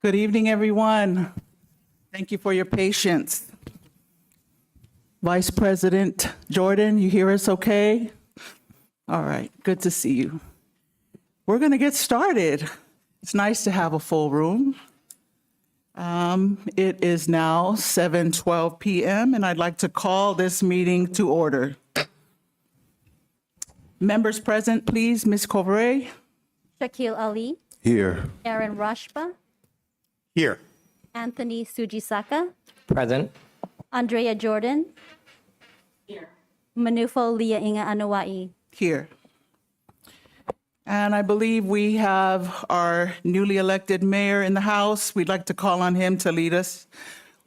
Good evening, everyone. Thank you for your patience. Vice President Jordan, you hear us okay? All right, good to see you. We're going to get started. It's nice to have a full room. It is now 7:12 p.m., and I'd like to call this meeting to order. Members present, please. Ms. Kovare. Shakil Ali, Here. Aaron Rashba, Here. Anthony Sujisaka, Present. Andrea Jordan, Manufo Leah Inga Anuai. Here. And I believe we have our newly elected mayor in the house. We'd like to call on him to lead us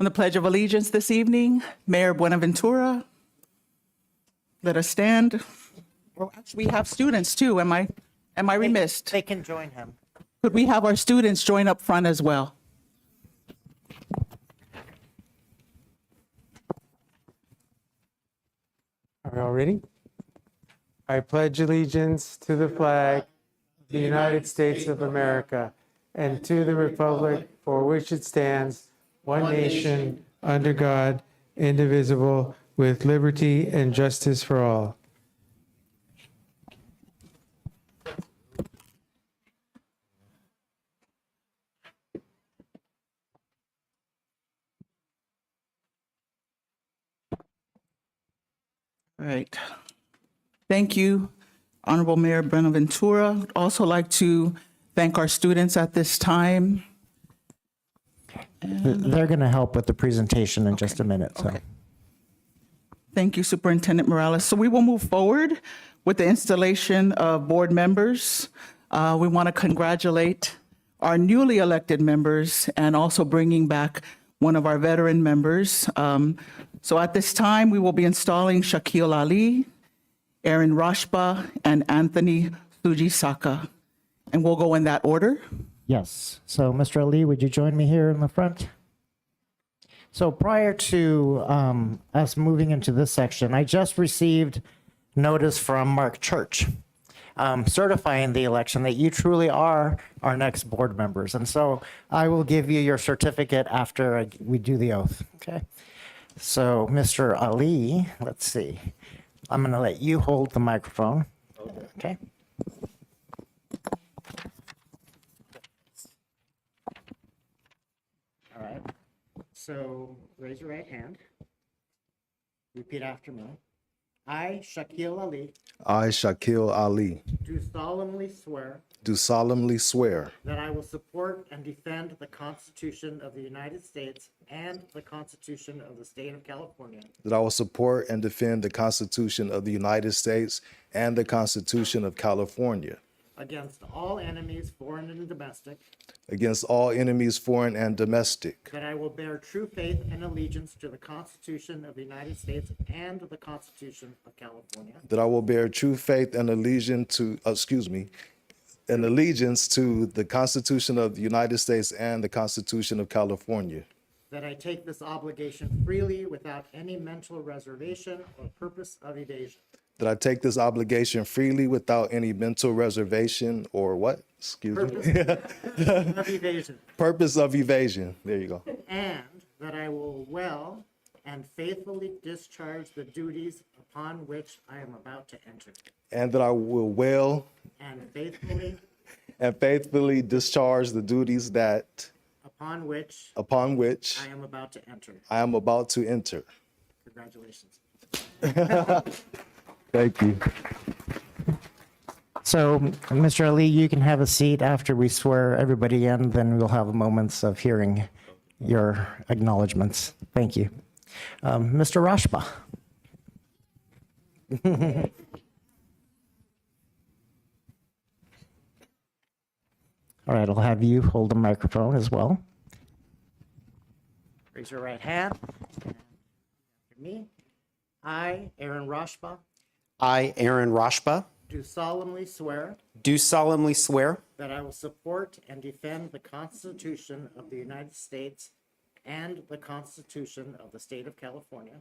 on the Pledge of Allegiance this evening. Mayor Buenaventura, let us stand. Well, actually, we have students too. Am I remiss? They can join him. Could we have our students join up front as well? Are we all ready? I pledge allegiance to the flag of the United States of America and to the republic for which it stands, one nation, under God, indivisible, with liberty and justice for all. All right. Thank you, Honorable Mayor Buenaventura. I'd also like to thank our students at this time. They're going to help with the presentation in just a minute. So. Okay. Thank you, Superintendent Morales. So we will move forward with the installation of board members. We want to congratulate our newly elected members and also bringing back one of our veteran members. So at this time, we will be installing Shakil Ali, Aaron Rashba, and Anthony Sujisaka. And we'll go in that order. Yes. So, Mr. Ali, would you join me here in the front? So prior to us moving into this section, I just received notice from Mark Church certifying the election that you truly are our next board members. And so I will give you your certificate after we do the oath. Okay. So, Mr. Ali, let's see. I'm going to let you hold the microphone. Okay. All right. So raise your right hand. Repeat after me. I, Shakil Ali, I, Shakil Ali, do solemnly swear do solemnly swear that I will support and defend the Constitution of the United States and the Constitution of the State of California that I will support and defend the Constitution of the United States and the Constitution of California against all enemies, foreign and domestic, against all enemies, foreign and domestic, that I will bear true faith and allegiance to the Constitution of the United States and the Constitution of California, that I will bear true faith and allegiance to, the Constitution of the United States and the Constitution of California, that I take this obligation freely without any mental reservation or purpose of evasion, that I take this obligation freely without any mental reservation or what? Excuse me. of evasion, Purpose of evasion. There you go. and that I will well and faithfully discharge the duties upon which I am about to enter, And that I will well and faithfully and faithfully discharge the duties that upon which upon which I am about to enter. I am about to enter. Congratulations. Thank you. So, Mr. Ali, you can have a seat after we swear everybody in, then we'll have moments of hearing your acknowledgments. Thank you. Mr. Rashba. All right, I'll have you hold the microphone as well. Raise your right hand. After me. I, Aaron Rashba, I, Aaron Rashba, do solemnly swear do solemnly swear that I will support and defend the Constitution of the United States and the Constitution of the State of California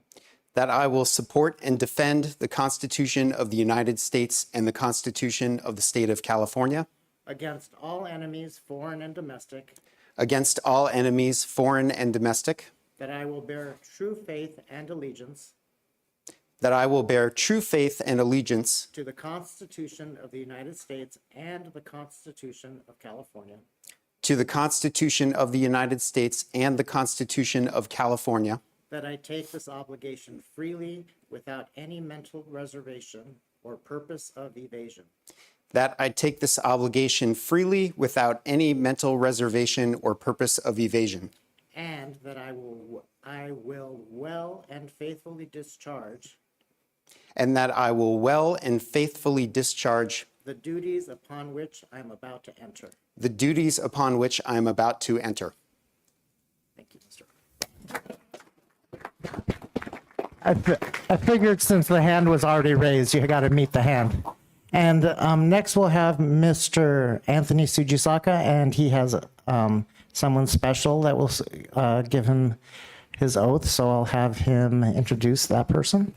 that I will support and defend the Constitution of the United States and the Constitution of the State of California against all enemies, foreign and domestic, against all enemies, foreign and domestic, that I will bear true faith and allegiance that I will bear true faith and allegiance to the Constitution of the United States and the Constitution of California, to the Constitution of the United States and the Constitution of California, that I take this obligation freely without any mental reservation or purpose of evasion, that I take this obligation freely without any mental reservation or purpose of evasion, and that I will well and faithfully discharge and that I will well and faithfully discharge the duties upon which I am about to enter. the duties upon which I am about to enter. Thank you, Mr. I figured since the hand was already raised, you got to meet the hand. And next we'll have Mr. Anthony Sujisaka, and he has someone special that will give him his oath. So I'll have him introduce that person.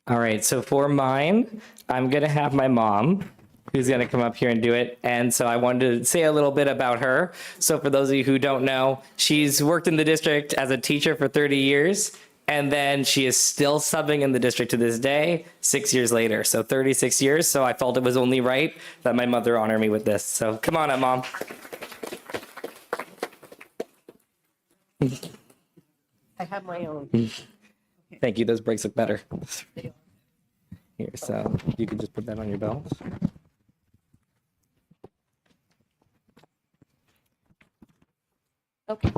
All right, so for mine, I'm going to have my mom, who's going to come up here and do it. And so I wanted to say a little bit about her. So for those of you who don't know, she's worked in the district as a teacher for 30 years. And then she is still subbing in the district to this day, 6 years later. So 36 years. So I felt it was only right that my mother honor me with this. So come on up, Mom. I have my own. Thank you. Those brakes look better. Here, so you can just put that on your belt. Okay.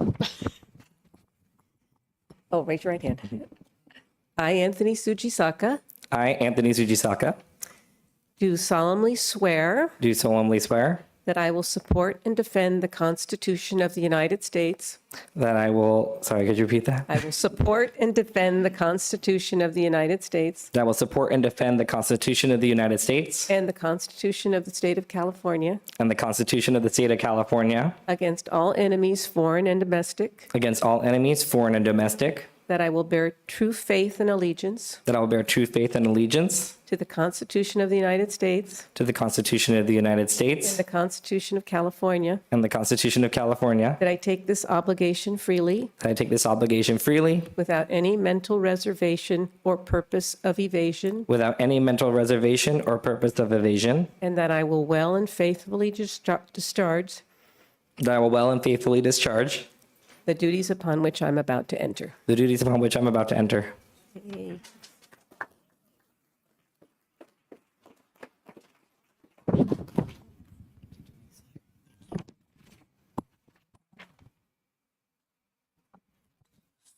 Oh, raise your right hand. I, Anthony Sujisaka, I, Anthony Sujisaka, do solemnly swear do solemnly swear that I will support and defend the Constitution of the United States. that I will, sorry, could you repeat that? I will support and defend the Constitution of the United States That I will support and defend the Constitution of the United States and the Constitution of the State of California and the Constitution of the State of California against all enemies, foreign and domestic, against all enemies, foreign and domestic, that I will bear true faith and allegiance that I will bear true faith and allegiance to the Constitution of the United States to the Constitution of the United and States the Constitution of California, and the Constitution of California, that I take this obligation freely that I take this obligation freely without any mental reservation or purpose of evasion, without any mental reservation or purpose of evasion, and that I will well and faithfully discharge that I will well and faithfully discharge the duties upon which I'm about to enter. the duties upon which I'm about to enter.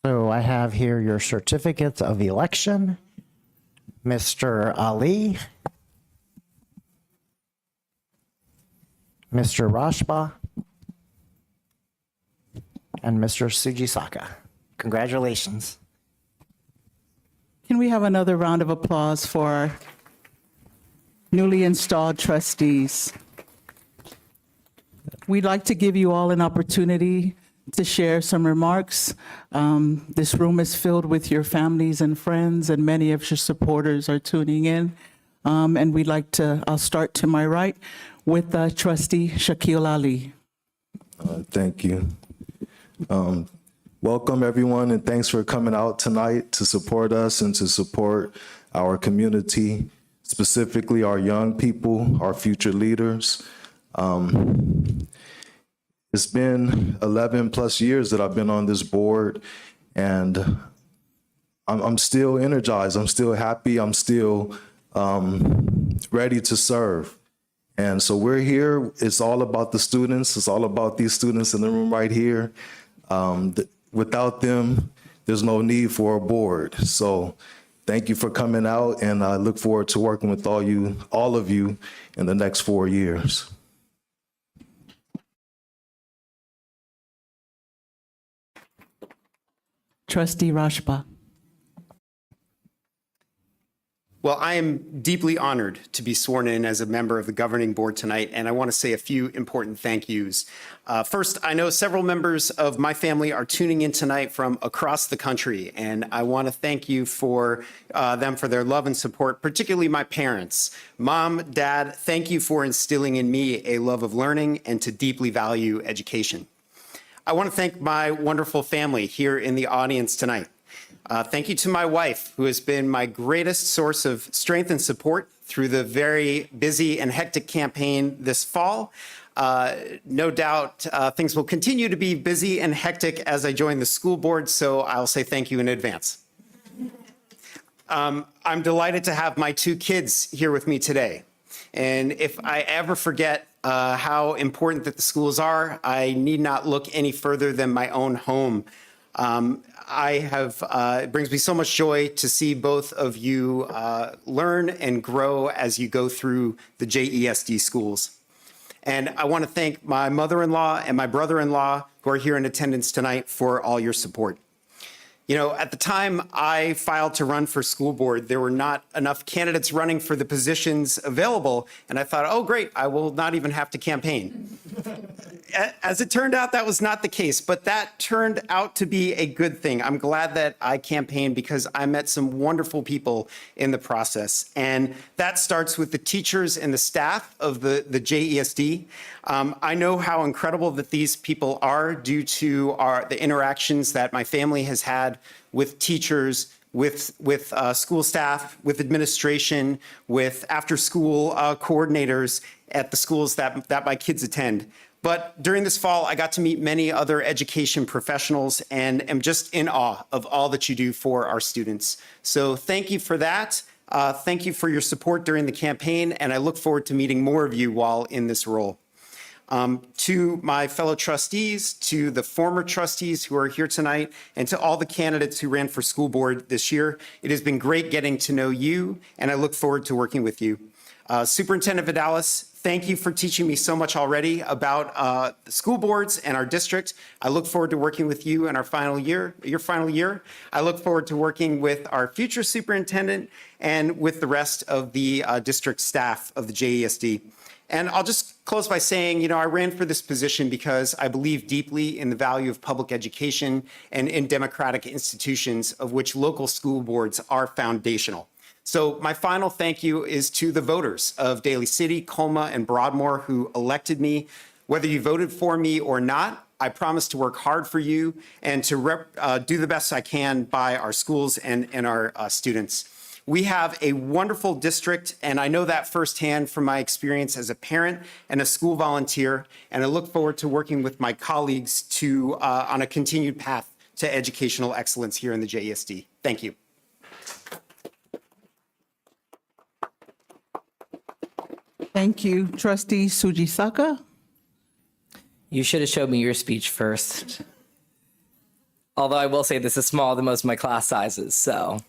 So I have here your certificates of election. Mr. Ali, Mr. Rashba, and Mr. Sujisaka. Congratulations. Can we have another round of applause for our newly installed trustees? We'd like to give you all an opportunity to share some remarks. This room is filled with your families and friends, and many of your supporters are tuning in. And we'd like to, I'll start to my right with Trustee Shaquille Ali. Thank you. Welcome, everyone, and thanks for coming out tonight to support us and to support our community, specifically our young people, our future leaders. It's been 11 plus years that I've been on this board, and I'm still energized. I'm still happy. I'm still ready to serve. And so we're here. It's all about the students. It's all about these students in the room right here. Without them, there's no need for a board. So thank you for coming out, and I look forward to working with all of you in the next 4 years. Trustee Rashba. Well, I am deeply honored to be sworn in as a member of the governing board tonight, and I want to say a few important thank yous. First, I know several members of my family are tuning in tonight from across the country, and I want to thank you for them for their love and support, particularly my parents. Mom, Dad, thank you for instilling in me a love of learning and to deeply value education. I want to thank my wonderful family here in the audience tonight. Thank you to my wife, who has been my greatest source of strength and support through the very busy and hectic campaign this fall. No doubt things will continue to be busy and hectic as I join the school board, so I'll say thank you in advance. I'm delighted to have my two kids here with me today. And if I ever forget how important that the schools are, I need not look any further than my own home. It brings me so much joy to see both of you learn and grow as you go through the JESD schools. And I want to thank my mother-in-law and my brother-in-law who are here in attendance tonight for all your support. You know, at the time I filed to run for school board, there were not enough candidates running for the positions available. And I thought, oh, great, I will not even have to campaign. As it turned out, that was not the case, but that turned out to be a good thing. I'm glad that I campaigned because I met some wonderful people in the process. And that starts with the teachers and the staff of the JESD. I know how incredible that these people are due to the interactions that my family has had with teachers, with school staff, with administration, with after-school coordinators at the schools that my kids attend. But during this fall, I got to meet many other education professionals and am just in awe of all that you do for our students. So thank you for that. Thank you for your support during the campaign, and I look forward to meeting more of you while in this role. To my fellow trustees, to the former trustees who are here tonight, and to all the candidates who ran for school board this year, it has been great getting to know you, and I look forward to working with you. Superintendent Vidalis, thank you for teaching me so much already about the school boards and our district. I look forward to working with you in our final year, your final year. I look forward to working with our future superintendent and with the rest of the district staff of the JESD. And I'll just close by saying, you know, I ran for this position because I believe deeply in the value of public education and in democratic institutions, of which local school boards are foundational. So my final thank you is to the voters of Daly City, Colma, and Broadmoor who elected me. Whether you voted for me or not, I promise to work hard for you and to do the best I can by our schools and our students. We have a wonderful district, and I know that firsthand from my experience as a parent and a school volunteer, and I look forward to working with my colleagues on a continued path to educational excellence here in the JESD. Thank you. Thank you, Trustee Sujisaka. You should have showed me your speech first. Although I will say this is smaller than most of my class sizes, so.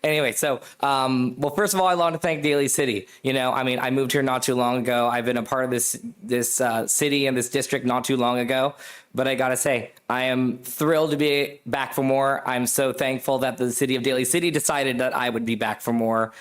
Anyway, well, first of all, I want to thank Daly City. You know, I mean, I moved here not too long ago. I've been a part of this city and this district not too long ago. But I gotta say, I am thrilled to be back for more. I'm so thankful that the city of Daly City decided that I would be back for more.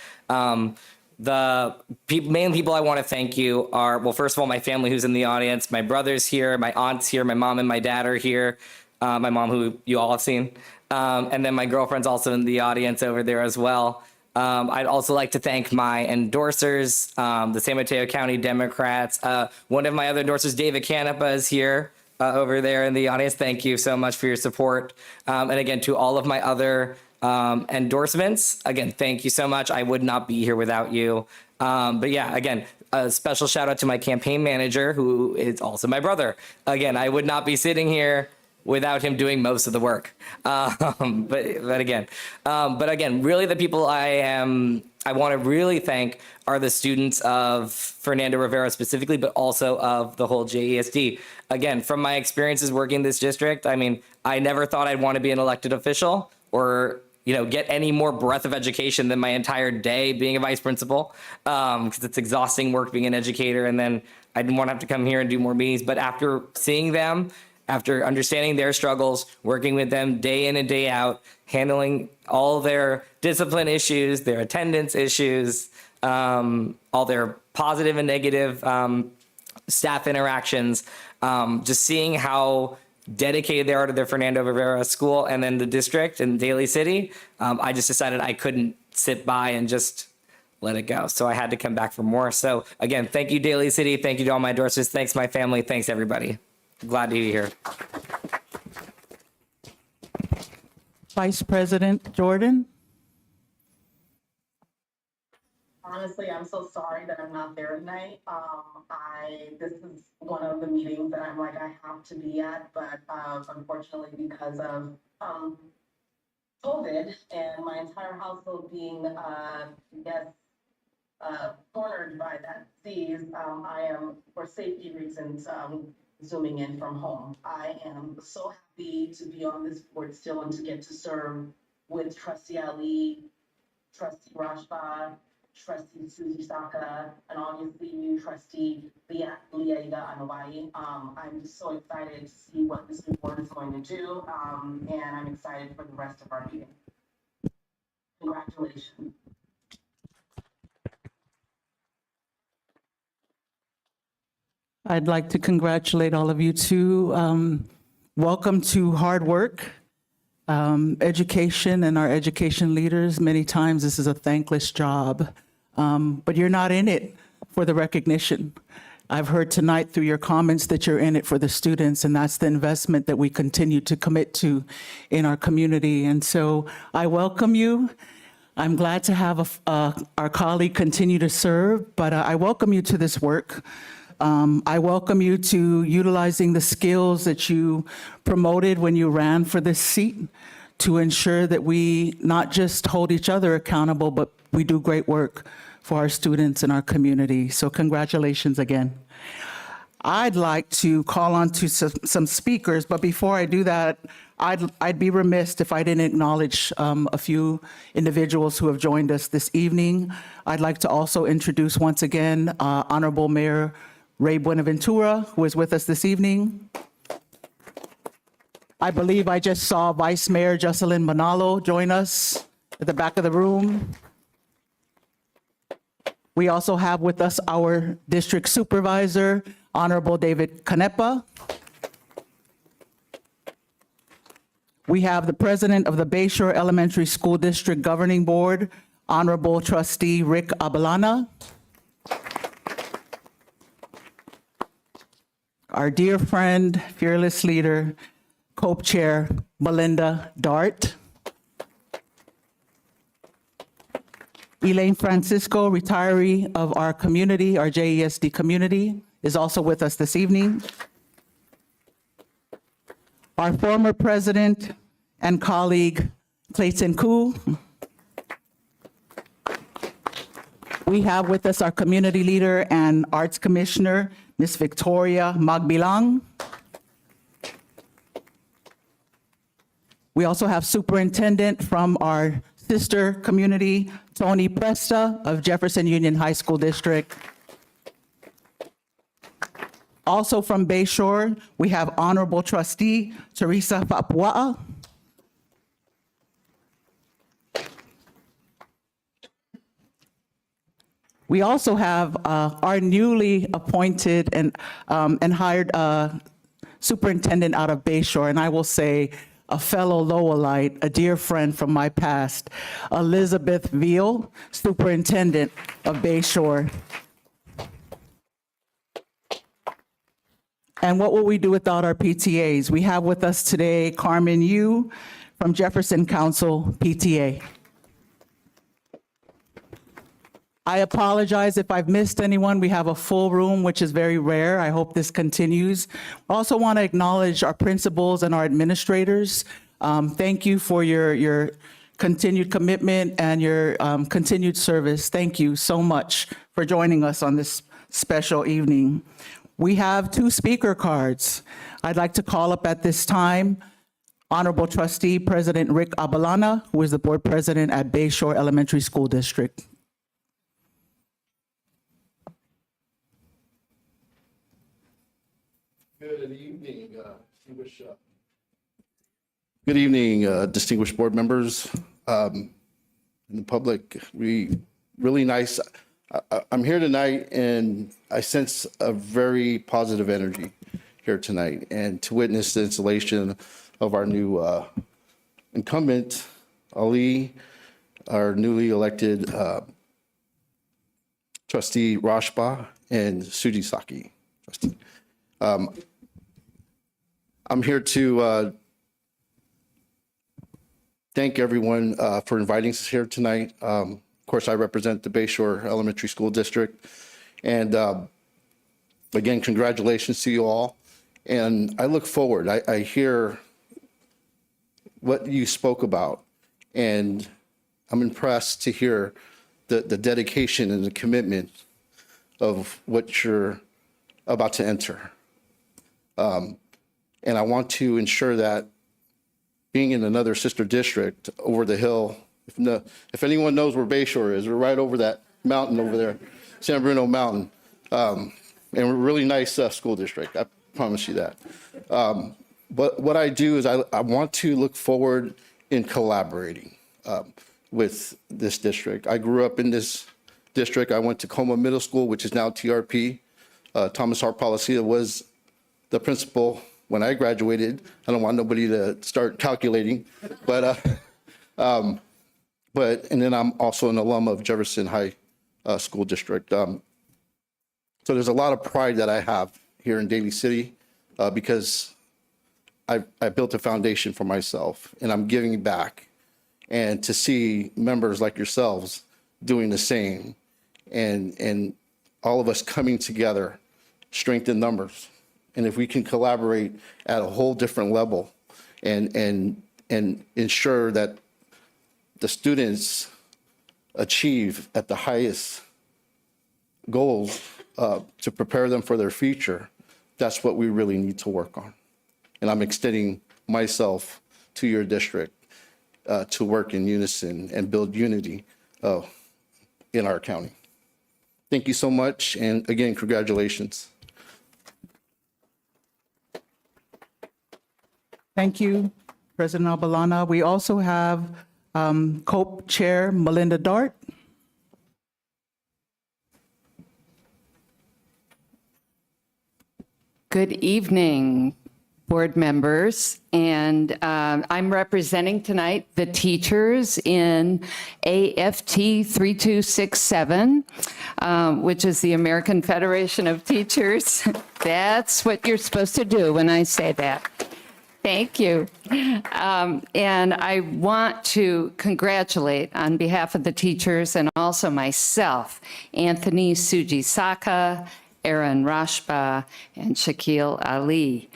The main people I want to thank you are, well, first of all, my family who's in the audience, my brother's here, my aunt's here, my mom and my dad are here. My mom, who you all have seen. And then my girlfriend's also in the audience over there as well. I'd also like to thank my endorsers, the San Mateo County Democrats. One of my other endorsers, David Canepa, is here over there in the audience. Thank you so much for your support. And again, to all of my other endorsements, again, thank you so much. I would not be here without you. But yeah, again, a special shout out to my campaign manager, who is also my brother. Again, I would not be sitting here without him doing most of the work. But again, really the people I want to really thank are the students of Fernando Rivera specifically, but also of the whole JESD. Again, from my experiences working in this district, I mean, I never thought I'd want to be an elected official or, you know, get any more breadth of education than my entire day being a vice principal, because it's exhausting work being an educator. And then I didn't want to have to come here and do more meetings. But after seeing them, after understanding their struggles, working with them day in and day out, handling all their discipline issues, their attendance issues, all their positive and negative staff interactions, just seeing how dedicated they are to their Fernando Rivera School and then the district and Daly City, I just decided I couldn't sit by and just let it go. So I had to come back for more. So again, thank you, Daly City. Thank you to all my endorsers. Thanks, my family. Thanks, everybody. Glad to be here. Vice President Jordan. Honestly, I'm so sorry that I'm not there tonight. This is one of the meetings that I'm like, I have to be at, but unfortunately, because of COVID and my entire household being, cornered by that disease, I am, for safety reasons, zooming in from home. I am so happy to be on this board still and to get to serve with Trustee Ali, Trustee Rashba, Trustee Susie Saka, and obviously new Trustee Leaida Anawai. I'm so excited to see what this new board is going to do, and I'm excited for the rest of our meeting. Congratulations. I'd like to congratulate all of you too. Welcome to hard work, education, and our education leaders. Many times this is a thankless job, but you're not in it for the recognition. I've heard tonight through your comments that you're in it for the students, and that's the investment that we continue to commit to in our community. And so I welcome you. I'm glad to have our colleague continue to serve, but I welcome you to this work. I welcome you to utilizing the skills that you promoted when you ran for this seat to ensure that we not just hold each other accountable, but we do great work for our students and our community. So congratulations again. I'd like to call on to some speakers, but before I do that, I'd be remiss if I didn't acknowledge a few individuals who have joined us this evening. I'd like to also introduce once again Honorable Mayor Ray Buenaventura, who is with us this evening. I believe I just saw Vice Mayor Jocelyn Manalo join us at the back of the room. We also have with us our district supervisor, Honorable David Canepa. We have the president of the Bayshore Elementary School District Governing Board, Honorable Trustee Rick Abelana. Our dear friend, fearless leader, COPE Chair Belinda Dart. Elaine Francisco, retiree of our community, our JESD community, is also with us this evening. Our former president and colleague, Clayton Koo. We have with us our community leader and arts commissioner, Ms. Victoria Magbilang. We also have superintendent from our sister community, Tony Presta of Jefferson Union High School District. Also from Bayshore, we have Honorable Trustee Teresa Fapua'a. We also have our newly appointed and hired superintendent out of Bayshore, and I will say a fellow Lowellite, a dear friend from my past, Elizabeth Veal, superintendent of Bayshore. And what will we do without our PTAs? We have with us today Carmen Yu from Jefferson Council PTA. I apologize if I've missed anyone. We have a full room, which is very rare. I hope this continues. I also want to acknowledge our principals and our administrators. Thank you for your continued commitment and your continued service. Thank you so much for joining us on this special evening. We have 2 speaker cards. I'd like to call up at this time Honorable Trustee President Rick Abelana, who is the board president at Bayshore Elementary School District. Good Good evening, distinguished board members, and the public. Really nice. I'm here tonight, and I sense a very positive energy here tonight, and to witness the installation of our new incumbent, Ali, our newly elected trustee Rashba, and Suji Saki, trustee. I'm here to thank everyone for inviting us here tonight. Of course, I represent the Bayshore Elementary School District. And again, congratulations to you all. And I look forward. I hear what you spoke about, and I'm impressed to hear the dedication and the commitment of what you're about to enter. And I want to ensure that being in another sister district over the hill, if anyone knows where Bayshore is, we're right over that mountain over there, San Bruno Mountain. And we're a really nice school district, I promise you that. But what I do is I want to look forward in collaborating with this district. I grew up in this district. I went to Coma Middle School, which is now TRP. Thomas Hart Policia was the principal when I graduated. I don't want nobody to start calculating, but and then I'm also an alum of Jefferson High School District. So there's a lot of pride that I have here in Daly City because I built a foundation for myself, and I'm giving back. And to see members like yourselves doing the same, and all of us coming together, strength in numbers. And if we can collaborate at a whole different level and ensure that the students achieve at the highest goals to prepare them for their future, that's what we really need to work on. And I'm extending myself to your district to work in unison and build unity in our county. Thank you so much. And again, congratulations. Thank you, President Albalana. We also have COPE Chair Melinda Dart. Good evening, board members. And I'm representing tonight the teachers in AFT 3267, which is the American Federation of Teachers. That's what you're supposed to do when I say that. Thank you. And I want to congratulate on behalf of the teachers and also myself, Anthony Sujisaka, Aaron Rashba, and Shaquille Ali.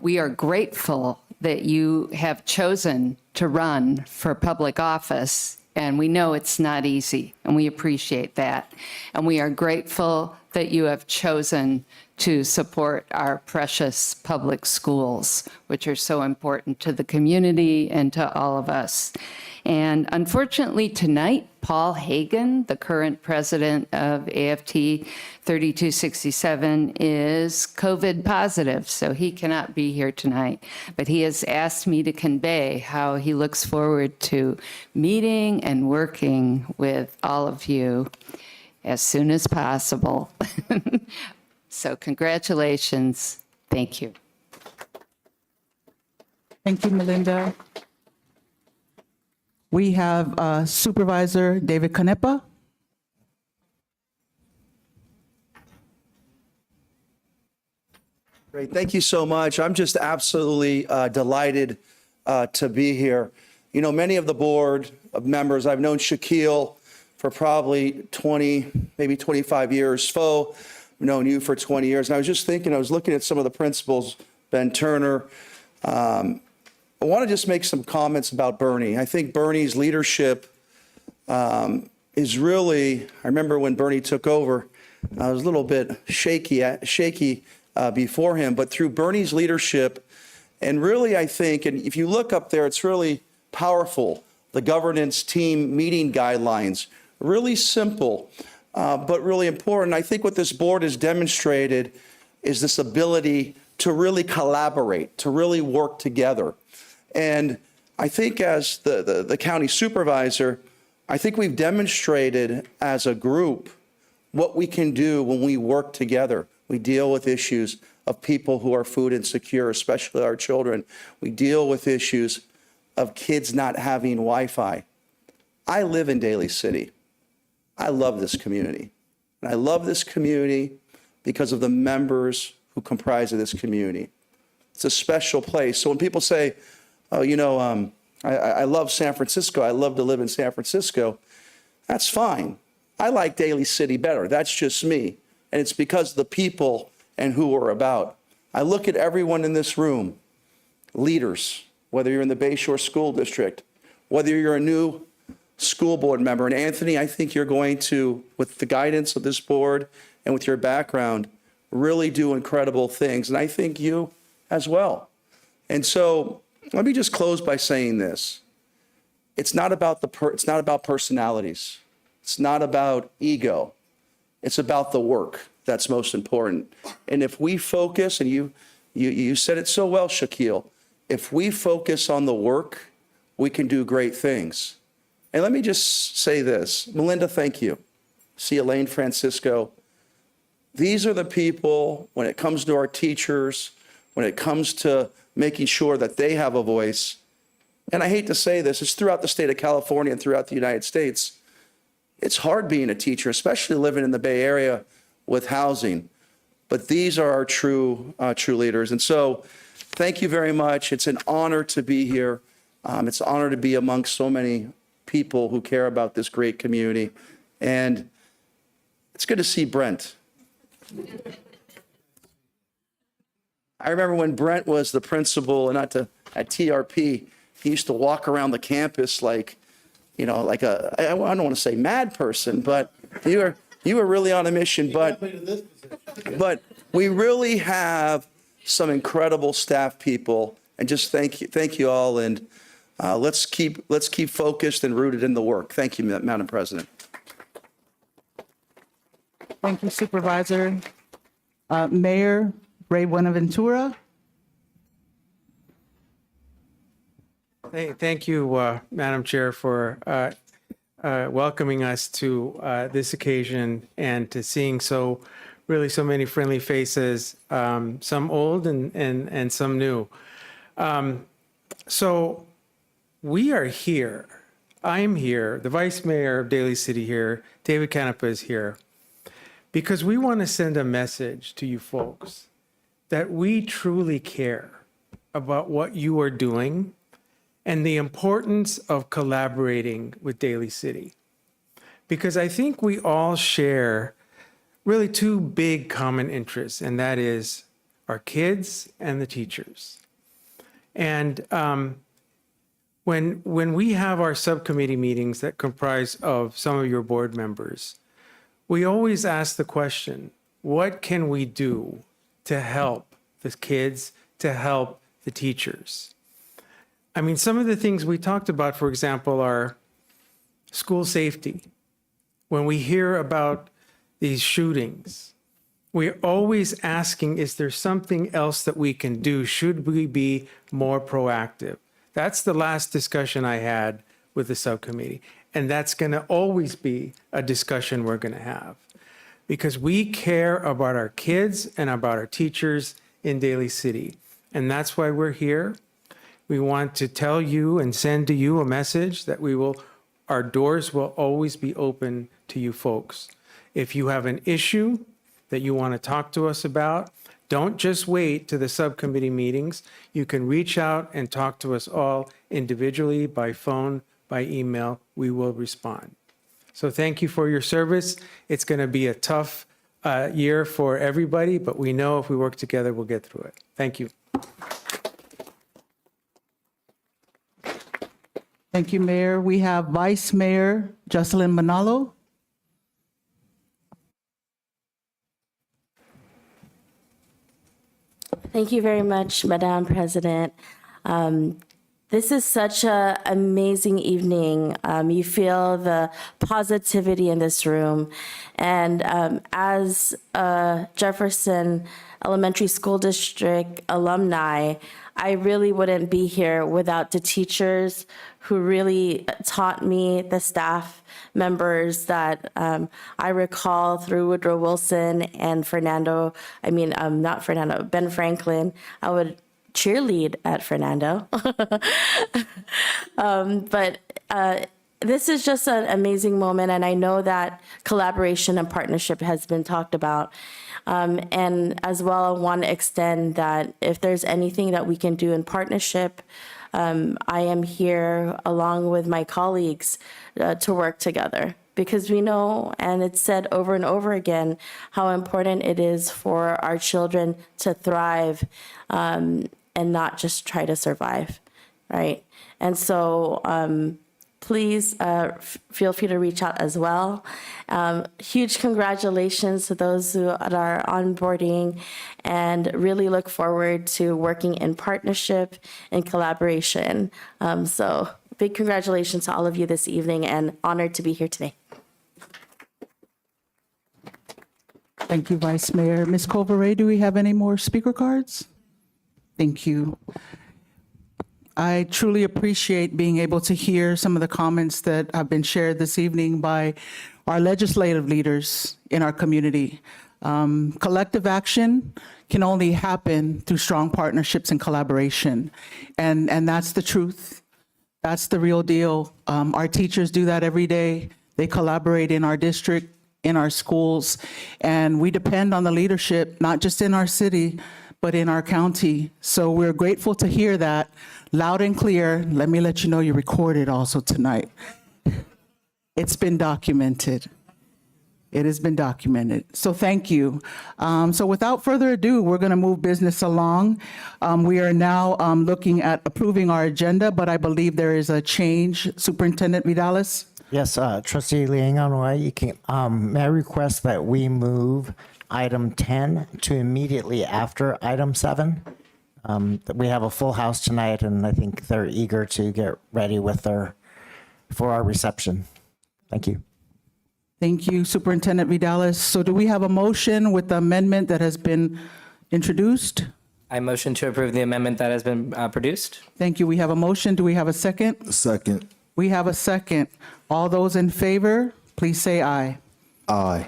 We are grateful that you have chosen to run for public office, and we know it's not easy, and we appreciate that. And we are grateful that you have chosen to support our precious public schools, which are so important to the community and to all of us. And unfortunately tonight, Paul Hagan, the current president of AFT 3267, is COVID positive, so he cannot be here tonight. But he has asked me to convey how he looks forward to meeting and working with all of you as soon as possible. So congratulations. Thank you. Thank you, Melinda. We have Supervisor David Canepa. Great, thank you so much. I'm just absolutely delighted to be here. You know, many of the board members, I've known Shaquille for probably 20, maybe 25 years. Fo, I've known you for 20 years. And I was just thinking, I was looking at some of the principals, Ben Turner. I want to just make some comments about Bernie. I think Bernie's leadership is really, I remember when Bernie took over, I was a little bit shaky before him, but through Bernie's leadership, and really I think, and if you look up there, it's really powerful, the governance team meeting guidelines, really simple, but really important. I think what this board has demonstrated is this ability to really collaborate, to really work together. And I think as the county supervisor, I think we've demonstrated as a group what we can do when we work together. We deal with issues of people who are food insecure, especially our children. We deal with issues of kids not having Wi-Fi. I live in Daly City. I love this community. And I love this community because of the members who comprise of this community. It's a special place. So when people say, oh, I love San Francisco, I love to live in San Francisco, that's fine. I like Daly City better. That's just me. And it's because of the people and who we're about. I look at everyone in this room, leaders, whether you're in the Bayshore School District, whether you're a new school board member. And Anthony, I think you're going to, with the guidance of this board and with your background, really do incredible things. And I think you as well. And so let me just close by saying this. It's not about it's not about personalities. It's not about ego. It's about the work that's most important. And if we focus, and you said it so well, Shaquille, if we focus on the work, we can do great things. And let me just say this. Melinda, thank you. See Elaine Francisco. These are the people, when it comes to our teachers, when it comes to making sure that they have a voice, and I hate to say this, it's throughout the state of California and throughout the United States. It's hard being a teacher, especially living in the Bay Area with housing. But these are our true leaders. And so thank you very much. It's an honor to be here. It's an honor to be amongst so many people who care about this great community. And it's good to see Brent. I remember when Brent was the principal at TRP, he used to walk around the campus like, like I don't want to say mad person, but you were really on a mission. But we really have some incredible staff people, and just thank you all, and let's keep focused and rooted in the work. Thank you, Madam President. Thank you, Supervisor. Mayor Ray Buenaventura. Thank you, Madam Chair, for welcoming us to this occasion and to seeing so many friendly faces, some old and some new. So we are here. I'm here. The Vice Mayor of Daly City here, David Canepa, is here because we want to send a message to you folks that we truly care about what you are doing and the importance of collaborating with Daly City. Because I think we all share really two big common interests, and that is our kids and the teachers. And when we have our subcommittee meetings that comprise of some of your board members, we always ask the question, what can we do to help the kids, to help the teachers? I mean, some of the things we talked about, for example, are school safety. When we hear about these shootings, we're always asking, is there something else that we can do? Should we be more proactive? That's the last discussion I had with the subcommittee. And that's going to always be a discussion we're going to have. Because we care about our kids and about our teachers in Daly City. And that's why we're here. We want to tell you and send to you a message that our doors will always be open to you folks. If you have an issue that you want to talk to us about, don't just wait to the subcommittee meetings. You can reach out and talk to us all individually, by phone, by email. We will respond. So thank you for your service. It's going to be a tough year for everybody, but we know if we work together, we'll get through it. Thank you. Thank you, Mayor. We have Vice Mayor Jocelyn Manalo. Thank you very much, Madam President. This is such an amazing evening. You feel the positivity in this room. And as a Jefferson Elementary School District alumni, I really wouldn't be here without the teachers who really taught me, the staff members that I recall through Woodrow Wilson and Ben Franklin. I would cheerlead at Fernando. But this is just an amazing moment, and I know that collaboration and partnership has been talked about. And as well, I want to extend that if there's anything that we can do in partnership, I am here along with my colleagues to work together. Because we know, and it's said over and over again, how important it is for our children to thrive and not just try to survive, right? And so please feel free to reach out as well. Huge congratulations to those who are onboarding, and really look forward to working in partnership and collaboration. So big congratulations to all of you this evening, and honored to be here today. Thank you, Vice Mayor. Ms. Culver-Ray, do we have any more speaker cards? Thank you. I truly appreciate being able to hear some of the comments that have been shared this evening by our legislative leaders in our community. Collective action can only happen through strong partnerships and collaboration. And that's the truth. That's the real deal. Our teachers do that every day. They collaborate in our district, in our schools, and we depend on the leadership, not just in our city, but in our county. So we're grateful to hear that loud and clear. Let me let you know you recorded also tonight. It's been documented. It has been documented. So thank you. So without further ado, we're going to move business along. We are now looking at approving our agenda, but I believe there is a change. Superintendent Vidales? Yes, Trustee Liang-Anwai, you can, may I request that we move item 10 to immediately after item 7? We have a full house tonight, and I think they're eager to get ready for our reception. Thank you. Thank you, Superintendent Vidales. So do we have a motion with the amendment that has been introduced? I motion to approve the amendment that has been produced. Thank you. We have a motion. Do we have a second? Second. We have a second. All those in favor, please say aye. Aye.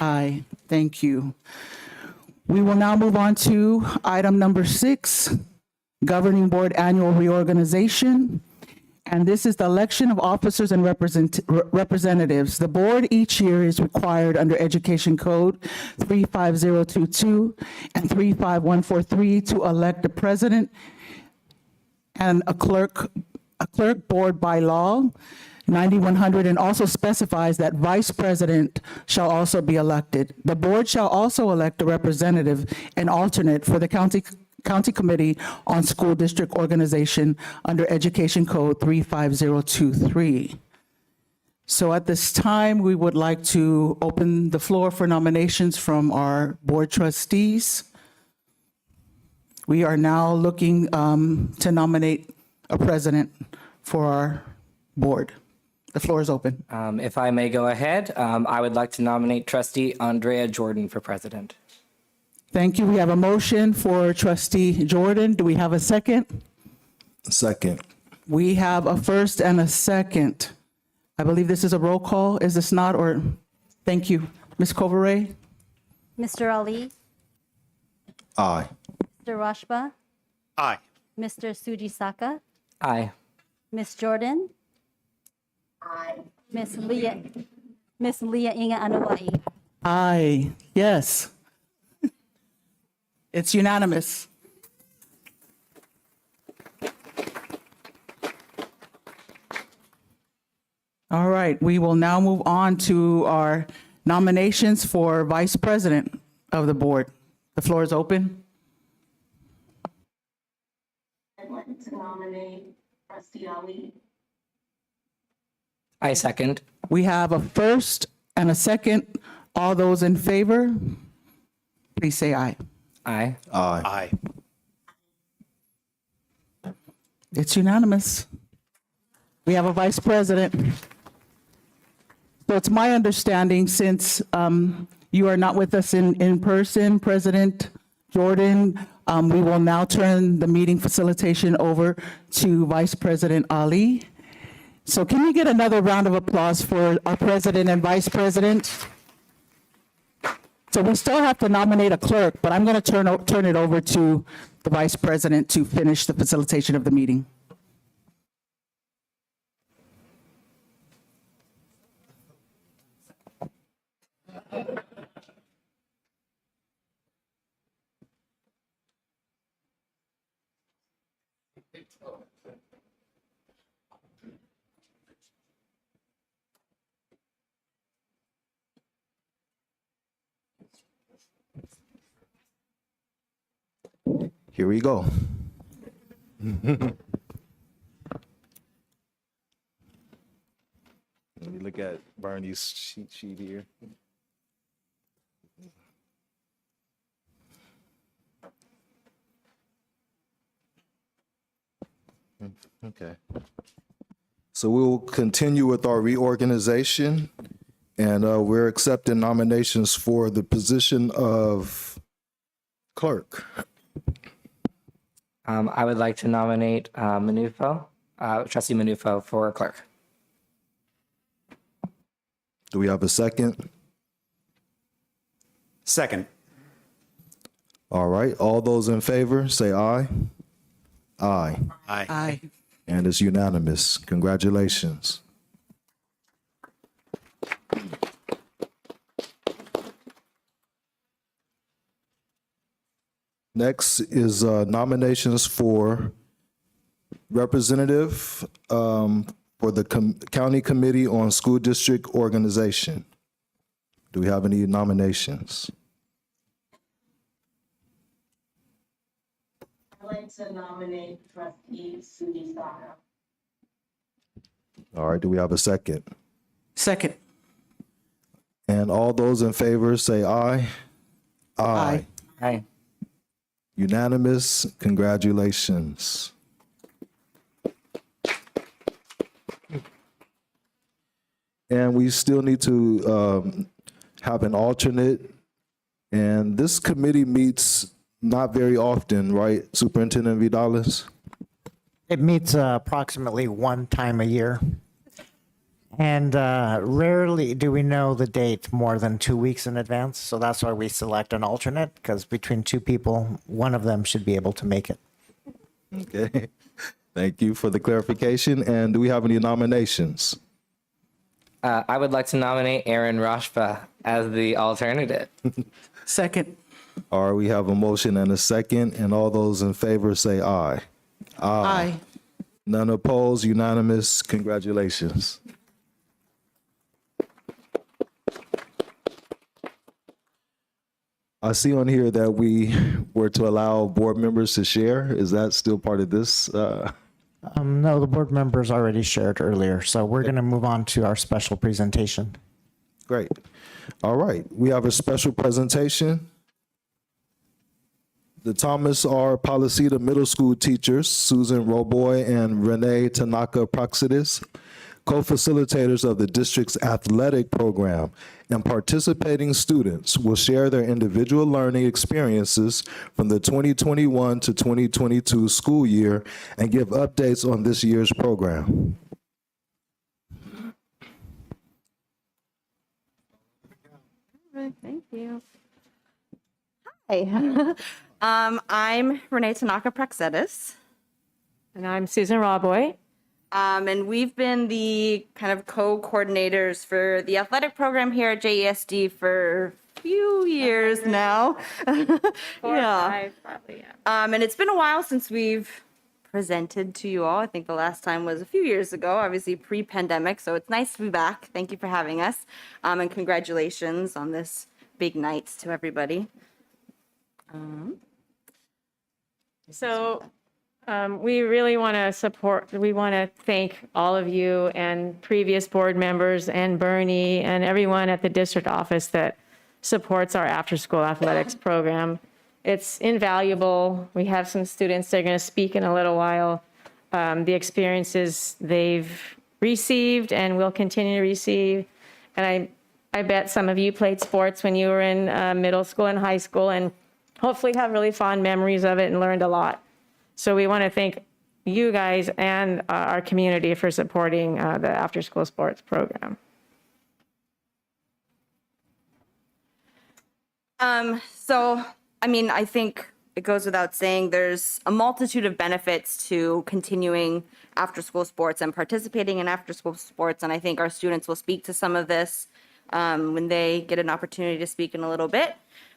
Aye. Thank you. We will now move on to item number 6, Governing Board Annual Reorganization. And this is the election of officers and representatives. The board each year is required under Education Code 35022 and 35143 to elect a president and a clerk board by law 9100, and also specifies that vice president shall also be elected. The board shall also elect a representative and alternate for the county committee on school district organization under Education Code 35023. So at this time, we would like to open the floor for nominations from our board trustees. We are now looking to nominate a president for our board. The floor is open. If I may go ahead, I would like to nominate Trustee Andrea Jordan for president. Thank you. We have a motion for Trustee Jordan. Do we have a second? Second. We have a first and a second. I believe this is a roll call. Is this not? Or thank you. Ms. Culver-Ray? Mr. Ali, Aye. Mr. Rashba, Aye. Mr. Sujisaka, Aye. Ms. Jordan, Aye. Ms. Leah Inga Anawai. Aye. Yes. It's unanimous. All right, we will now move on to our nominations for vice president of the board. The floor is open. I'd like to nominate Trustee Ali. I second. We have a first and a second. All those in favor, please say aye. Aye. Aye. Aye. It's unanimous. We have a vice president. So it's my understanding, since you are not with us in person, President Jordan, we will now turn the meeting facilitation over to Vice President Ali. So can we get another round of applause for our president and vice president? So we still have to nominate a clerk, but I'm going to turn it over to the vice president to finish the facilitation of the meeting. Here we go. Let me look at Bernie's cheat sheet here. Okay. So we'll continue with our reorganization, and we're accepting nominations for the position of clerk. I would like to nominate Trustee Manufo for clerk. Do we have a second? Second. All right, all those in favor, say aye. Aye. Aye. Aye. And it's unanimous. Congratulations. Next is nominations for representative for the County Committee on School District Organization. Do we have any nominations? I'd like to nominate trustee Suji Saka. All right, do we have a second? Second. And all those in favor say aye. Aye. Aye. Unanimous. Congratulations. And we still need to have an alternate. And this committee meets not very often, right, Superintendent Vidales? It meets approximately one time a year. And rarely do we know the date more than 2 weeks in advance. So that's why we select an alternate, because between two people, one of them should be able to make it. Okay. Thank you for the clarification. And do we have any nominations? I would like to nominate Aaron Rashba as the alternative. Second. All right, we have a motion and a second, and all those in favor say aye. Aye. None opposed, unanimous. Congratulations. I see on here that we were to allow board members to share. Is that still part of this? No, the board members already shared earlier. So we're going to move on to our special presentation. Great. All right, we have a special presentation. The Thomas R. Policita Middle School teachers, Susan Roboy and Renee Tanaka Praxidis, co-facilitators of the district's athletic program, and participating students will share their individual learning experiences from the 2021 to 2022 school year and give updates on this year's program. Thank you. Hi. I'm Renee Tanaka Praxedis. And I'm Susan Rawboy. And we've been the kind of co-coordinators for the athletic program here at JESD for a few years now. Yeah. And it's been a while since we've presented to you all. I think the last time was a few years ago, obviously pre-pandemic. So it's nice to be back. Thank you for having us. And congratulations on this big night to everybody. We really want to thank all of you and previous board members and Bernie and everyone at the district office that supports our after-school athletics program. It's invaluable. We have some students that are going to speak in a little while. the experiences they've received and will continue to receive. And I bet some of you played sports when you were in middle school and high school, and hopefully have really fond memories of it and learned a lot. So we want to thank you guys and our community for supporting the after-school sports program. So, I mean, I think it goes without saying there's a multitude of benefits to continuing after-school sports and participating in after-school sports. And I think our students will speak to some of this when they get an opportunity to speak in a little bit.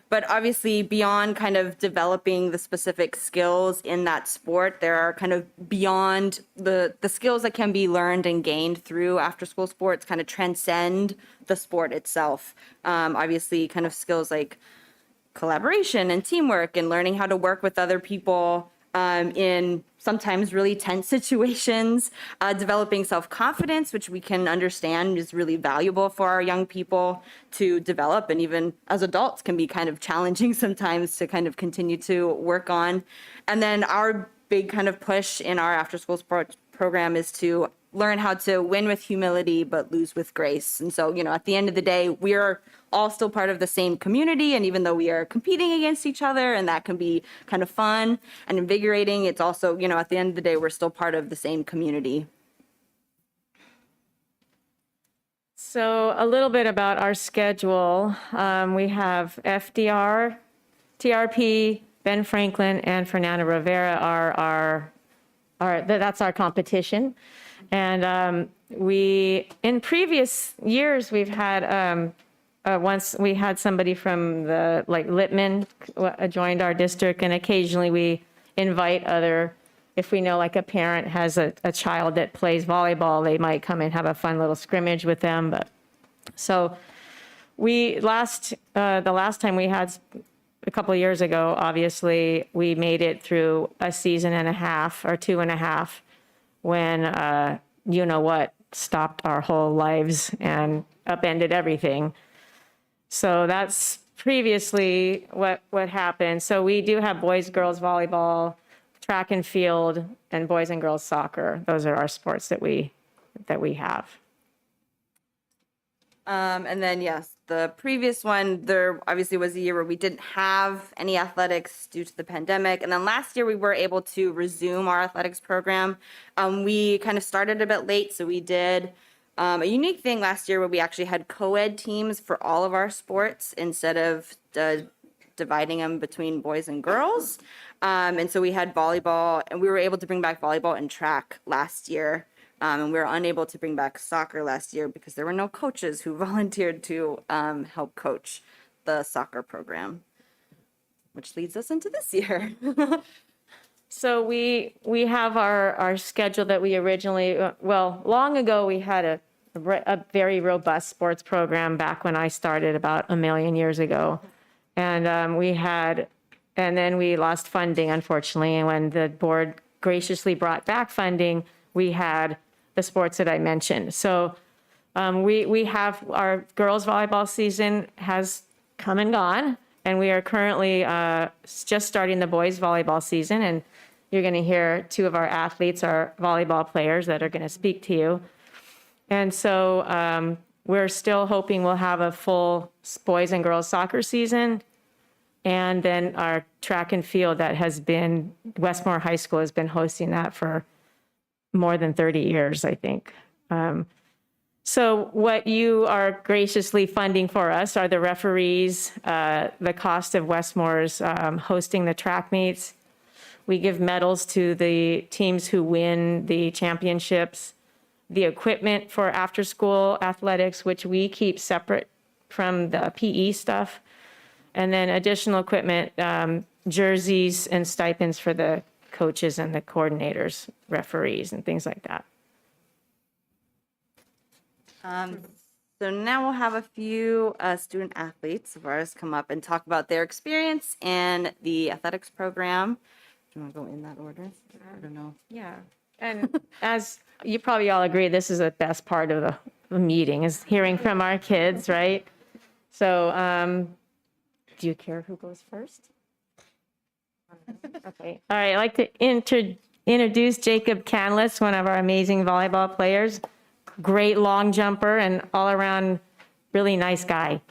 But obviously, beyond kind of developing the specific skills in that sport, there are kind of beyond the skills that can be learned and gained through after-school sports kind of transcend the sport itself. Obviously, kind of skills like collaboration and teamwork and learning how to work with other people in sometimes really tense situations, developing self-confidence, which we can understand is really valuable for our young people to develop, and even as adults can be kind of challenging sometimes to kind of continue to work on. And then our big kind of push in our after-school sports program is to learn how to win with humility but lose with grace. And so, at the end of the day, we are all still part of the same community, and even though we are competing against each other, and that can be kind of fun and invigorating, it's also, at the end of the day, we're still part of the same community. So a little bit about our schedule. We have FDR, TRP, Ben Franklin, and Fernando Rivera that's our competition. And in previous years, we've had, once we had somebody from Littman joined our district, and occasionally we invite if we know like a parent has a child that plays volleyball, they might come and have a fun little scrimmage with them. But so the last time we had, a couple of years ago, obviously, we made it through a season and a half or 2.5 when stopped our whole lives and upended everything. So that's previously what happened. So we do have boys, girls volleyball, track and field, and boys and girls soccer. Those are our sports that we have. And then, yes, the previous one, there obviously was a year where we didn't have any athletics due to the pandemic. And then last year we were able to resume our athletics program. We kind of started a bit late, so we did a unique thing last year where we actually had co-ed teams for all of our sports instead of dividing them between boys and girls. And so we had volleyball, and we were able to bring back volleyball and track last year. And we were unable to bring back soccer last year because there were no coaches who volunteered to help coach the soccer program, which leads us into this year. So we have our schedule that we originally, long ago we had a very robust sports program back when I started about 1 million years ago. And then we lost funding, unfortunately. And when the board graciously brought back funding, we had the sports that I mentioned. So we have our girls volleyball season has come and gone, and we are currently just starting the boys volleyball season. And you're going to hear 2 of our athletes, our volleyball players, that are going to speak to you. And so we're still hoping we'll have a full boys and girls soccer season. And then our track and field Westmore High School has been hosting that for more than 30 years, I think. So what you are graciously funding for us are the referees, the cost of Westmore's hosting the track meets. We give medals to the teams who win the championships, the equipment for after-school athletics, which we keep separate from the PE stuff, and then additional equipment, jerseys and stipends for the coaches and the coordinators, referees, and things like that. So now we'll have a few student athletes of ours come up and talk about their experience in the athletics program. Do you want to go in that order? I don't know. Yeah. And as you probably all agree, this is the best part of the meeting, is hearing from our kids, right? So do you care who goes first? Okay. All right. I'd like to introduce Jacob Canlis, one of our amazing volleyball players. Great long jumper and all around really nice guy.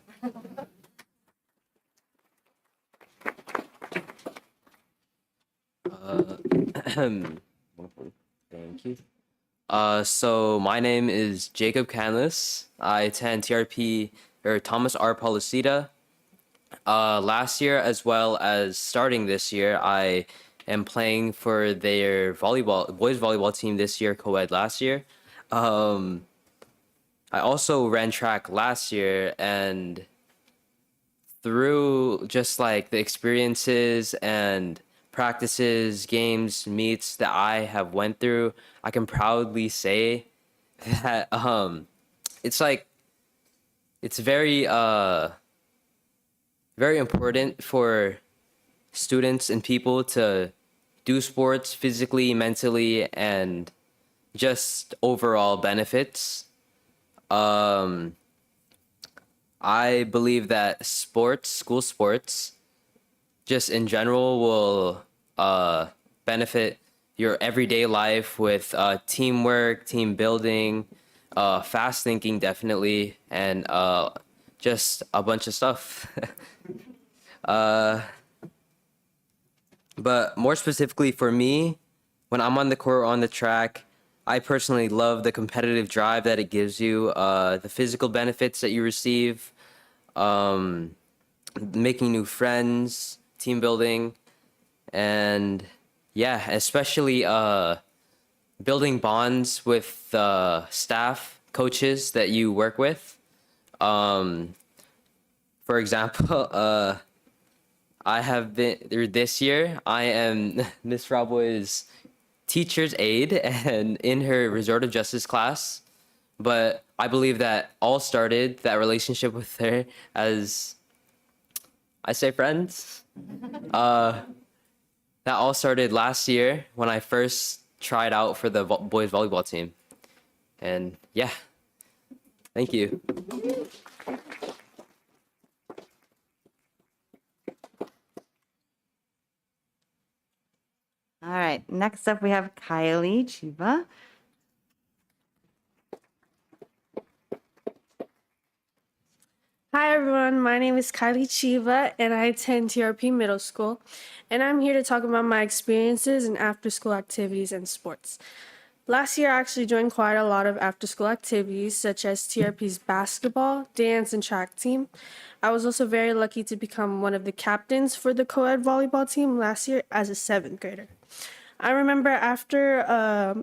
Thank you. So my name is Jacob Canlis. I attend TRP or Thomas R. Policita. Last year, as well as starting this year, I am playing for their boys volleyball team this year, co-ed last year. I also ran track last year, and through just like the experiences and practices, games, meets that I have went through, I can proudly say that it's very very important for students and people to do sports physically, mentally, and just overall benefits. I believe that school sports, just in general, will benefit your everyday life with teamwork, team building, fast thinking, definitely, and just a bunch of stuff. But more specifically for me, when I'm on the court or on the track, I personally love the competitive drive that it gives you, the physical benefits that you receive, making new friends, team building, and yeah, especially building bonds with staff, coaches that you work with. For example, I have been this year, I am Miss Raboy's teacher's aide and in her restorative justice class. But I believe that that relationship with her, as I say friends, that all started last year when I first tried out for the boys volleyball team. And yeah, thank you. All right, next up we have Kylie Chiba. Hi everyone, my name is Kylie Chiva and I attend TRP Middle School, and I'm here to talk about my experiences in after-school activities and sports. Last year I actually joined quite a lot of after-school activities such as TRP's basketball, dance, and track team. I was also very lucky to become one of the captains for the co-ed volleyball team last year as a 7th grader. I remember after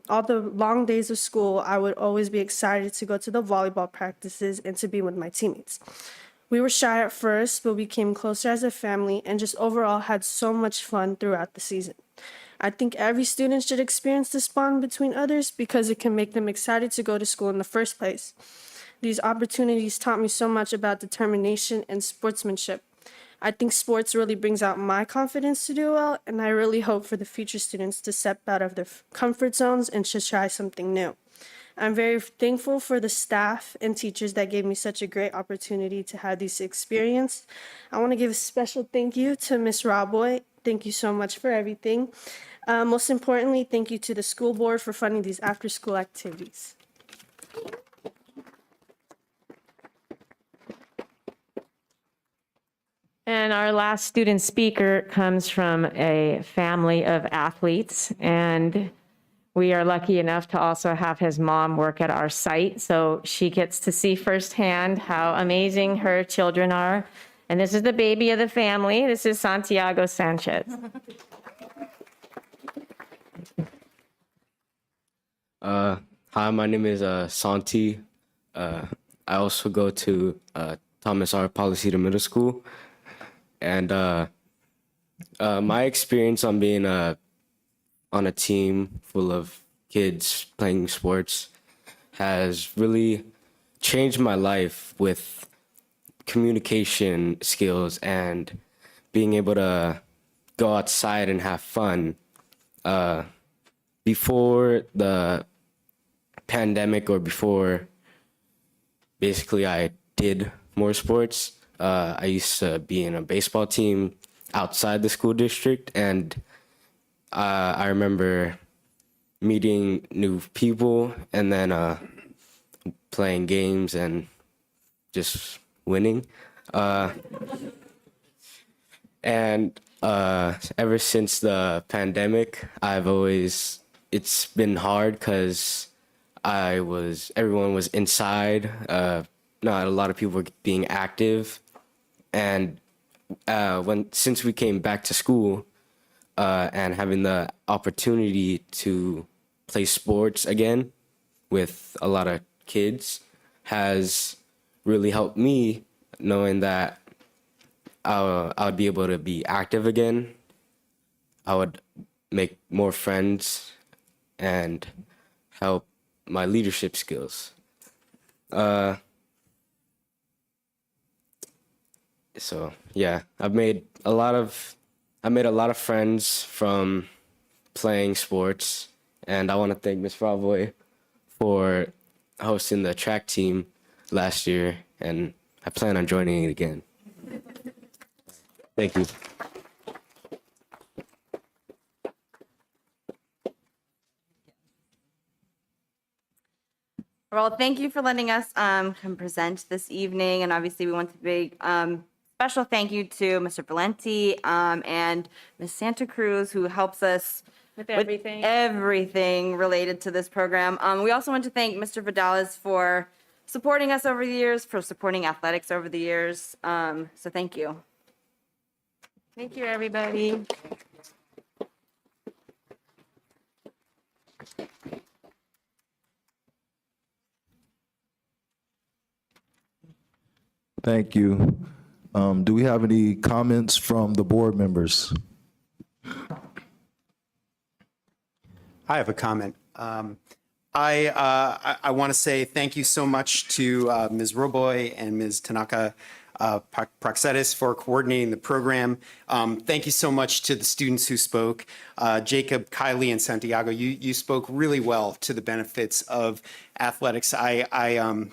all the long days of school, I would always be excited to go to the volleyball practices and to be with my teammates. We were shy at first, but we came closer as a family and just overall had so much fun throughout the season. I think every student should experience this bond between others because it can make them excited to go to school in the first place. These opportunities taught me so much about determination and sportsmanship. I think sports really brings out my confidence to do well, and I really hope for the future students to step out of their comfort zones and to try something new. I'm very thankful for the staff and teachers that gave me such a great opportunity to have this experience. I want to give a special thank you to Ms. Raboy. Thank you so much for everything. Most importantly, thank you to the school board for funding these after-school activities. And our last student speaker comes from a family of athletes, and we are lucky enough to also have his mom work at our site, so she gets to see firsthand how amazing her children are. And this is the baby of the family. This is Santiago Sanchez. Hi, my name is Santi. I also go to Thomas R. Policita Middle School. And my experience on being on a team full of kids playing sports has really changed my life with communication skills and being able to go outside and have fun. Before the pandemic, or before basically I did more sports, I used to be in a baseball team outside the school district, and I remember meeting new people, and then playing games and just winning. And ever since the pandemic, it's been hard because everyone was inside. Not a lot of people were being active. And since we came back to school and having the opportunity to play sports again with a lot of kids has really helped me, knowing that I would be able to be active again. I would make more friends and help my leadership skills. So yeah, I made a lot of friends from playing sports, and I want to thank Ms. Bravoy for hosting the track team last year, and I plan on joining it again. Thank you. Well, thank you for letting us come present this evening. And obviously we want to big special thank you to Mr. Valenti and Ms. Santa Cruz, who helps us With everything. everything related to this program. We also want to thank Mr. Vidales for supporting us over the years, for supporting athletics over the years. So thank you. Thank you, everybody. Thank you. Do we have any comments from the board members? I have a comment. I want to say thank you so much to Ms. Roboy and Ms. Tanaka Praxedis for coordinating the program. Thank you so much to the students who spoke. Jacob, Kylie, and Santiago, you spoke really well to the benefits of athletics. I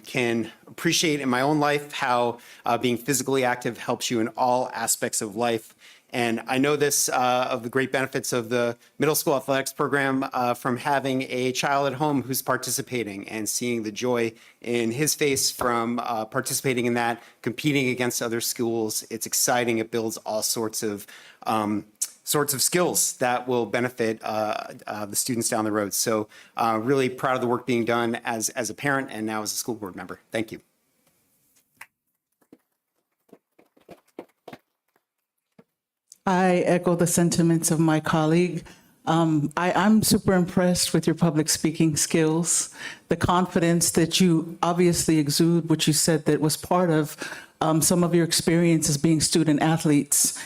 can appreciate in my own life how being physically active helps you in all aspects of life. And I know this of the great benefits of the middle school athletics program from having a child at home who's participating and seeing the joy in his face from participating in that, competing against other schools. It's exciting. It builds all sorts of skills that will benefit the students down the road. So really proud of the work being done as a parent and now as a school board member. Thank you. I echo the sentiments of my colleague. I'm super impressed with your public speaking skills, the confidence that you obviously exude, which you said that was part of some of your experience as being student athletes.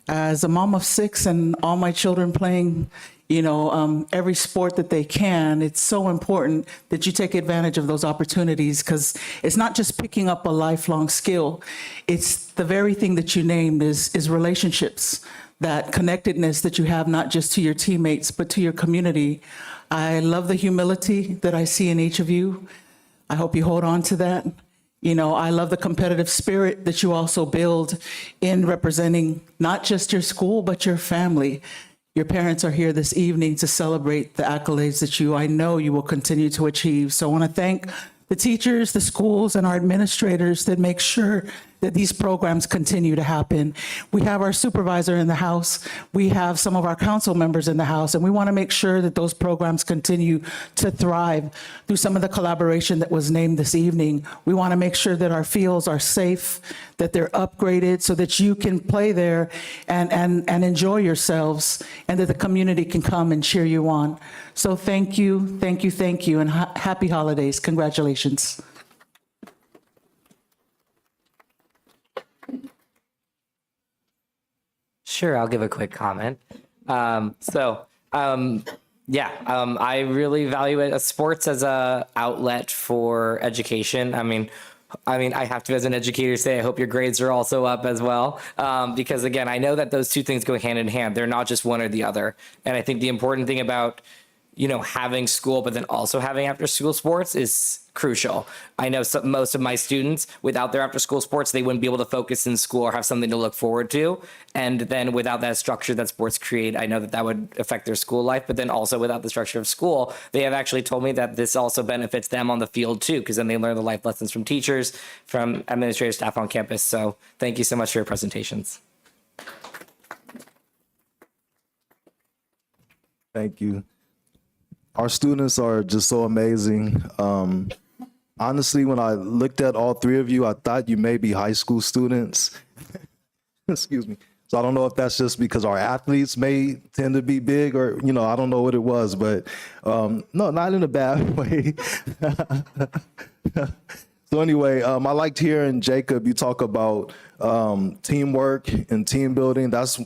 As a mom of 6 and all my children playing, every sport that they can, it's so important that you take advantage of those opportunities because it's not just picking up a lifelong skill. It's the very thing that you named is relationships, that connectedness that you have not just to your teammates, but to your community. I love the humility that I see in each of you. I hope you hold on to that. I love the competitive spirit that you also build in representing not just your school, but your family. Your parents are here this evening to celebrate the accolades that I know you will continue to achieve. So I want to thank the teachers, the schools, and our administrators that make sure that these programs continue to happen. We have our supervisor in the house. We have some of our council members in the house, and we want to make sure that those programs continue to thrive through some of the collaboration that was named this evening. We want to make sure that our fields are safe, that they're upgraded so that you can play there and enjoy yourselves, and that the community can come and cheer you on. So thank you, and happy holidays. Congratulations. Sure, I'll give a quick comment. I really value it. Sports as a outlet for education. I mean, I have to, as an educator, say I hope your grades are also up as well, because again, I know that those two things go hand in hand. They're not just one or the other. And I think the important thing about having school, but then also having after school sports is crucial. I know most of my students, without their after school sports, they wouldn't be able to focus in school or have something to look forward to. And then without that structure that sports create, I know that would affect their school life. But then also without the structure of school, they have actually told me that this also benefits them on the field too, because then they learn the life lessons from teachers, from administrative staff on campus. So thank you so much for your presentations. Thank you. Our students are just so amazing. Honestly, when I looked at all three of you, I thought you may be high school students. Excuse me. So I don't know if that's just because our athletes may tend to be big or, I don't know what it was, but no, not in a bad way. So anyway, I liked hearing Jacob, you talk about teamwork and team building. That's,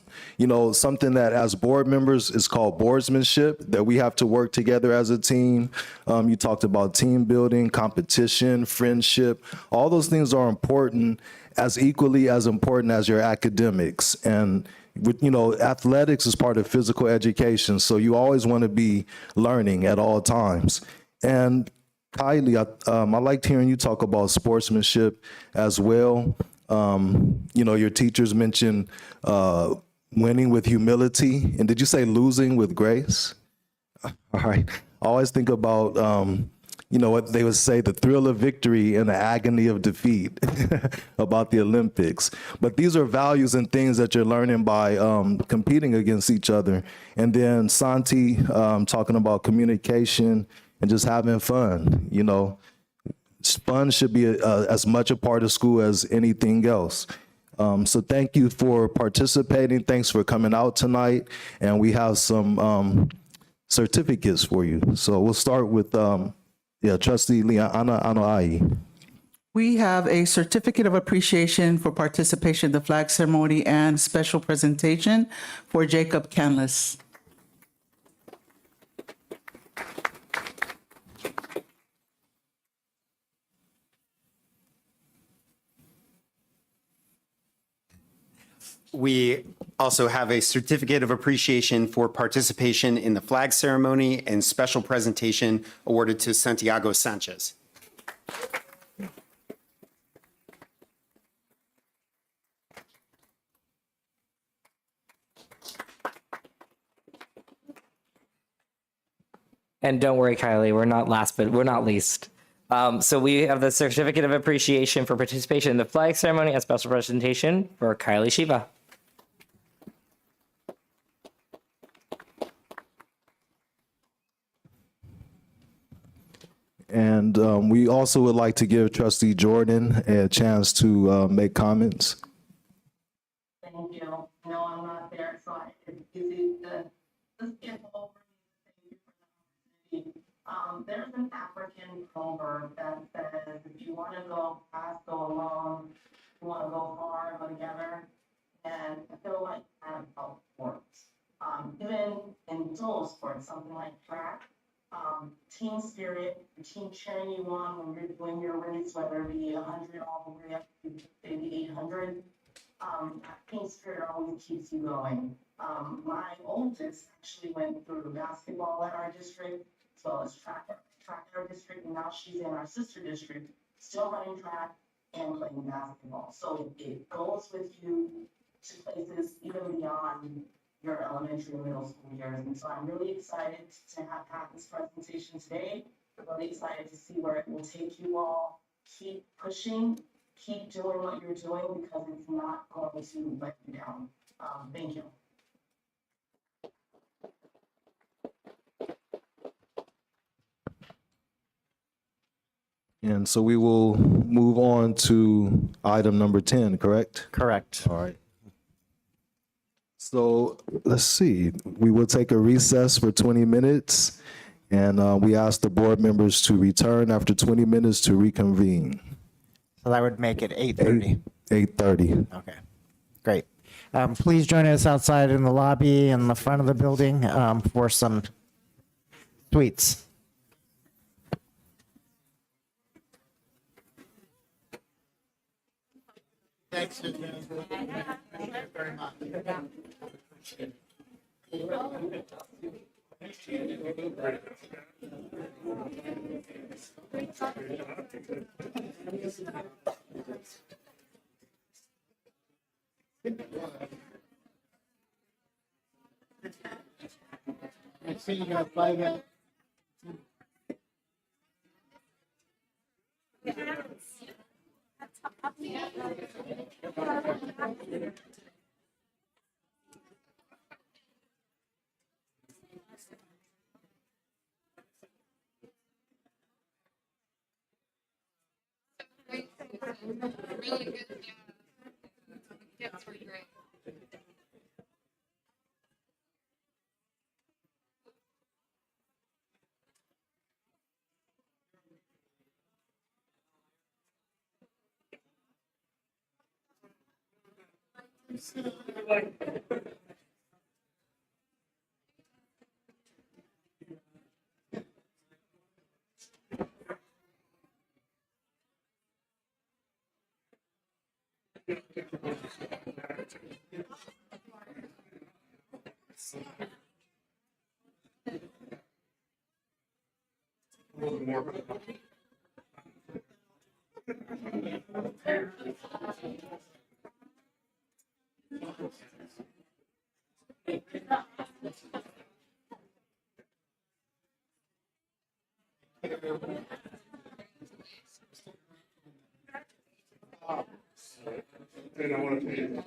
something that as board members is called boardsmanship, that we have to work together as a team. You talked about team building, competition, friendship. All those things are important, as equally as important as your academics. And athletics is part of physical education. So you always want to be learning at all times. And Kylie, I liked hearing you talk about sportsmanship as well. Your teachers mentioned winning with humility. And did you say losing with grace? All right. I always think about, what they would say, the thrill of victory and the agony of defeat about the Olympics. But these are values and things that you're learning by competing against each other. And then Santi talking about communication and just having fun. Fun should be as much a part of school as anything else. So thank you for participating. Thanks for coming out tonight. And we have some certificates for you. So we'll start with Trustee Liana Anoa'i. We have a certificate of appreciation for participation in the flag ceremony and special presentation for Jacob Canlis. We also have a certificate of appreciation for participation in the flag ceremony and special presentation awarded to Santiago Sanchez. And don't worry, Kylie, we're not last, but we're not least. So we have the certificate of appreciation for participation in the flag ceremony and special presentation for Kylie Shiva. And we also would like to give Trustee Jordan a chance to make comments. Thank you. No, I'm not there, so it's easy to skip over. Thank you for the opportunity. There's an African proverb that says, if you want to go fast, go alone. If you want to go far, go together. And I feel like kind of how it works. Even in solo sports, something like track, team spirit, the team cheering you on when you're doing your race, whether it be 100 all the way up to maybe 800. Team spirit always keeps you going. My oldest actually went through basketball at our district, as well as track at our district, and now she's in our sister district, still running track and playing basketball. So it goes with you to places even beyond your elementary and middle school years. And so I'm really excited to have had this presentation today. I'm really excited to see where it will take you all. Keep pushing, keep doing what you're doing, because it's not going to let you down. Thank you. And so we will move on to item number 10, correct? Correct. All right. So let's see, we will take a recess for 20 minutes, and we ask the board members to return after 20 minutes to reconvene. So that would make it 8:30. 8:30. Okay, great. Please join us outside in the lobby in the front of the building for some sweets. Thanks, Thank you very much. And I want to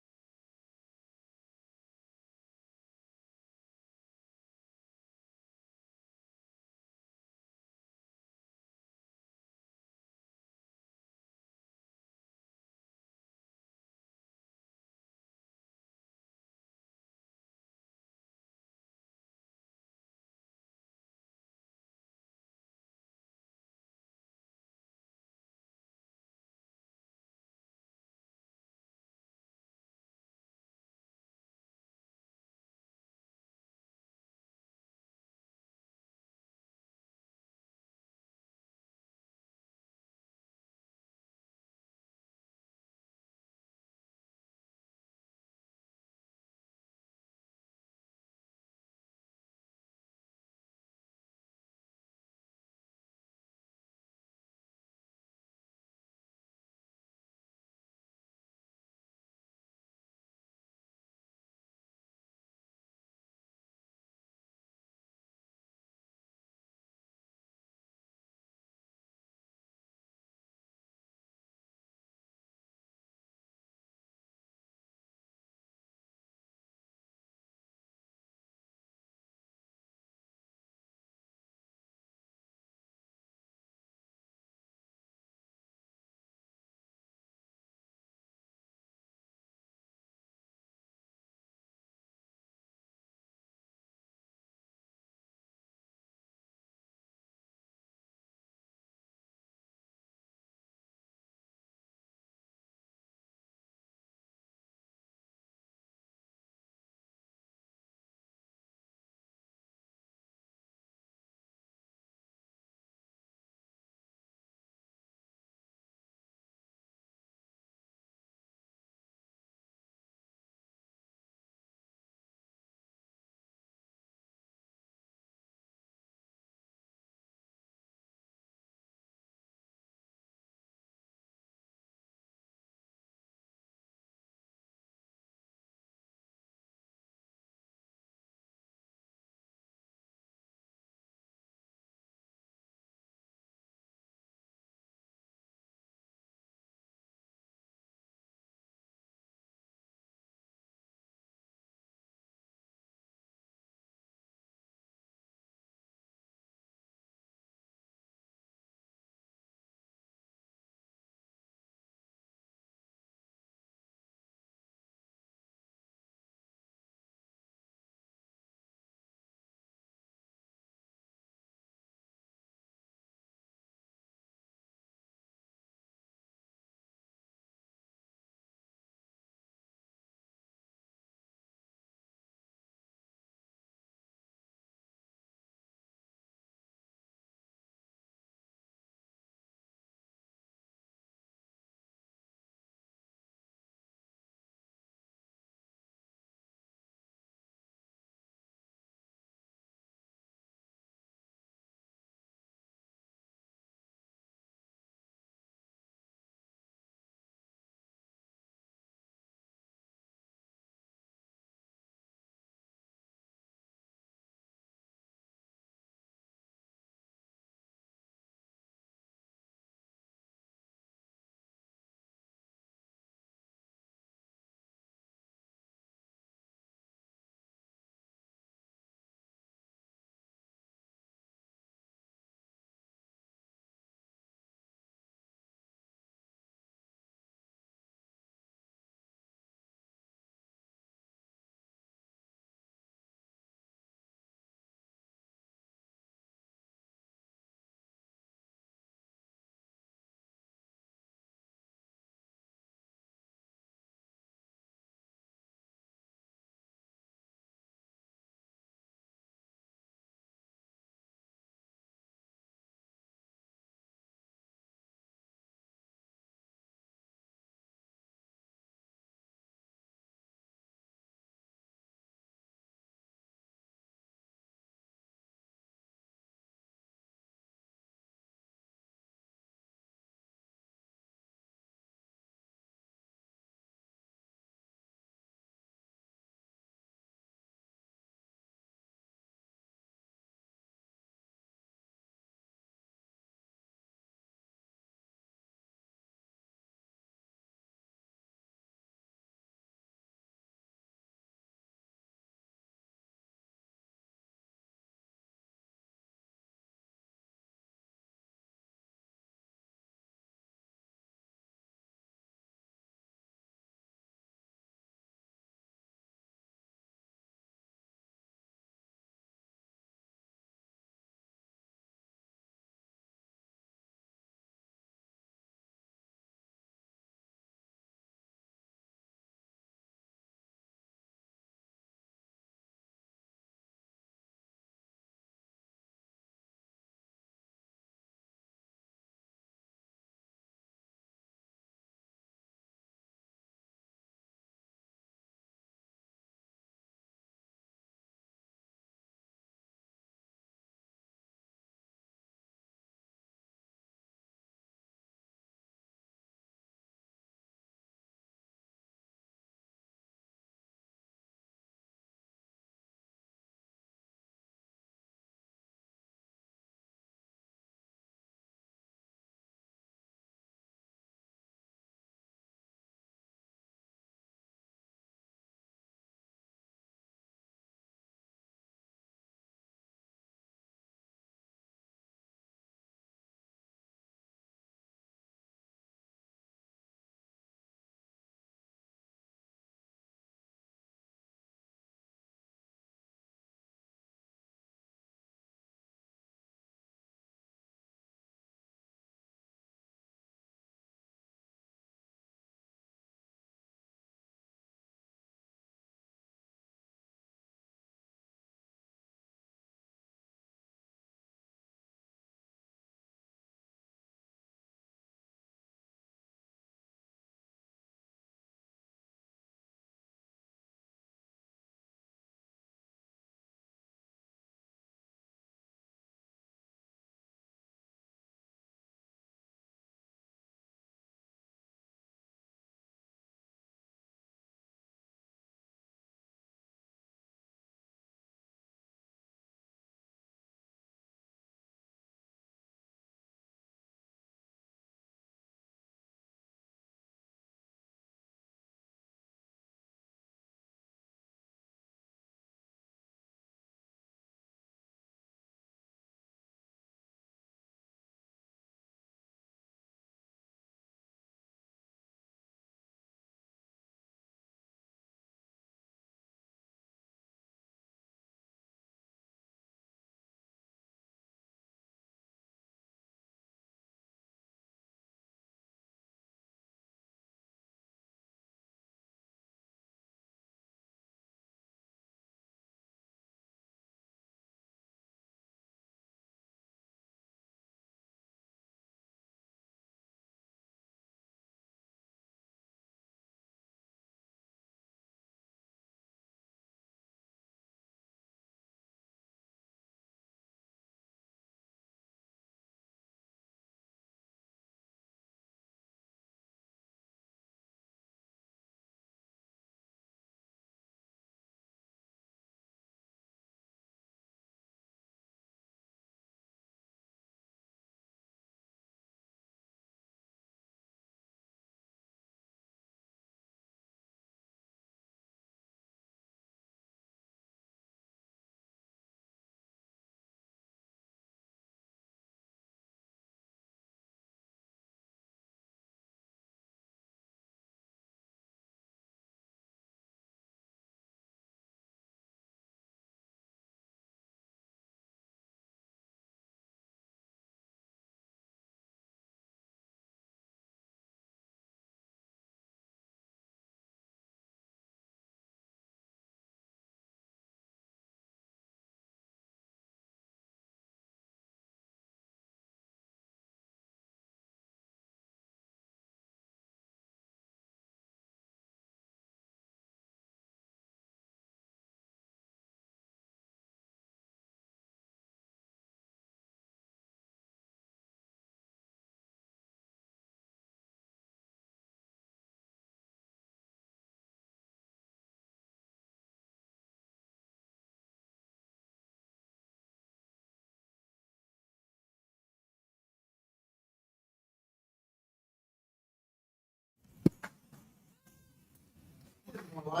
All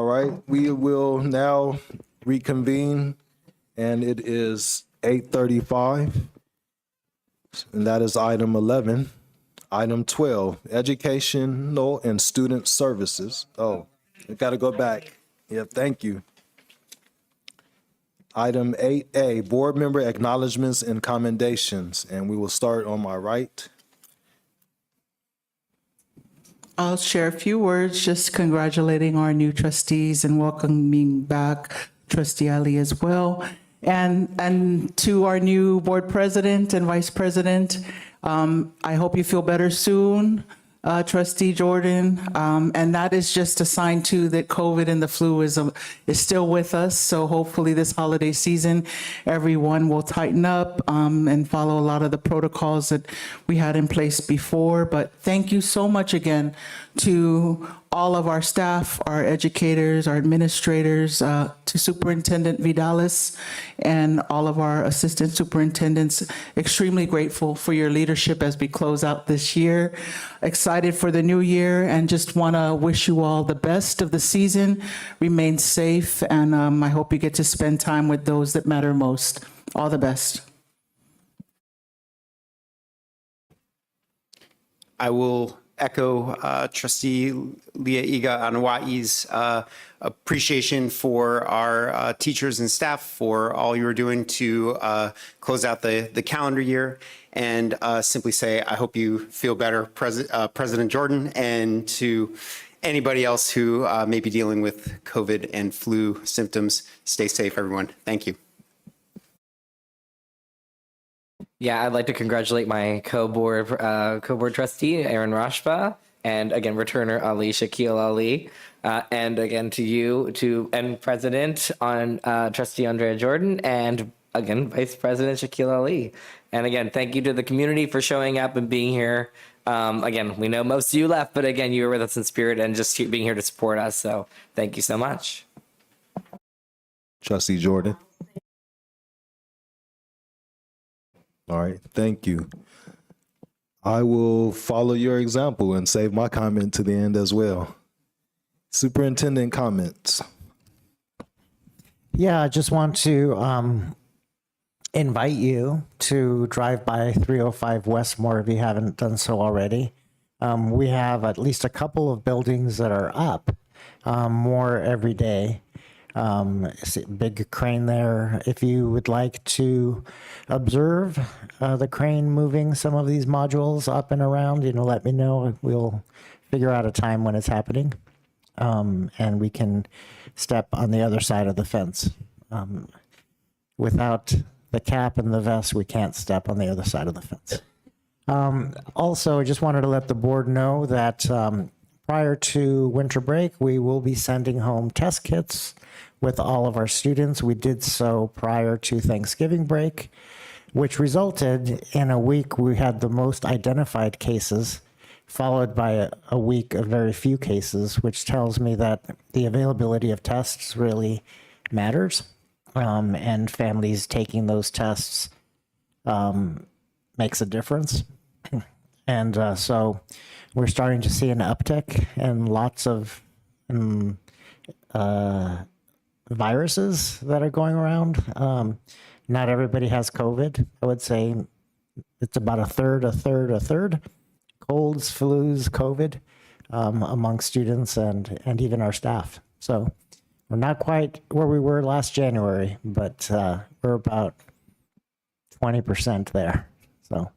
right, we will now reconvene, and it is 8:35, and that is item 11. Item 12, educational and student services. Oh, I gotta go back. Yeah, thank you. Item 8A, board member acknowledgements and commendations, and we will start on my right. I'll share a few words, just congratulating our new trustees and welcoming back Trustee Ali as well. And to our new board president and vice president, I hope you feel better soon, Trustee Jordan. And that is just a sign too that COVID and the flu is still with us. So hopefully this holiday season, everyone will tighten up and follow a lot of the protocols that we had in place before. But thank you so much again to all of our staff, our educators, our administrators, to Superintendent Vidalis and all of our assistant superintendents. Extremely grateful for your leadership as we close out this year. Excited for the new year and just want to wish you all the best of the season. Remain safe, and I hope you get to spend time with those that matter most. All the best. I will echo Trustee Leah Iga Anawai's appreciation for our teachers and staff for all you're doing to close out the calendar year, and simply say I hope you feel better, President Jordan, and to anybody else who may be dealing with COVID and flu symptoms. Stay safe, everyone. Thank you. Yeah, I'd like to congratulate my co-board trustee, Aaron Rashba, and again, returner Ali, Shaquille Ali, and again to you, and President on Trustee Andrea Jordan, and again, Vice President Shaquille Ali. And again, thank you to the community for showing up and being here. Again, we know most of you left, but again, you were with us in spirit and just being here to support us. So thank you so much. Trustee Jordan. All right, thank you. I will follow your example and save my comment to the end as well. Superintendent comments. Yeah, I just want to invite you to drive by 305 Westmore if you haven't done so already. We have at least a couple of buildings that are up, more every day. Big crane there. If you would like to observe the crane moving some of these modules up and around, let me know. We'll figure out a time when it's happening. And we can step on the other side of the fence. Without the cap and the vest, we can't step on the other side of the fence. Also, I just wanted to let the board know that prior to winter break, we will be sending home test kits with all of our students. We did so prior to Thanksgiving break, which resulted in a week we had the most identified cases, followed by a week of very few cases, which tells me that the availability of tests really matters, and families taking those tests makes a difference. And so we're starting to see an uptick in lots of viruses that are going around. Not everybody has COVID. I would say it's about a third, colds, flus, COVID, among students and even our staff. So we're not quite where we were last January, but we're about 20% there. So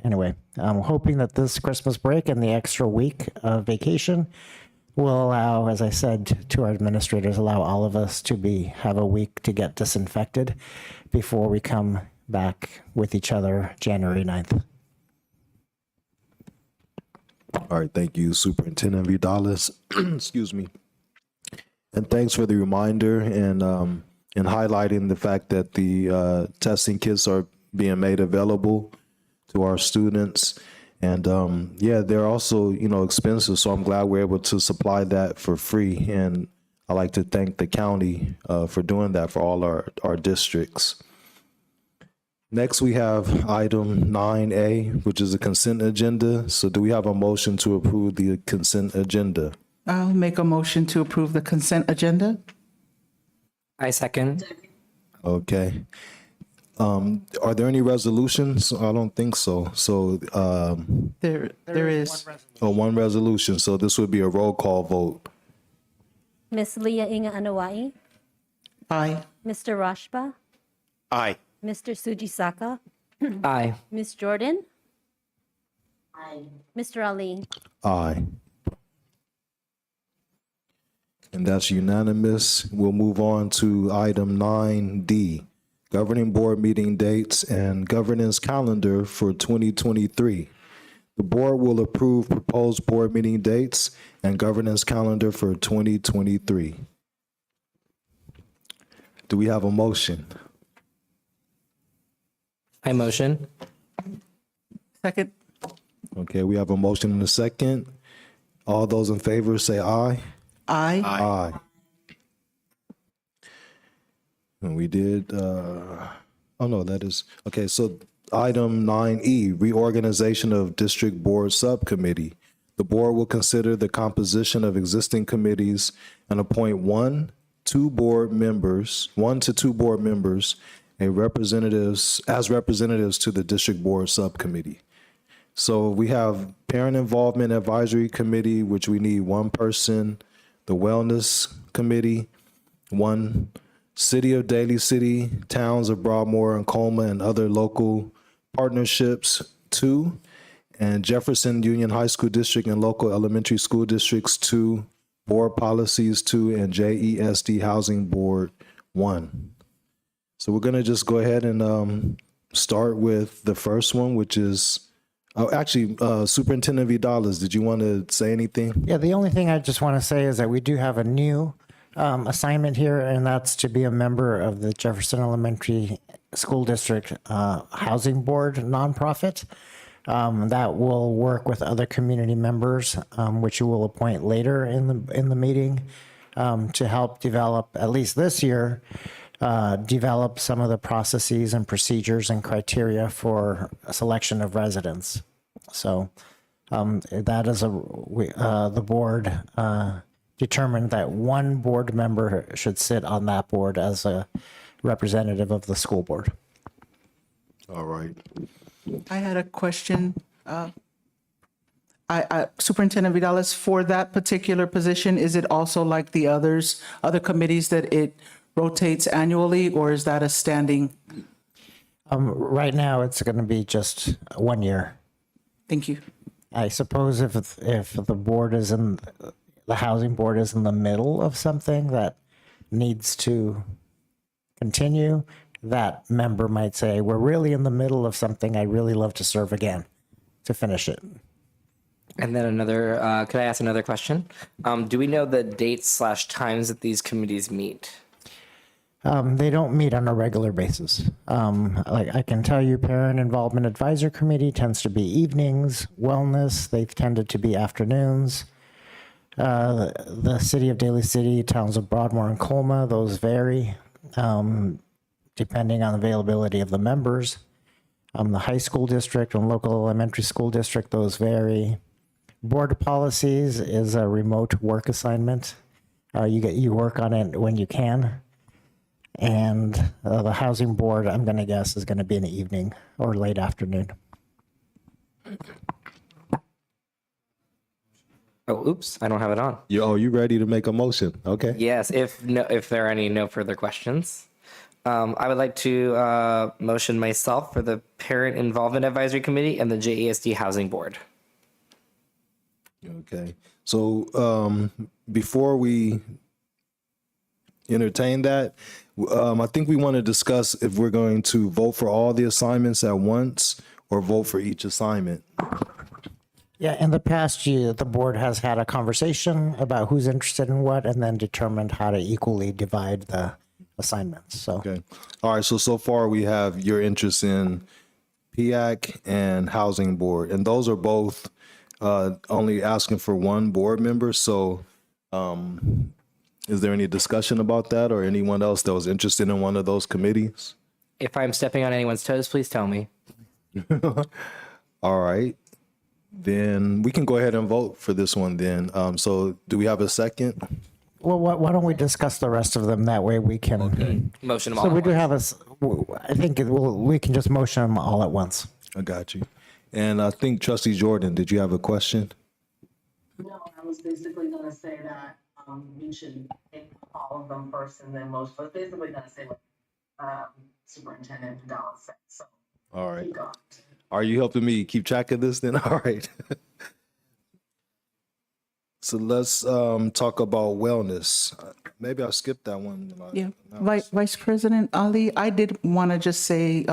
anyway, I'm hoping that this Christmas break and the extra week of vacation will allow, as I said to our administrators, allow all of us to have a week to get disinfected before we come back with each other January 9th. All right, thank you, Superintendent Vidalis. Excuse me. And thanks for the reminder and highlighting the fact that the testing kits are being made available to our students. And yeah, they're also, expensive. So I'm glad we're able to supply that for free. And I like to thank the county for doing that for all our districts. Next, we have item 9A, which is a consent agenda. So do we have a motion to approve the consent agenda? I'll make a motion to approve the consent agenda. I second. Okay. Are there any resolutions? I don't think so. So There is. one resolution. So this would be a roll call vote. Miss Leah Inga Anawai, Aye. Mr. Rashba, Aye. Mr. Sujisaka, Aye. Miss Jordan, Aye. Mr. Ali. Aye. And that's unanimous. We'll move on to item 9D, governing board meeting dates and governance calendar for 2023. The board will approve proposed board meeting dates and governance calendar for 2023. Do we have a motion? I motion. Second. Okay, we have a motion and a second. All those in favor say aye. Aye. Aye. And we did, oh no, that is, okay, so item 9E, reorganization of district board subcommittee. The board will consider the composition of existing committees and appoint one to two board members, and representatives to the district board subcommittee. So we have parent involvement advisory committee, which we need one person, the wellness committee, one city of Daly City, towns of Broadmoor and Colma and other local partnerships, 2, and Jefferson Union High School District and local elementary school districts, 2, board policies, 2, and JESD Housing Board, 1. So we're going to just go ahead and start with the first one, which is, Superintendent Vidales, did you want to say anything? Yeah, the only thing I just want to say is that we do have a new assignment here, and that's to be a member of the Jefferson Elementary School District Housing Board nonprofit. That will work with other community members, which you will appoint later in the meeting, to help develop, at least this year, develop some of the processes and procedures and criteria for a selection of residents. So that is the board determined that one board member should sit on that board as a representative of the school board. All right. I had a question. Superintendent Vidales, for that particular position, is it also like the other committees that it rotates annually, or is that a standing? Right now, it's going to be just 1 year. Thank you. I suppose if the board is the housing board is in the middle of something that needs to continue, that member might say, we're really in the middle of something, I'd really love to serve again to finish it. And then could I ask another question? Do we know the dates/times that these committees meet? They don't meet on a regular basis. Like I can tell you, Parent Involvement Advisor Committee tends to be evenings. Wellness, they've tended to be afternoons. The City of Daly City, towns of Broadmoor and Colma, those vary depending on availability of the members. The high school district and local elementary school district, those vary. Board policies is a remote work assignment. You work on it when you can. And the housing board, I'm going to guess, is going to be in the evening or late afternoon. Oh, oops, I don't have it on. You ready to make a motion? Okay. Yes, if there are no further questions. I would like to motion myself for the Parent Involvement Advisory Committee and the JESD Housing Board. Okay. So before we entertain that, I think we want to discuss if we're going to vote for all the assignments at once or vote for each assignment. Yeah, in the past year, the board has had a conversation about who's interested in what and then determined how to equally divide the assignments. So, okay. All right. So far we have your interest in PIAC, and Housing Board. And those are both only asking for one board member. So is there any discussion about that or anyone else that was interested in one of those committees? If I'm stepping on anyone's toes, please tell me. All right. Then we can go ahead and vote for this one then. So do we have a second? Well, why don't we discuss the rest of them? That way we can. Motion them So all. we at do once. have I think we can just motion them all at once. I got you. And I think Trustee Jordan, did you have a question? No, I was basically gonna say that, you should take all of them first and then most, but basically gonna say what, Superintendent Vidal said, so. All right. keep going. Are you helping me keep track of this then? All right. So let's talk about wellness. Maybe I'll skip that one. Yeah, Vice President Ali, I did want to just say,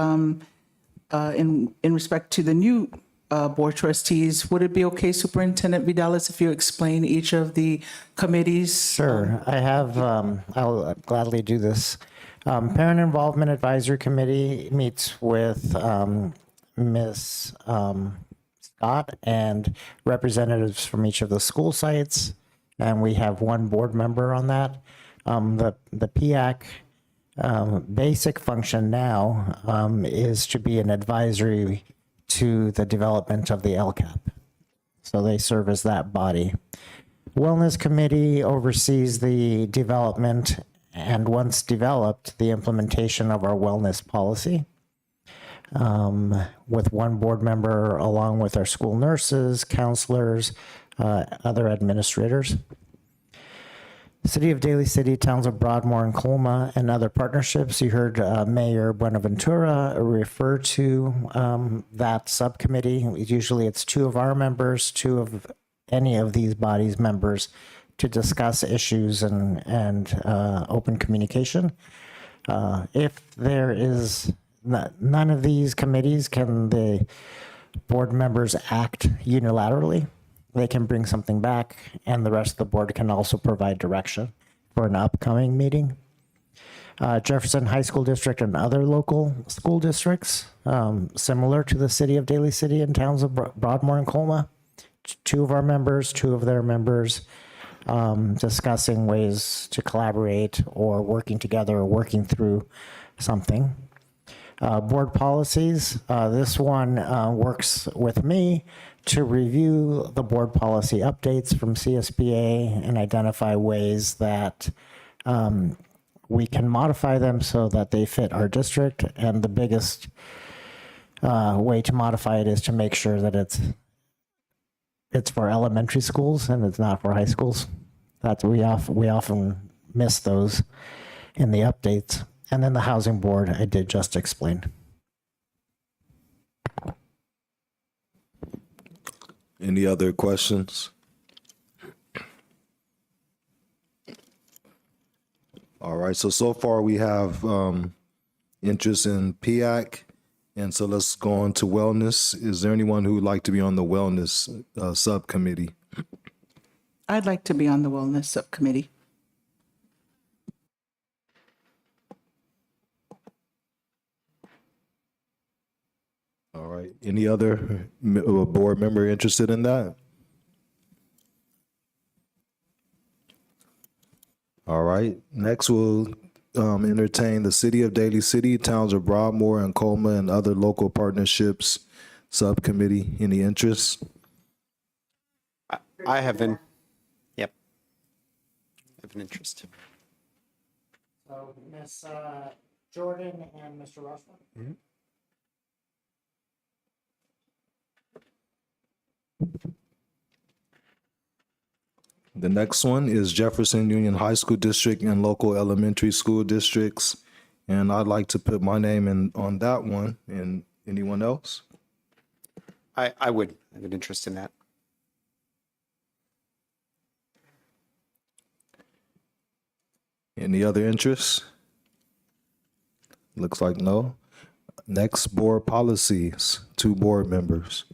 in respect to the new board trustees, would it be okay, Superintendent Vidalis, if you explain each of the committees? Sure, I have, I'll gladly do this. Parent Involvement Advisory Committee meets with Ms. Scott and representatives from each of the school sites, and we have one board member on that. The PIAC basic function now is to be an advisory to the development of the LCAP. So they serve as that body. Wellness Committee oversees the development and once developed, the implementation of our wellness policy. With one board member along with our school nurses, counselors, other administrators. City of Daly City, towns of Broadmoor and Colma, and other partnerships. You heard Mayor Buenaventura refer to that subcommittee. Usually it's two of our members, two of any of these bodies' members to discuss issues and open communication. If there is none of these committees can the board members act unilaterally. They can bring something back, and the rest of the board can also provide direction for an upcoming meeting. Jefferson High School District and other local school districts, similar to the City of Daly City and towns of Broadmoor and Colma. Two of our members, two of their members, discussing ways to collaborate or working together or working through something. Board policies, this one works with me to review the board policy updates from CSBA and identify ways that we can modify them so that they fit our district. And the biggest way to modify it is to make sure that it's for elementary schools and it's not for high schools. That's we often miss those in the updates. And then the housing board, I did just explain. Any other questions? All right, so far we have interest in PIAC, and so let's go on to wellness. Is there anyone who would like to be on the wellness subcommittee? I'd like to be on the Wellness Subcommittee. All right, any other board member interested in that? All right, next we'll entertain the City of Daly City, towns of Broadmoor and Colma, and other local partnerships subcommittee. Any interest? I have an, yep. I have an interest. So Ms. Jordan and Mr. Rushman? The next one is Jefferson Union High School District and local elementary school districts. And I'd like to put my name in on that one. And anyone else? I would have an interest in that. Any other interests? Looks like no. Next, board policies, 2 board members.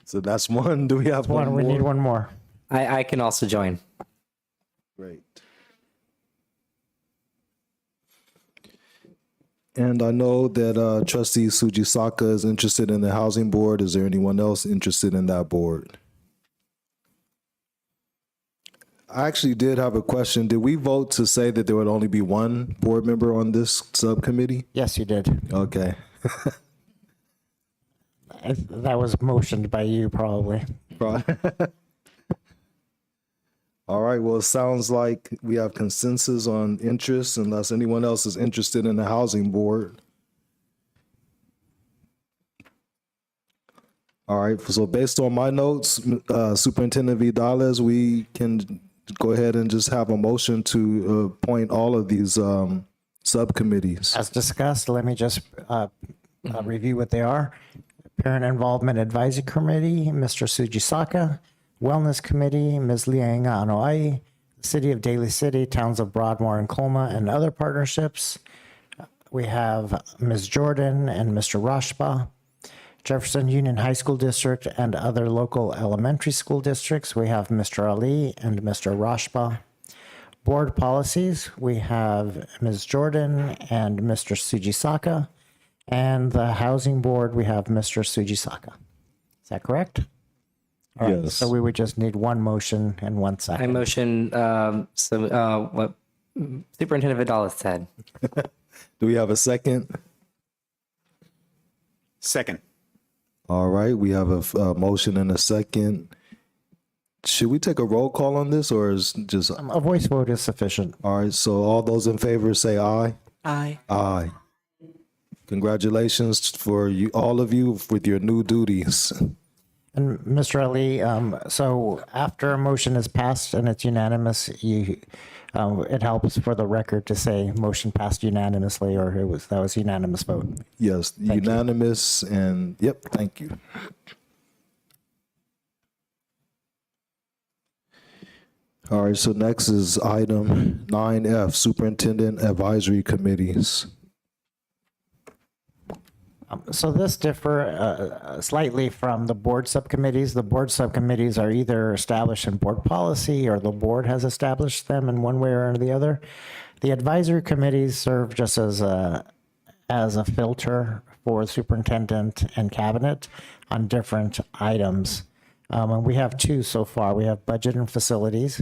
So that's one. Do we have one more? We need one more. I can also join. Great. And I know that trustee Sujisaka is interested in the housing board. Is there anyone else interested in that board? I actually did have a question. Did we vote to say that there would only be one board member on this subcommittee? Yes, you did. Okay. That was motioned by you, probably. Right. All right, well, it sounds like we have consensus on interest unless anyone else is interested in the housing board. All right, so based on my notes, Superintendent Vidales, we can go ahead and just have a motion to appoint all of these subcommittees. As discussed, let me just review what they are. Parent Involvement Advisory Committee, Mr. Sujisaka. Wellness Committee, Ms. Liang Anoa'i. City of Daly City, Towns of Broadmoor and Colma, and other partnerships. We have Ms. Jordan and Mr. Rashba. Jefferson Union High School District and other local elementary school districts. We have Mr. Ali and Mr. Rashba. Board policies, we have Ms. Jordan and Mr. Sujisaka. And the Housing Board, we have Mr. Sujisaka. Is that correct? All right, Yes. so we would just need one motion and one I second. motion what Superintendent Vidal said. Do we have a second? Second. All right, we have a motion and a second. Should we take a roll call on this or is just, A voice vote is sufficient. all right, so all those in favor say aye. Aye. Aye. Congratulations for you, all of you, with your new duties. And Mr. Ali, so after a motion is passed and it's unanimous, it helps for the record to say motion passed unanimously, or that was unanimous vote. Yes, unanimous, and yep, thank you. All right, so next is item 9F, Superintendent Advisory Committees. So this differ slightly from the board subcommittees. The board subcommittees are either established in board policy or the board has established them in one way or the other. The advisory committees serve just as a filter for superintendent and cabinet on different items. And we have two so far. We have budget and facilities.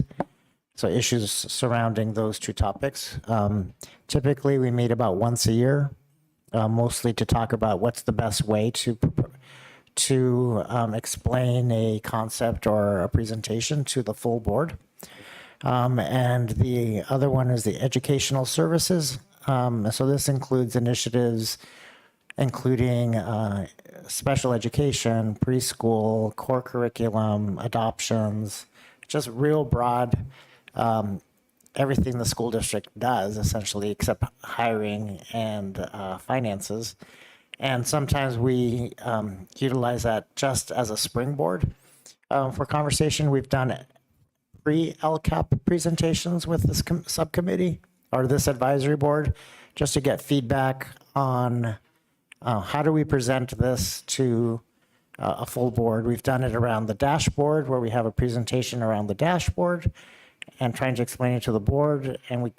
So issues surrounding those two topics. Typically, we meet about once a year. Mostly to talk about what's the best way to explain a concept or a presentation to the full board. And the other one is the educational services. So this includes initiatives including special education, preschool, core curriculum, adoptions, just real broad everything the school district does, essentially, except hiring and finances. And sometimes we utilize that just as a springboard for conversation. We've done pre-LCAP presentations with this subcommittee or this advisory board, just to get feedback on how do we present this to a full board. We've done it around the dashboard, where we have a presentation around the dashboard and trying to explain it to the board. And we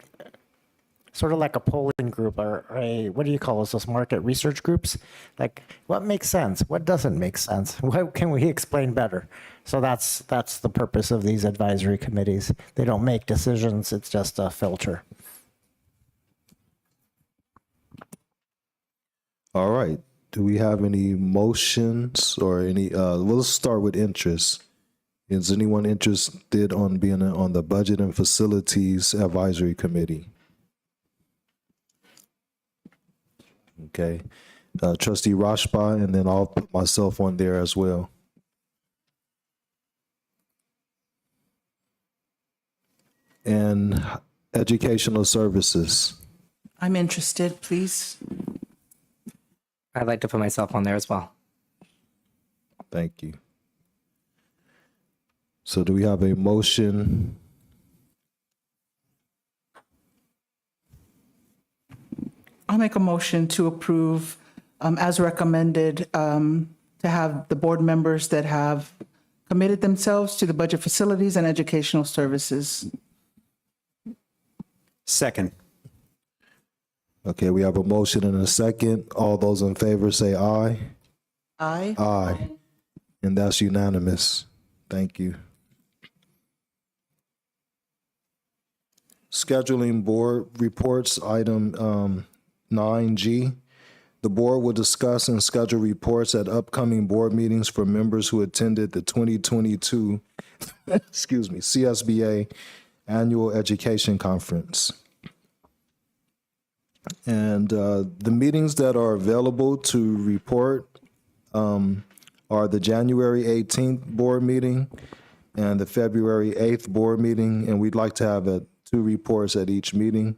sort of like a polling group or a, what do you call those market research groups? Like, what makes sense? What doesn't make sense? What can we explain better? So that's the purpose of these advisory committees. They don't make decisions. It's just a filter. All right. Do we have any motions or any, we'll start with interest. Is anyone interested on being on the Budget and Facilities Advisory Committee? Okay. Trustee Rashba, and then I'll put myself on there as well. And Educational Services. I'm interested, please. I'd like to put myself on there as well. Thank you. So do we have a motion? I'll make a motion to approve, as recommended, to have the board members that have committed themselves to the Budget, Facilities, and Educational Services. Second. Okay, we have a motion and a second. All those in favor say aye. Aye. Aye. And that's unanimous. Thank you. Scheduling board reports, item 9G. The board will discuss and schedule reports at upcoming board meetings for members who attended the 2022, CSBA Annual Education Conference. And the meetings that are available to report are the January 18th board meeting and the February 8th board meeting, and we'd like to have 2 reports at each meeting.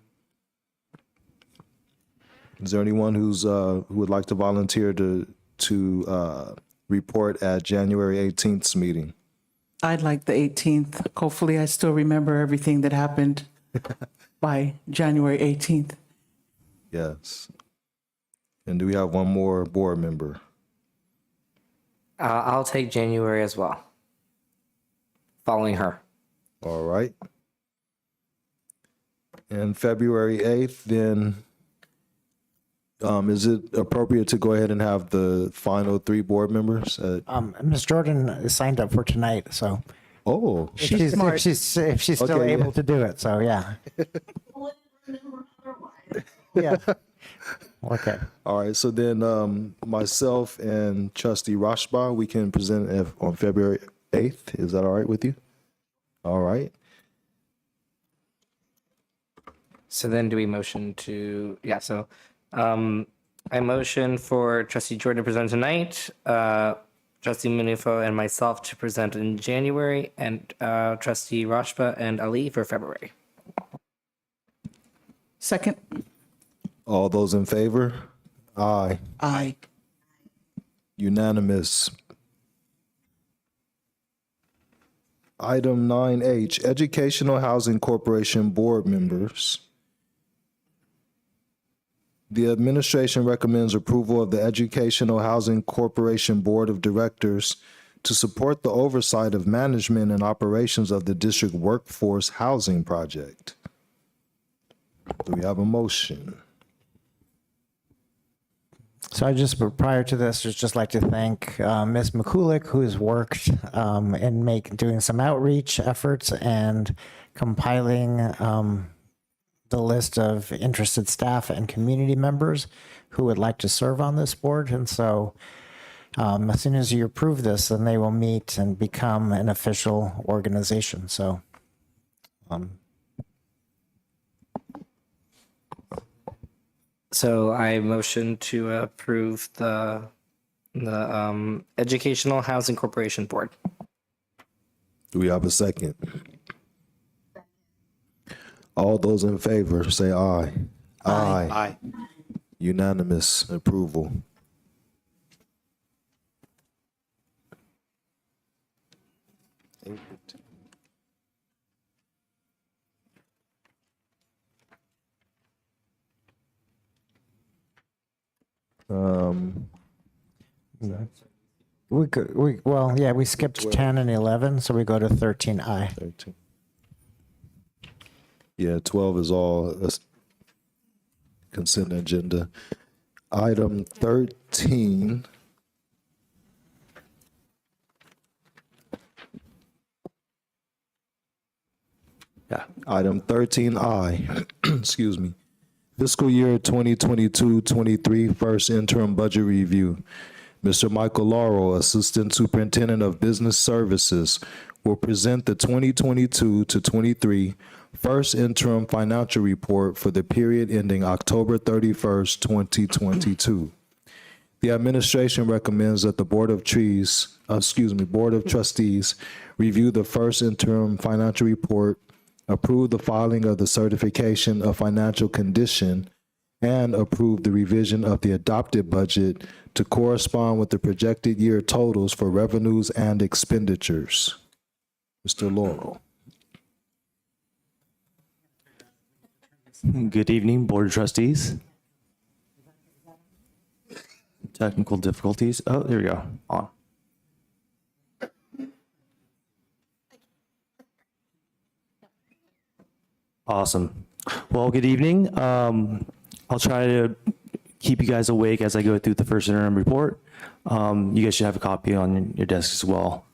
Is there anyone who would like to volunteer to report at January 18th's meeting? I'd like the 18th. Hopefully, I still remember everything that happened by January 18th. Yes. And do we have one more board member? I'll take January as well. Following her. All right. And February 8th, then is it appropriate to go ahead and have the final 3 board members? Ms. Jordan is signed up for tonight, so Oh, if she's still Okay, able yeah. to do it, so yeah. Yeah. Okay. all right. So then myself and Trustee Rashba, we can present on February 8th. Is that all right with you? All right. So then do we motion to, I motion for Trustee Jordan to present tonight, Trustee Munifo and myself to present in January, and Trustee Rashba and Ali for February. Second. All those in favor? Aye. Aye. Unanimous. Item 9H, Educational Housing Corporation Board Members. The administration recommends approval of the Educational Housing Corporation Board of Directors to support the oversight of management and operations of the district workforce housing project. Do we have a motion? So I just, prior to this, just like to thank Ms. McCulick, who's worked in doing some outreach efforts and compiling the list of interested staff and community members who would like to serve on this board. And so as soon as you approve this, then they will meet and become an official organization. So So I motion to approve the Educational Housing Corporation Board. Do we have a second? All those in favor say aye. Aye. Aye. Unanimous approval. we skipped 10 and 11, so we go to 13I. 13. Yeah, 12 is all consent agenda. Item 13. Item 13I, excuse me. Fiscal year 2022-23 first interim budget review. Mr. Michael Laurel, Assistant Superintendent of Business Services, will present the 2022-23 first interim financial report for the period ending October 31st, 2022. The administration recommends that the Board of Trustees review the first interim financial report, approve the filing of the certification of financial condition, and approve the revision of the adopted budget to correspond with the projected year totals for revenues and expenditures. Mr. Laurel. Good evening, Board of Trustees. Technical difficulties. Oh, there we go. On. Awesome. Well, good evening. I'll try to keep you guys awake as I go through the first interim report. You guys should have a copy on your desk as well.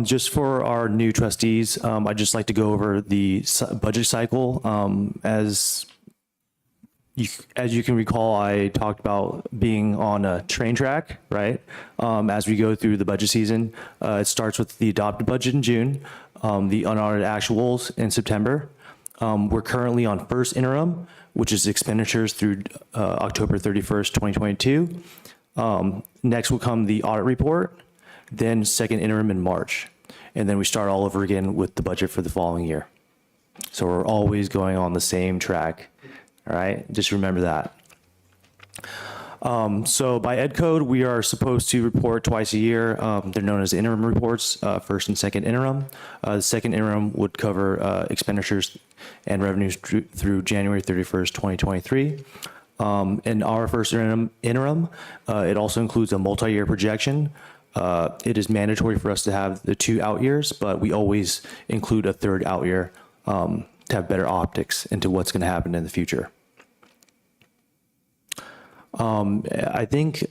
Just for our new trustees, I'd just like to go over the budget cycle. As you can recall, I talked about being on a train track, right? As we go through the budget season, it starts with the adopted budget in June, the unaudited actuals in September. We're currently on first interim, which is expenditures through October 31st, 2022. Next will come the audit report, then second interim in March. And then we start all over again with the budget for the following year. So we're always going on the same track. All right, just remember that. So by ed code, we are supposed to report twice a year. They're known as interim reports, first and second interim. The second interim would cover expenditures and revenues through January 31st, 2023. In our first interim, it also includes a multi-year projection. It is mandatory for us to have the 2 out years, but we always include a third out year to have better optics into what's going to happen in the future. I think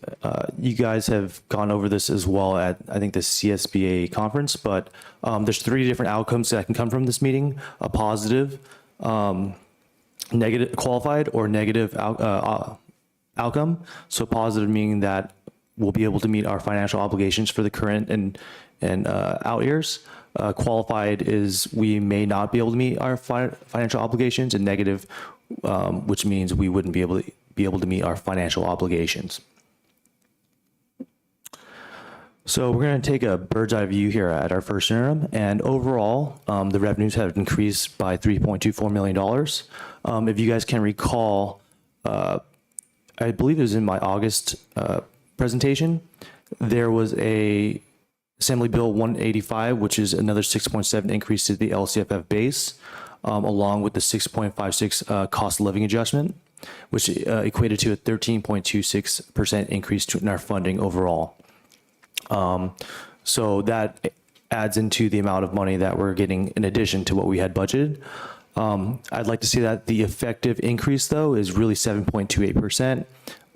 you guys have gone over this as well at, I think, the CSBA conference, but there's 3 different outcomes that can come from this meeting: a positive, negative, qualified, or negative outcome. So positive meaning that we'll be able to meet our financial obligations for the current and out years. Qualified is we may not be able to meet our financial obligations, and negative, which means we wouldn't be able to meet our financial obligations. So we're going to take a bird's eye view here at our first interim, and overall, the revenues have increased by $3.24 million. If you guys can recall, I believe it was in my August presentation, there was a Assembly Bill 185, which is another 6.7 increase to the LCFF base, along with the 6.56 cost of living adjustment, which equated to a 13.26% increase in our funding overall. So that adds into the amount of money that we're getting in addition to what we had budgeted. I'd like to see that the effective increase, though, is really 7.28%,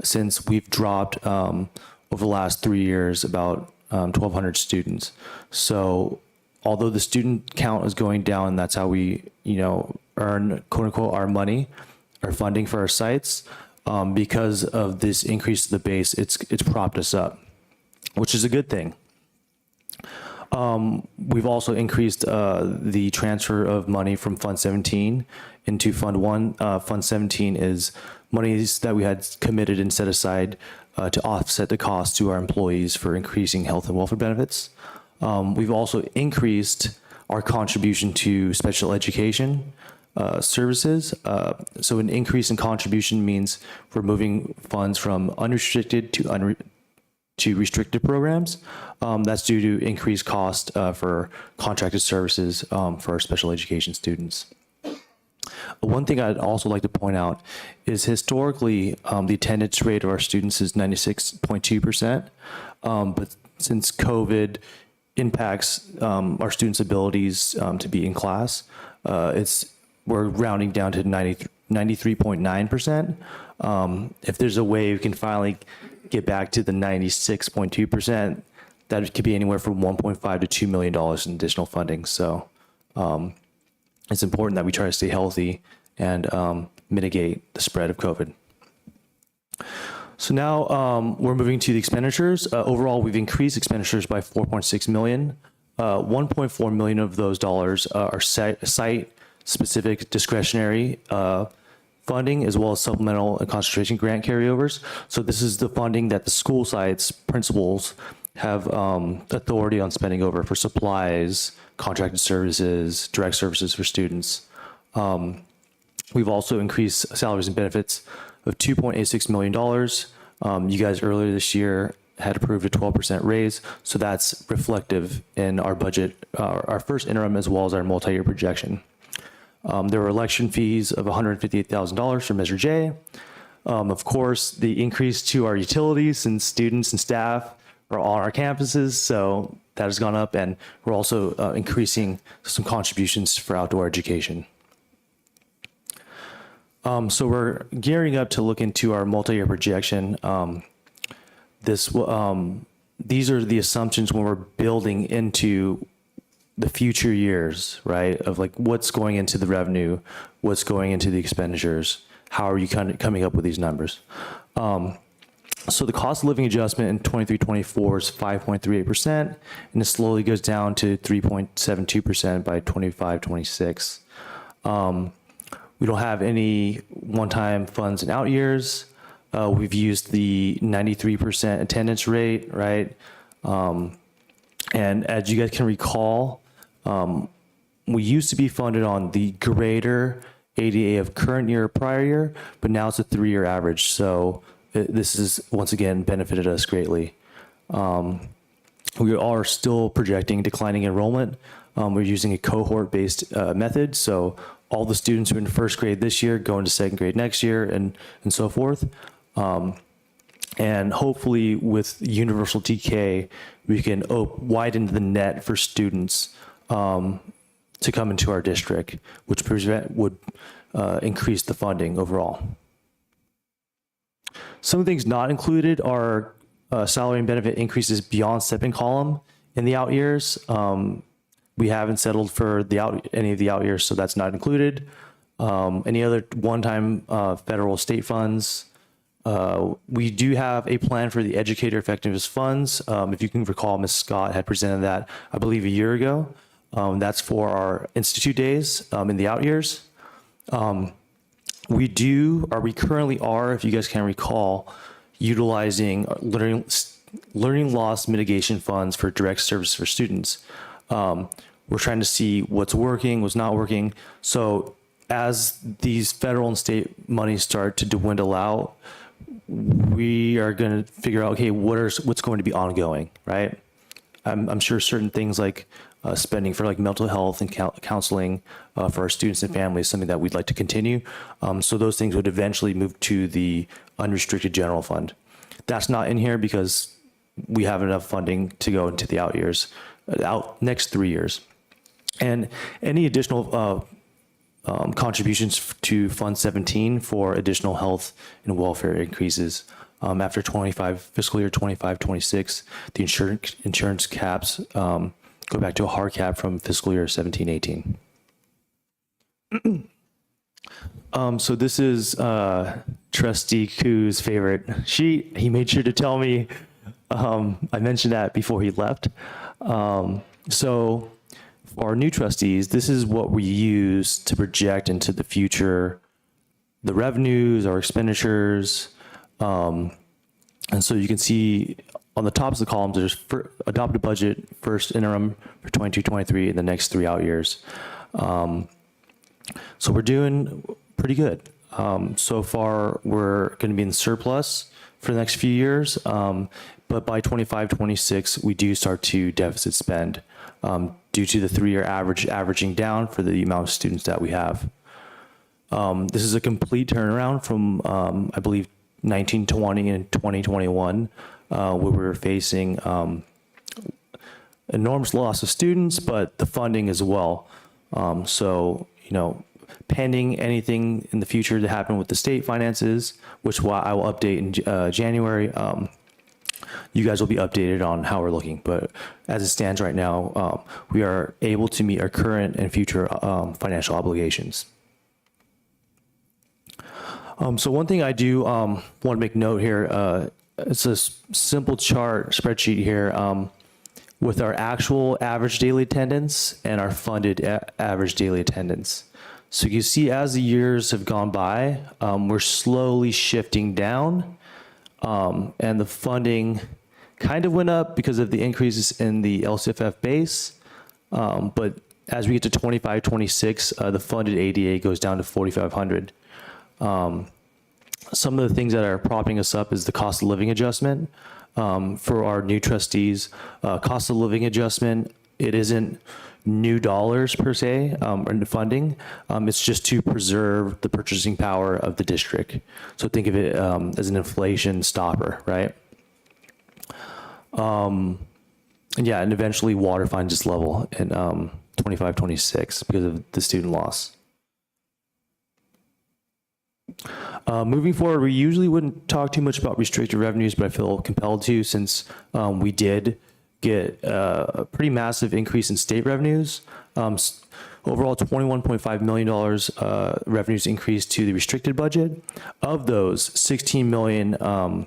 since we've dropped over the last 3 years about 1,200 students. So although the student count is going down, that's how we, earn, quote unquote, our money, our funding for our sites. Because of this increase to the base, it's propped us up, which is a good thing. We've also increased the transfer of money from Fund 17 into Fund 1. Fund 17 is monies that we had committed and set aside to offset the cost to our employees for increasing health and welfare benefits. We've also increased our contribution to special education services. So an increase in contribution means we're moving funds from unrestricted to restricted programs. That's due to increased cost for contracted services for our special education students. One thing I'd also like to point out is historically, the attendance rate of our students is 96.2%. But since COVID impacts our students' abilities to be in class, we're rounding down to 93.9%. If there's a way we can finally get back to the 96.2%, that could be anywhere from $1.5 to $2 million in additional funding. So it's important that we try to stay healthy and mitigate the spread of COVID. So now we're moving to the expenditures. Overall, we've increased expenditures by $4.6 million. 1.4 million of those dollars are site-specific discretionary funding, as well as supplemental and concentration grant carryovers. So this is the funding that the school sites, principals, have authority on spending over for supplies, contracted services, direct services for students. We've also increased salaries and benefits of $2.86 million. You guys earlier this year had approved a 12% raise, so that's reflective in our budget, our first interim, as well as our multi-year projection. There were election fees of $158,000 for Measure J. Of course, the increase to our utilities, since students and staff are on our campuses, so that has gone up, and we're also increasing some contributions for outdoor education. So we're gearing up to look into our multi-year projection. These are the assumptions when we're building into the future years, right? Of like what's going into the revenue, what's going into the expenditures. How are you kind of coming up with these numbers? So the cost of living adjustment in 23-24 is 5.38%, and it slowly goes down to 3.72% by 25-26. We don't have any one-time funds in out years. We've used the 93% attendance rate, right? And as you guys can recall, we used to be funded on the greater ADA of current year or prior year, but now it's a 3-year average. So this has once again benefited us greatly. We are still projecting declining enrollment. We're using a cohort-based method. So all the students who are in first grade this year go into second grade next year and so forth. And hopefully with universal TK, we can widen the net for students to come into our district, which would increase the funding overall. Some of the things not included are salary and benefit increases beyond step-in column in the out years. We haven't settled for any of the out years, so that's not included. Any other one-time federal state funds. We do have a plan for the educator effectiveness funds. If you can recall, Ms. Scott had presented that, I believe, a year ago. That's for our institute days in the out years. We currently are, if you guys can recall, utilizing learning loss mitigation funds for direct service for students. We're trying to see what's working, what's not working. So as these federal and state monies start to dwindle out, we are going to figure out, okay, what's going to be ongoing, right? I'm sure certain things like spending for like mental health and counseling for our students and families is something that we'd like to continue. So those things would eventually move to the unrestricted general fund. That's not in here because we have enough funding to go into the out years, next 3 years. And any additional contributions to Fund 17 for additional health and welfare increases. After fiscal year 25-26, the insurance caps go back to a hard cap from fiscal year 17-18. So this is Trustee Koo's favorite sheet. He made sure to tell me. I mentioned that before he left. So for our new trustees, this is what we use to project into the future, the revenues, our expenditures. And so you can see on the tops of the columns, there's adopted budget, first interim for 22-23, and the next 3 out years. So we're doing pretty good. So far, we're going to be in surplus for the next few years. But by 25-26, we do start to deficit spend due to the 3-year averaging down for the amount of students that we have. This is a complete turnaround from, I believe, 1920 and 2021, where we were facing enormous loss of students, but the funding as well. So, pending anything in the future to happen with the state finances, which I will update in January, you guys will be updated on how we're looking. But as it stands right now, we are able to meet our current and future financial obligations. So one thing I do want to make note here, it's a simple chart spreadsheet here with our actual average daily attendance and our funded average daily attendance. So you see as the years have gone by, we're slowly shifting down, and the funding kind of went up because of the increases in the LCFF base. But as we get to 25-26, the funded ADA goes down to 4,500. Some of the things that are propping us up is the cost of living adjustment. For our new trustees, cost of living adjustment, it isn't new dollars per se in funding. It's just to preserve the purchasing power of the district. So think of it as an inflation stopper, right? And eventually water finds its level in 25-26 because of the student loss. Moving forward, we usually wouldn't talk too much about restricted revenues, but I feel compelled to since we did get a pretty massive increase in state revenues. Overall, $21.5 million revenues increased to the restricted budget. Of those, $16 million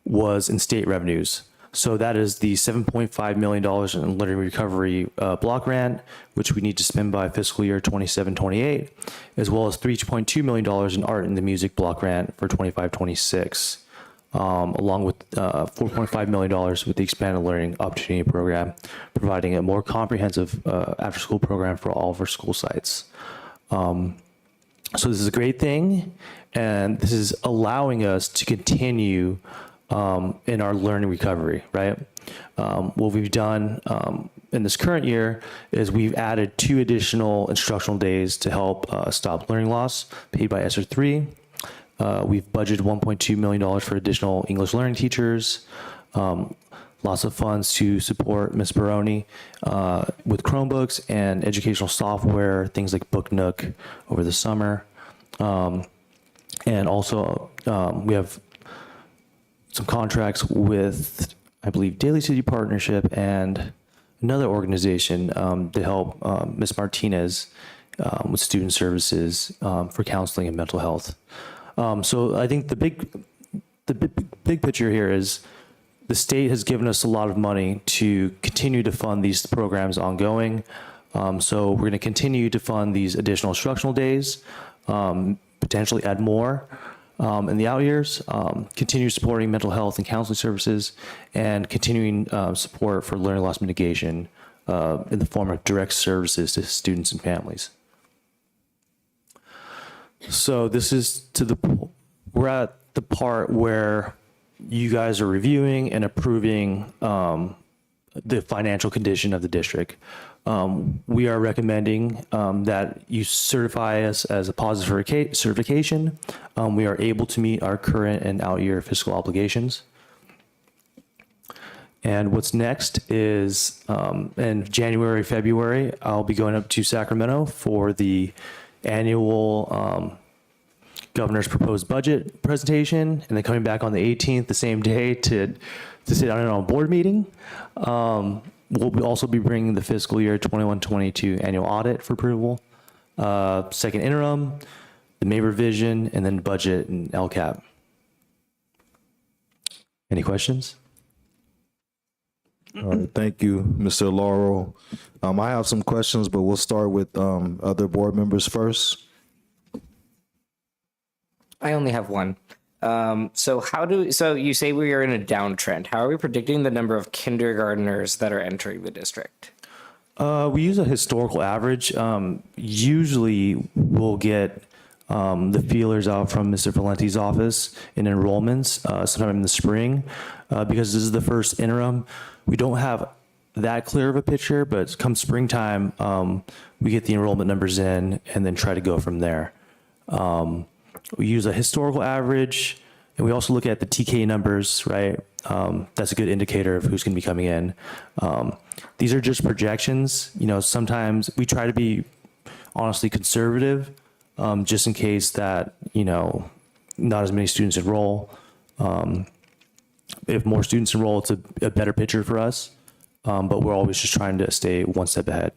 was in state revenues. So that is the $7.5 million in learning recovery block grant, which we need to spend by fiscal year 27-28, as well as $3.2 million in art and the music block grant for 25-26, along with $4.5 million with the expanded learning opportunity program, providing a more comprehensive after-school program for all of our school sites. So this is a great thing, and this is allowing us to continue in our learning recovery, right? What we've done in this current year is we've added 2 additional instructional days to help stop learning loss, paid by ESSER 3. We've budgeted $1.2 million for additional English learning teachers, lots of funds to support Ms. Baroni with Chromebooks and educational software, things like Book Nook over the summer. And also we have some contracts with, I believe, Daly City Partnership and another organization to help Ms. Martinez with student services for counseling and mental health. So I think the big picture here is the state has given us a lot of money to continue to fund these programs ongoing. So we're going to continue to fund these additional instructional days, potentially add more in the out years, continue supporting mental health and counseling services, and continuing support for learning loss mitigation in the form of direct services to students and families. So this is we're at the part where you guys are reviewing and approving the financial condition of the district. We are recommending that you certify us as a positive certification. We are able to meet our current and out year fiscal obligations. And what's next is in January, February, I'll be going up to Sacramento for the annual governor's proposed budget presentation, and then coming back on the 18th, the same day, to sit down in a board meeting. We'll also be bringing the fiscal year 21-22 annual audit for approval, second interim, the May revision, and then budget and LCAP. Any questions? All right, thank you, Mr. Laurel. I have some questions, but we'll start with other board members first. I only have one. So you say we are in a downtrend. How are we predicting the number of kindergartners that are entering the district? We use a historical average. Usually we'll get the feelers out from Mr. Valenti's office in enrollments sometime in the spring. Because this is the first interim, we don't have that clear of a picture, but come springtime, we get the enrollment numbers in and then try to go from there. We use a historical average, and we also look at the TK numbers, right? That's a good indicator of who's going to be coming in. These are just projections. You know, sometimes we try to be honestly conservative, just in case that, you know, not as many students enroll. If more students enroll, it's a better picture for us, but we're always just trying to stay one step ahead.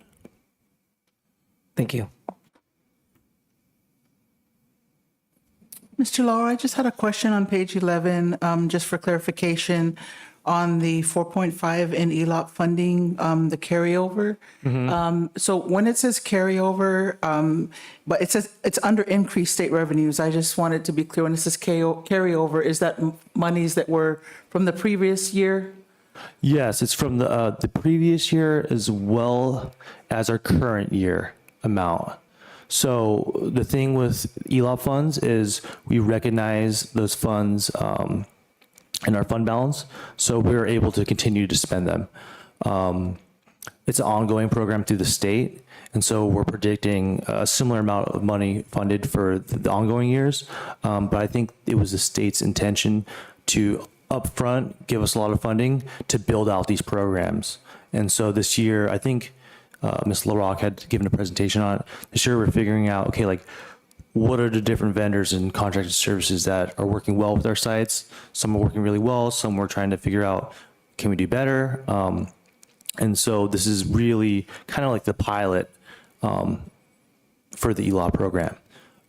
Thank you. Mr. Law, I just had a question on page 11, just for clarification on the 4.5 in ELOP funding, the carryover. So when it says carryover, but it says it's under increased state revenues, I just wanted to be clear when it says carryover, is that monies that were from the previous year? Yes, it's from the previous year as well as our current year amount. So the thing with ELOP funds is we recognize those funds in our fund balance, so we're able to continue to spend them. It's an ongoing program through the state, and so we're predicting a similar amount of money funded for the ongoing years. But I think it was the state's intention to upfront give us a lot of funding to build out these programs. And so this year, I think Ms. LaRock had given a presentation on it. This year we're figuring out, okay, like what are the different vendors and contracted services that are working well with our sites. Some are working really well. Some we're trying to figure out, can we do better? And so this is really kind of like the pilot for the ELOP program.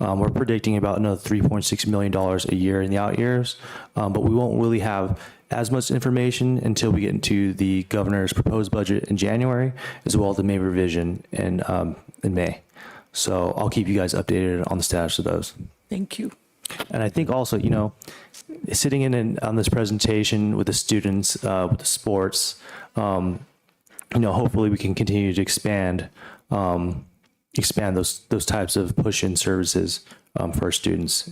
We're predicting about another $3.6 million a year in the out years, but we won't really have as much information until we get into the governor's proposed budget in January, as well as the May revision in May. So I'll keep you guys updated on the status of those. Thank you. And I think also, you know, sitting in on this presentation with the students, with the sports, you know, hopefully we can continue to expand those types of push-in services for our students.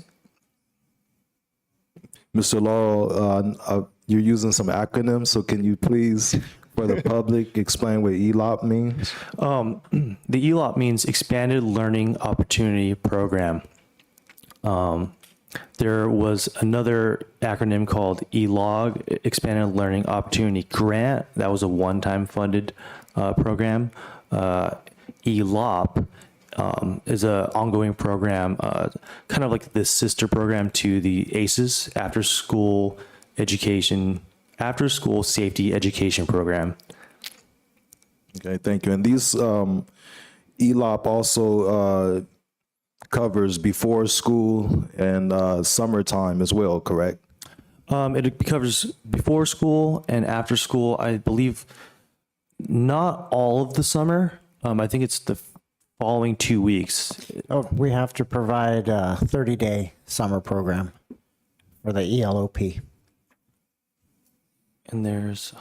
Mr. Laurel, you're using some acronyms, so can you please, for the public, explain what ELOP means? The ELOP means Expanded Learning Opportunity Program. There was another acronym called ELOG, Expanded Learning Opportunity Grant. That was a one-time funded program. ELOP is an ongoing program, kind of like the sister program to the ACES, After School Safety Education Program. Okay, thank you. And these ELOP also covers before school and summertime as well, correct? It covers before school and after school. I believe not all of the summer. I think it's the following 2 weeks. Oh, we have to provide a 30-day summer program for the ELOP. And there's,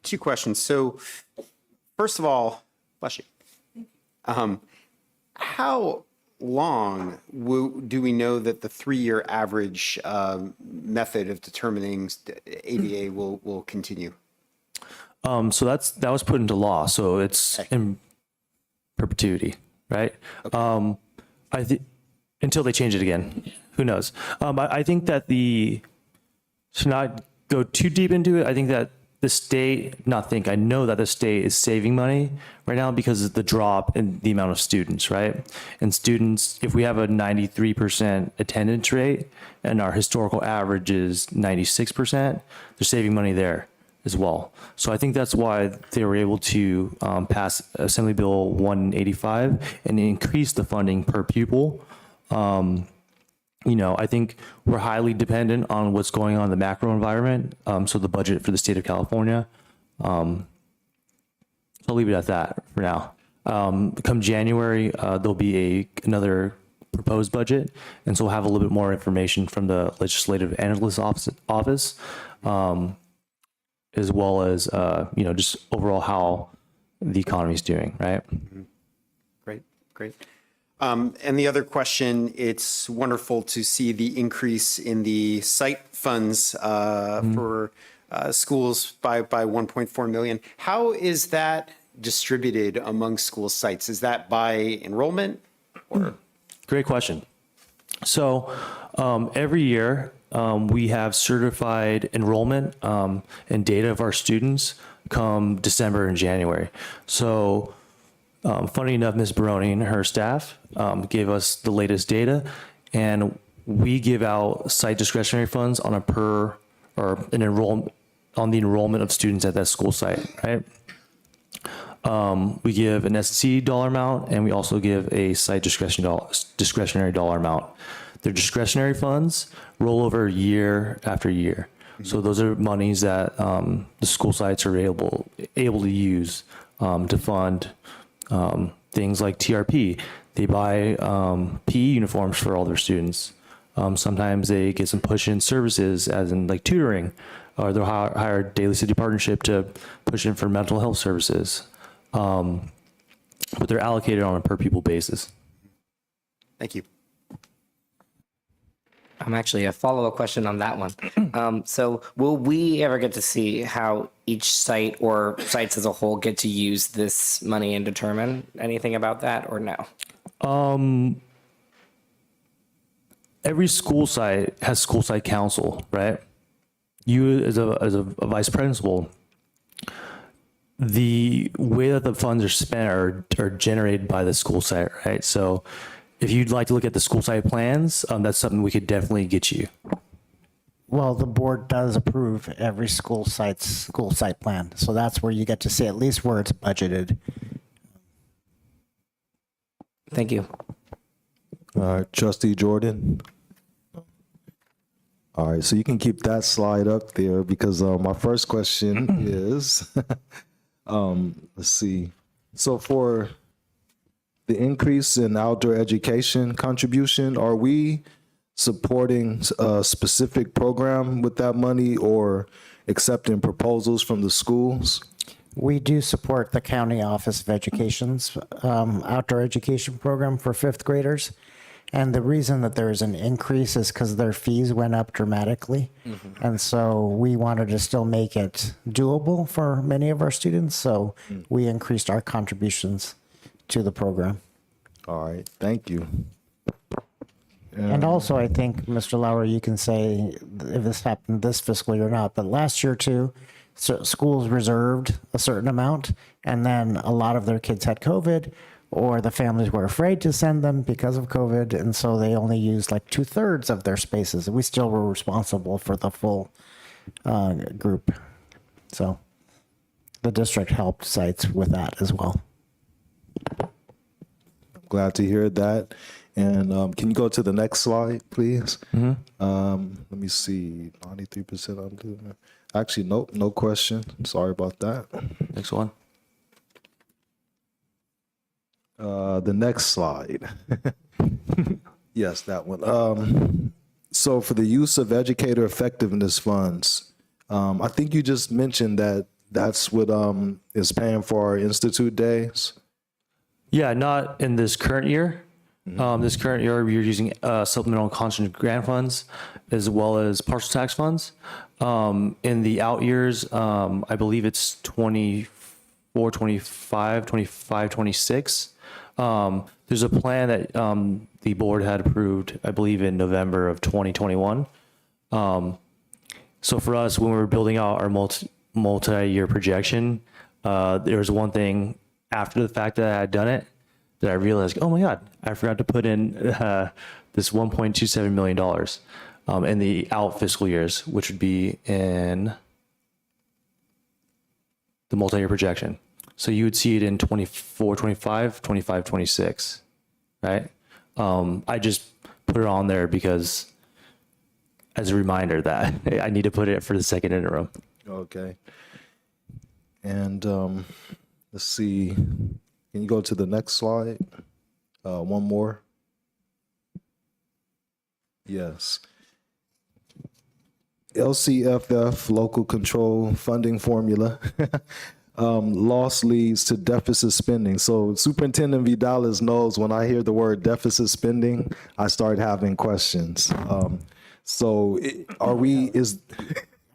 Two questions. So first of all, bless you. How long do we know that the 3-year average method of determining ADA will continue? so that was put into law, so it's in perpetuity, right? Okay. I think until they change it again, who knows? I think that to not go too deep into it, I think that I know that the state is saving money right now because of the drop in the amount of students, right? And students, if we have a 93% attendance rate and our historical average is 96%, they're saving money there as well. So I think that's why they were able to pass Assembly Bill 185 and increase the funding per pupil. You know, I think we're highly dependent on what's going on in the macro environment. So the budget for the state of California. So I'll leave it at that for now. Come January, there'll be another proposed budget. And so we'll have a little bit more information from the Legislative Analyst Office, as well as, you know, just overall how the economy is doing, right? Great, great. And the other question, it's wonderful to see the increase in the site funds for schools by 1.4 million. How is that distributed among school sites? Is that by enrollment? Or? Great question. So every year we have certified enrollment and data of our students come December and January. So funny enough, Ms. Baroni and her staff gave us the latest data, and we give out site discretionary funds on the enrollment of students at that school site, right? We give an S&C dollar amount, and we also give a site discretionary dollar amount. They're discretionary funds roll over year after year. So those are monies that the school sites are able to use to fund things like TRP. They buy PE uniforms for all their students. Sometimes they get some push-in services, as in like tutoring, or they'll hire a Daily City Partnership to push in for mental health services. But they're allocated on a per pupil basis. Thank you. Actually a follow-up question on that one. So will we ever get to see how each site or sites as a whole get to use this money and determine anything about that, or no? Every school site has school site council, right? You as a vice principal, the way that the funds are spent are generated by the school site, right? So if you'd like to look at the school site plans, that's something we could definitely get you. Well, the board does approve every school site plan. So that's where you get to see at least where it's budgeted. Thank you. All right, Trustee Jordan. All right, so you can keep that slide up there because my first question is, let's see. So for the increase in outdoor education contribution, are we supporting a specific program with that money or accepting proposals from the schools? We do support the County Office of Education's outdoor education program for fifth graders. And the reason that there's an increase is because their fees went up dramatically. And so we wanted to still make it doable for many of our students. So we increased our contributions to the program. All right, thank you. And also, I think, Mr. Lauer, you can say if this happened this fiscal year or not, but last year too, so schools reserved a certain amount, and then a lot of their kids had COVID, or the families were afraid to send them because of COVID, and so they only used like 2/3 of their spaces. We still were responsible for the full group. So the district helped sites with that as well. Glad to hear that. And can you go to the next slide, please? Let me see, 93% under. Actually, nope, no question. Sorry about that. Next one. The next slide. Yes, that one. So for the use of educator effectiveness funds, I think you just mentioned that that's what is paying for our institute days. Yeah, not in this current year. This current year, we're using supplemental and constant grant funds as well as partial tax funds. In the out years, I believe it's 24, 25, 25, 26. There's a plan that the board had approved, I believe, in November of 2021. So for us, when we were building out our multi-year projection, there was one thing after the fact that I had done it that I realized, oh my God, I forgot to put in this $1.27 million in the out fiscal years, which would be in the multi-year projection. So you would see it in 24, 25, 25, 26, right? I just put it on there because as a reminder that I need to put it for the second interim. Okay. And let's see. Can you go to the next slide? One more. Yes. LCFF, local control funding formula. Loss leads to deficit spending. So Superintendent Vidalis knows when I hear the word deficit spending, I start having questions. So are we,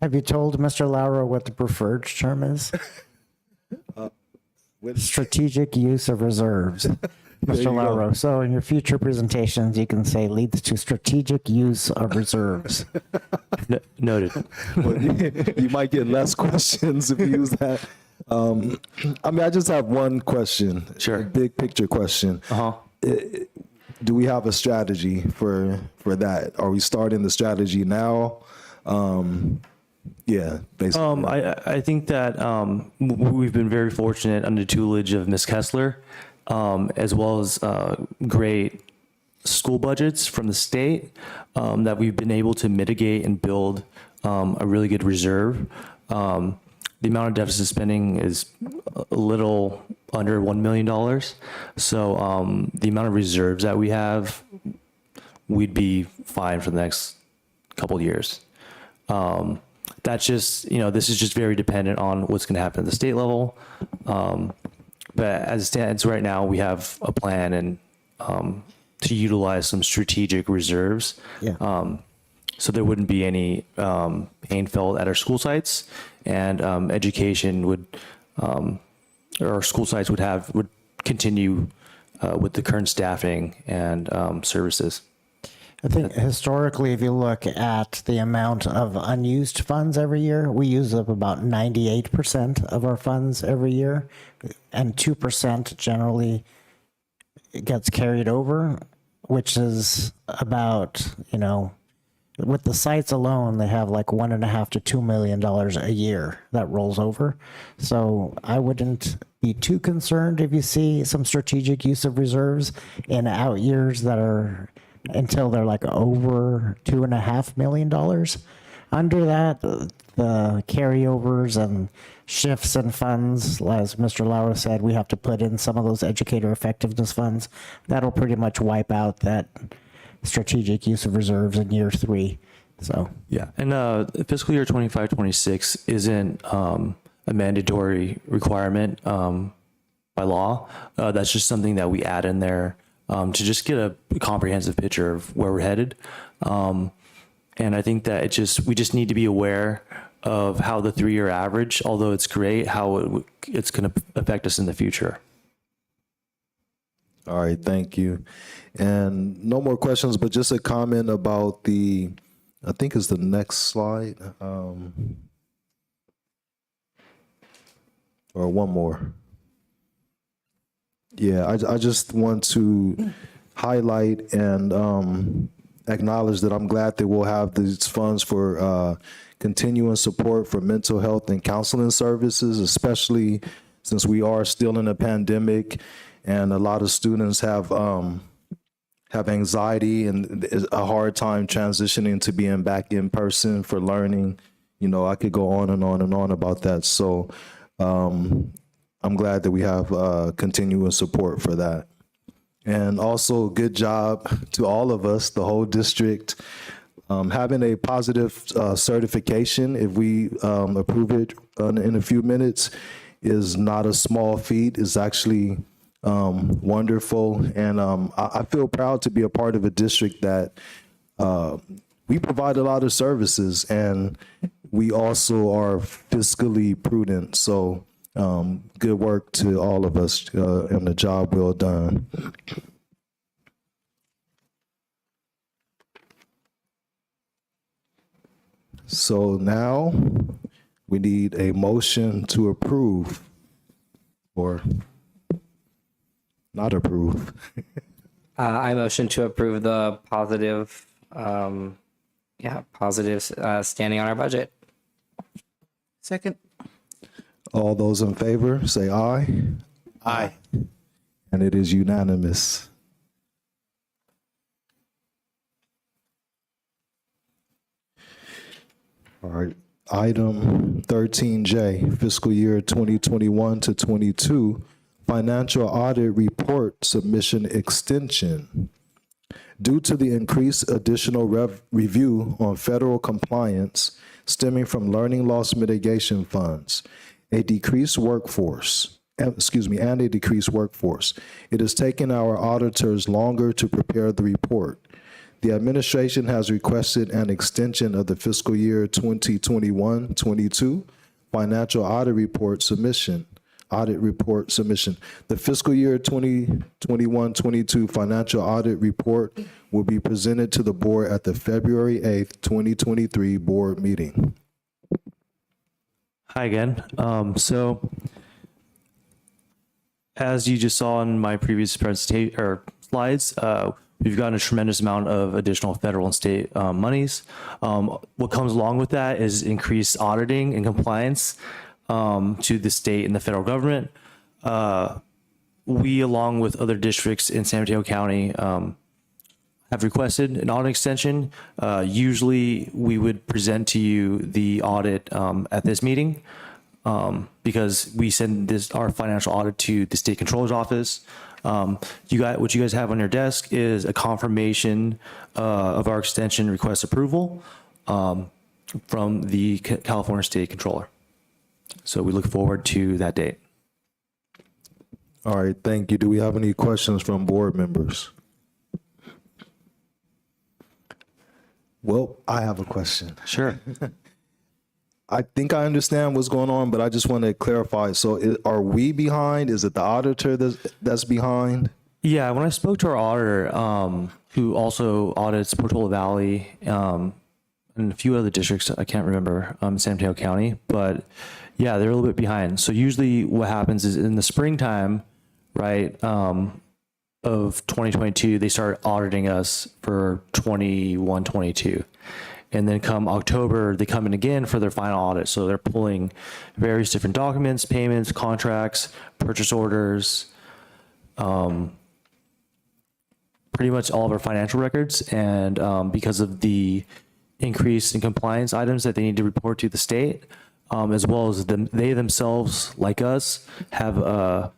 Have you told Mr. Lauro what the preferred term is? Strategic use of reserves, Mr. Lauro. So in your future presentations, you can say leads to strategic use of reserves. Noted. Well, you might get less questions if you use that. I mean, I just have one question. Sure. A big picture question. Do we have a strategy for that? Are we starting the strategy now? Yeah, basically. I think that we've been very fortunate under the tutelage of Ms. Kessler, as well as great school budgets from the state, that we've been able to mitigate and build a really good reserve. The amount of deficit spending is a little under $1 million. So the amount of reserves that we have, we'd be fine for the next couple of years. That's just, this is just very dependent on what's going to happen at the state level. But as it stands right now, we have a plan and to utilize some strategic reserves. Yeah. So there wouldn't be any pain felt at our school sites, and education would, or school sites would continue with the current staffing and services. I think historically, if you look at the amount of unused funds every year, we use up about 98% of our funds every year, and 2% generally gets carried over, which is about, with the sites alone, they have like $1.5 to $2 million a year that rolls over. So I wouldn't be too concerned if you see some strategic use of reserves in out years that are until they're like over $2.5 million. Under that, the carryovers and shifts in funds, as Mr. Laura said, we have to put in some of those educator effectiveness funds. That'll pretty much wipe out that strategic use of reserves in year 3. So Yeah, and fiscal year 25-26 isn't a mandatory requirement by law. That's just something that we add in there to just get a comprehensive picture of where we're headed. And I think that we just need to be aware of how the 3-year average, although it's great, how it's going to affect us in the future. All right, thank you. And no more questions, but just a comment about I think it's the next slide. Or one more. Yeah, I just want to highlight and acknowledge that I'm glad that we'll have these funds for continuing support for mental health and counseling services, especially since we are still in a pandemic and a lot of students have anxiety and a hard time transitioning to being back in person for learning. I could go on and on and on about that. So I'm glad that we have continuous support for that. And also, good job to all of us, the whole district, having a positive certification, if we approve it in a few minutes, is not a small feat. It's actually wonderful. And I feel proud to be a part of a district that we provide a lot of services and we also are fiscally prudent. So good work to all of us and the job well done. So now we need a motion to approve or not approve. I motion to approve the positive standing on our budget. Second. All those in favor, say aye. Aye. And it is unanimous. All right. Item 13J, fiscal year 2021 to 22, financial audit report submission extension. Due to the increased additional review on federal compliance stemming from learning loss mitigation funds, and a decreased workforce, it has taken our auditors longer to prepare the report. The administration has requested an extension of the fiscal year 2021-22 financial audit report submission. The fiscal year 2021-22 financial audit report will be presented to the board at the February 8th, 2023 board meeting. Hi again. So as you just saw in my previous presentation or slides, we've gotten a tremendous amount of additional federal and state monies. What comes along with that is increased auditing and compliance to the state and the federal government. We, along with other districts in San Mateo County, have requested an audit extension. Usually we would present to you the audit at this meeting because we send our financial audit to the state controller's office. What you guys have on your desk is a confirmation of our extension request approval from the California State Controller. So we look forward to that date. All right, thank you. Do we have any questions from board members? Well, I have a question. Sure. I think I understand what's going on, but I just want to clarify. So are we behind? Is it the auditor that's behind? Yeah, when I spoke to our auditor, who also audits Portola Valley and a few other districts, I can't remember, San Mateo County, but yeah, they're a little bit behind. So usually what happens is in the springtime, right, of 2022, they start auditing us for 21, 22. And then come October, they come in again for their final audit. So they're pulling various different documents, payments, contracts, purchase orders, pretty much all of our financial records. And because of the increase in compliance items that they need to report to the state, as well as they themselves, like us, have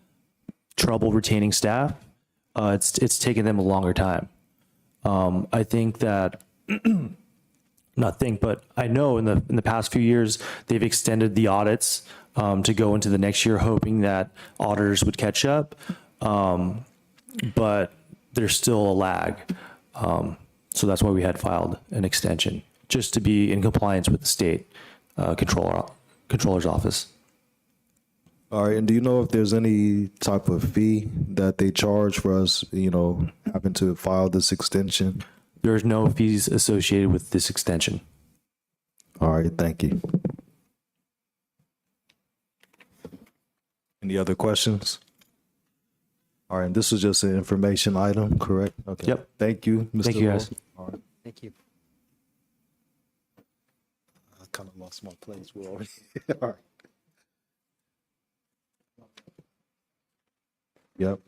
trouble retaining staff, it's taken them a longer time. I think that, but I know in the past few years, they've extended the audits to go into the next year, hoping that auditors would catch up. But there's still a lag. So that's why we had filed an extension, just to be in compliance with the state controller's office. All right, and do you know if there's any type of fee that they charge for us, having to file this extension? There's no fees associated with this extension. All right, thank you. Any other questions? All right, this was just an information item, correct? Okay. Yep. Thank you, Mr. Thank you, guys. All right. Thank you. I kind of lost my place. We're already. All right. Yep.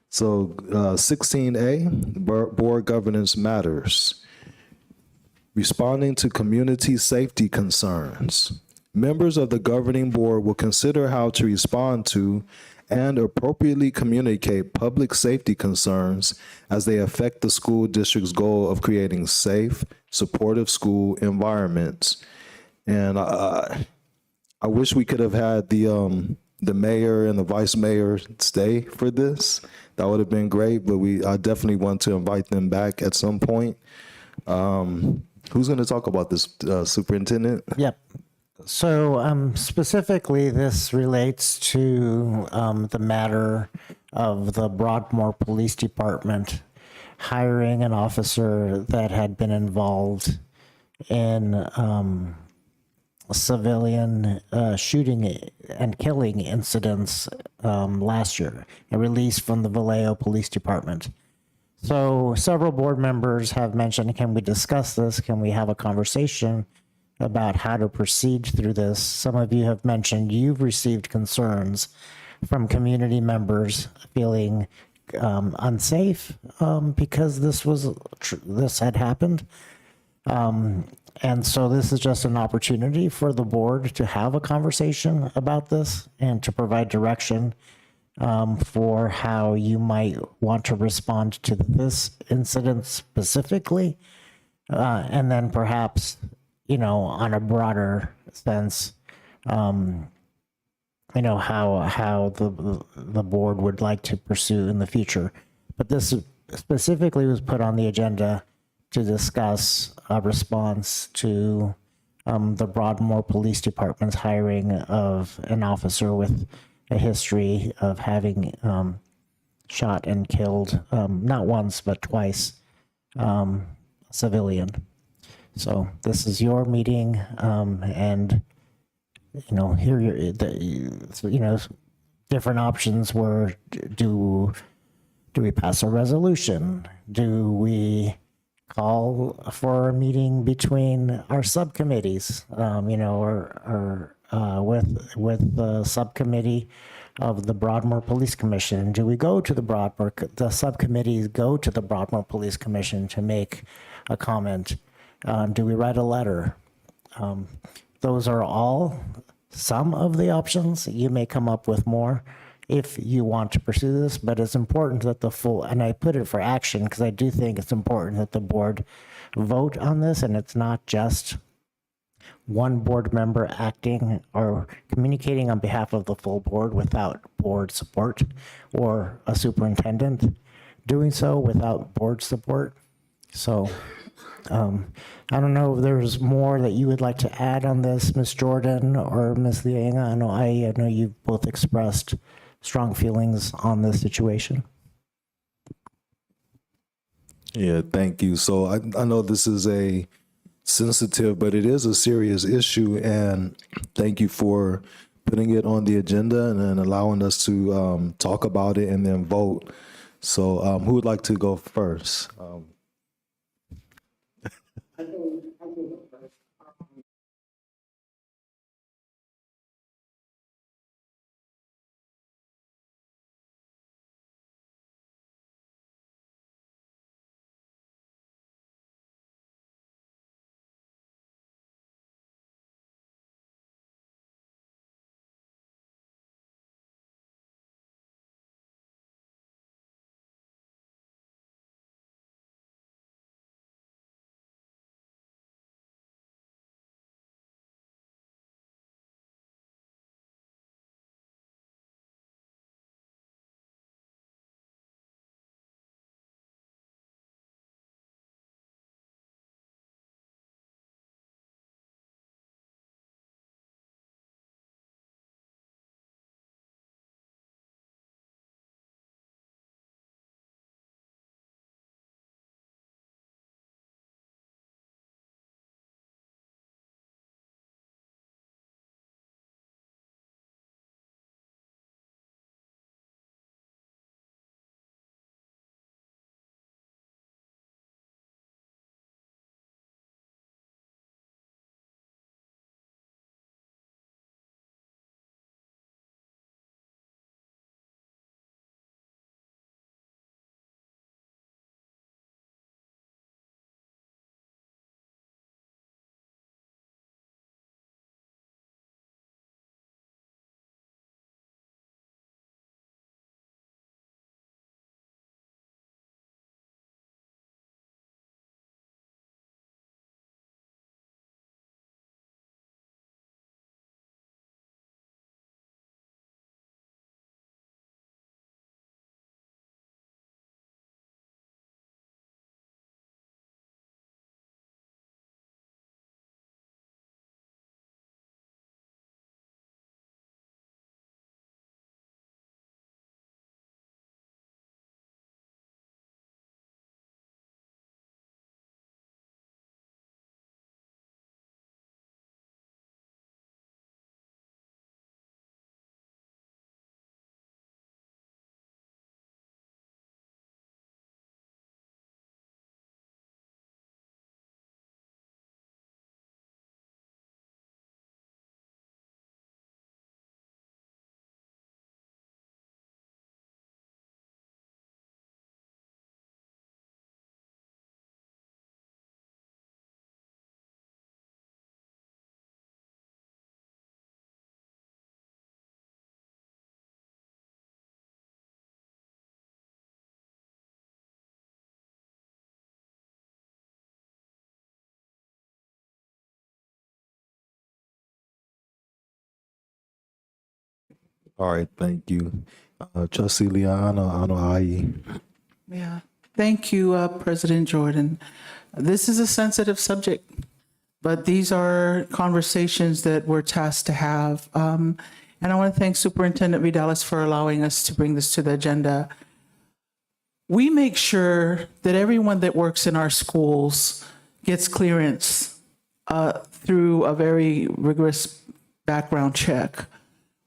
So 16A, board governance matters. Responding to community safety concerns. Members of the governing board will consider how to respond to and appropriately communicate public safety concerns as they affect the school district's goal of creating safe, supportive school environments. And I wish we could have had the mayor and the vice mayor stay for this. That would have been great, but I definitely want to invite them back at some point. Who's going to talk about this, Superintendent? Yep. So specifically, this relates to the matter of the Broadmoor Police Department hiring an officer that had been involved in civilian shooting and killing incidents last year, and released from the Vallejo Police Department. So several board members have mentioned, can we discuss this? Can we have a conversation about how to proceed through this? Some of you have mentioned you've received concerns from community members feeling unsafe because this had happened. And so this is just an opportunity for the board to have a conversation about this and to provide direction for how you might want to respond to this incident specifically. And then perhaps, on a broader sense, how the board would like to pursue in the future. But this specifically was put on the agenda to discuss a response to the Broadmoor Police Department's hiring of an officer with a history of having shot and killed, not once, but twice, a civilian. So this is your meeting, and, here, different options were, do we pass a resolution? Do we call for a meeting between our subcommittees, or with the subcommittee of the Broadmoor Police Commission? Do we go to the subcommittees go to the Broadmoor Police Commission to make a comment? Do we write a letter? Those are all some of the options. You may come up with more if you want to pursue this, but it's important that and I put it for action because I do think it's important that the board vote on this, and it's not just one board member acting or communicating on behalf of the full board without board support, or a superintendent doing so without board support. So I don't know if there's more that you would like to add on this, Ms. Jordan or Ms. Lienga. I know you've both expressed strong feelings on this situation. Yeah, thank you. So I know this is a sensitive, but it is a serious issue. And thank you for putting it on the agenda and then allowing us to talk about it and then vote. So who would like to go first? All right, thank you. Trustee Liana Anoa'i. Yeah. Thank you, President Jordan. This is a sensitive subject, but these are conversations that we're tasked to have. And I want to thank Superintendent Vidalis for allowing us to bring this to the agenda. We make sure that everyone that works in our schools gets clearance through a very rigorous background check.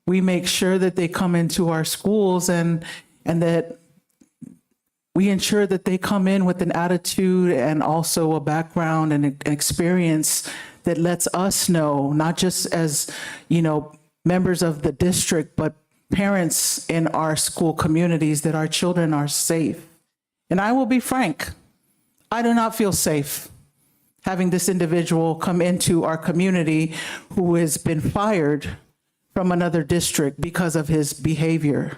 We make sure that they come into our schools and that we ensure that they come in with an attitude and also a background and an experience that lets us know, not just as, members of the district, but parents in our school communities, that our children are safe. And I will be frank, I do not feel safe having this individual come into our community who has been fired from another district because of his behavior.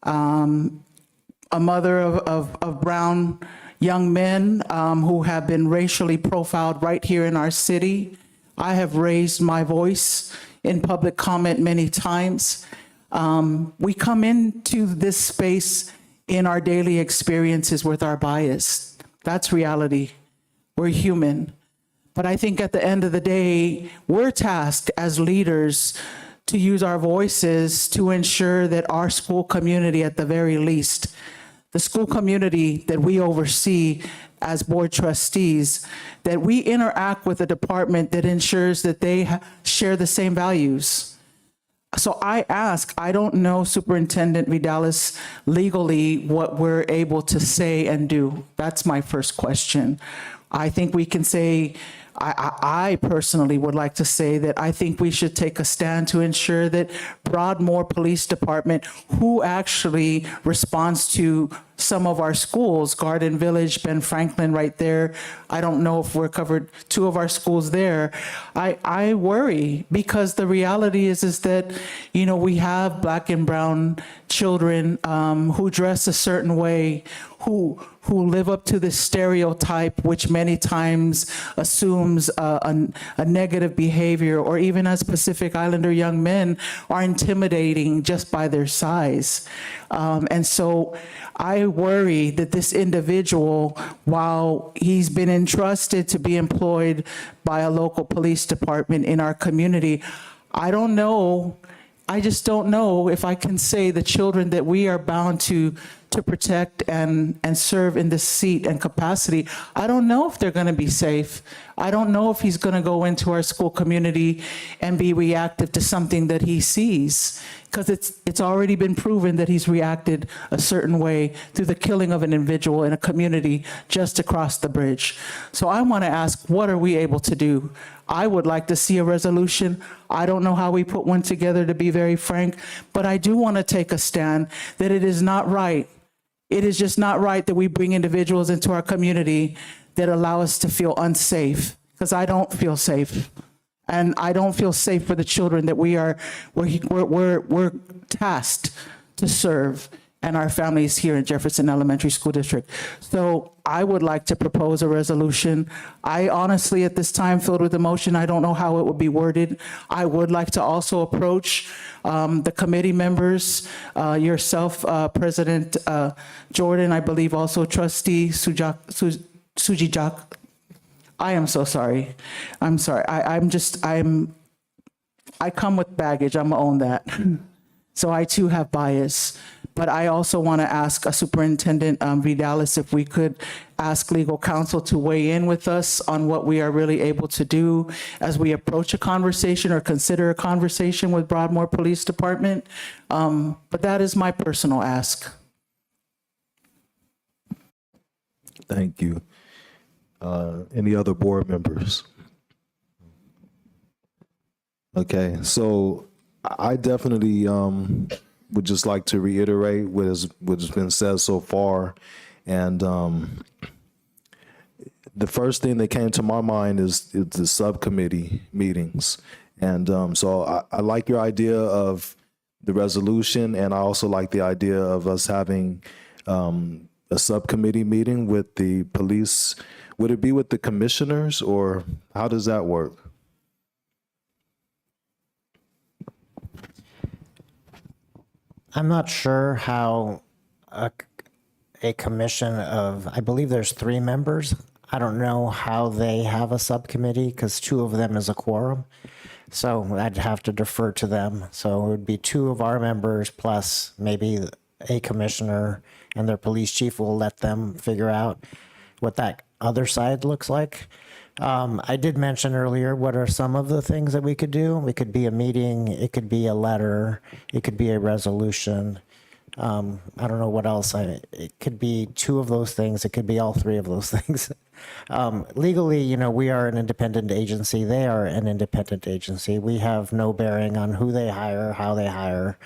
A mother of brown young men who have been racially profiled right here in our city. I have raised my voice in public comment many times. We come into this space in our daily experiences with our bias. That's reality. We're human. But I think at the end of the day, we're tasked as leaders to use our voices to ensure that our school community, at the very least, the school community that we oversee as board trustees, that we interact with a department that ensures that they share the same values. So I ask, I don't know, Superintendent Vidalis, legally what we're able to say and do. That's my first question. I think we can say, I personally would like to say that I think we should take a stand to ensure that Broadmoor Police Department, who actually responds to some of our schools, Garden Village, Ben Franklin right there. I don't know if we're covered 2 of our schools there. I worry because the reality is that, you know, we have Black and brown children who dress a certain way, who live up to this stereotype, which many times assumes a negative behavior, or even as Pacific Islander young men are intimidating just by their size. And so I worry that this individual, while he's been entrusted to be employed by a local police department in our community, I don't know, I just don't know if I can say the children that we are bound to protect and serve in this seat and capacity, I don't know if they're going to be safe. I don't know if he's going to go into our school community and be reactive to something that he sees, because it's already been proven that he's reacted a certain way through the killing of an individual in a community just across the bridge. So I want to ask, what are we able to do? I would like to see a resolution. I don't know how we put one together, to be very frank, but I do want to take a stand that it is not right. It is just not right that we bring individuals into our community that allow us to feel unsafe, because I don't feel safe. And I don't feel safe for the children that we're tasked to serve, and our families here in Jefferson Elementary School District. So I would like to propose a resolution. I honestly, at this time, filled with emotion, I don't know how it would be worded. I would like to also approach the committee members, yourself, President Jordan, I believe also Trustee Sujijak. I am so sorry. I'm sorry. I come with baggage. I'm gonna own that. So I too have bias. But I also want to ask Superintendent Vidalis if we could ask legal counsel to weigh in with us on what we are really able to do as we approach a conversation or consider a conversation with Broadmoor Police Department. But that is my personal ask. Thank you. Any other board members? Okay, so I definitely would just like to reiterate what has been said so far. And the first thing that came to my mind is the subcommittee meetings. And so I like your idea of the resolution, and I also like the idea of us having a subcommittee meeting with the police. Would it be with the commissioners, or how does that work? I'm not sure how a commission of, I believe there's 3 members. I don't know how they have a subcommittee, because 2 of them is a quorum. So I'd have to defer to them. So it would be 2 of our members plus maybe a commissioner, and their police chief will let them figure out what that other side looks like. I did mention earlier, what are some of the things that we could do? It could be a meeting, it could be a letter, it could be a resolution. I don't know what else. It could be 2 of those things. It could be all 3 of those things. Legally, you know, we are an independent agency. They are an independent agency. We have no bearing on who they hire, how they hire.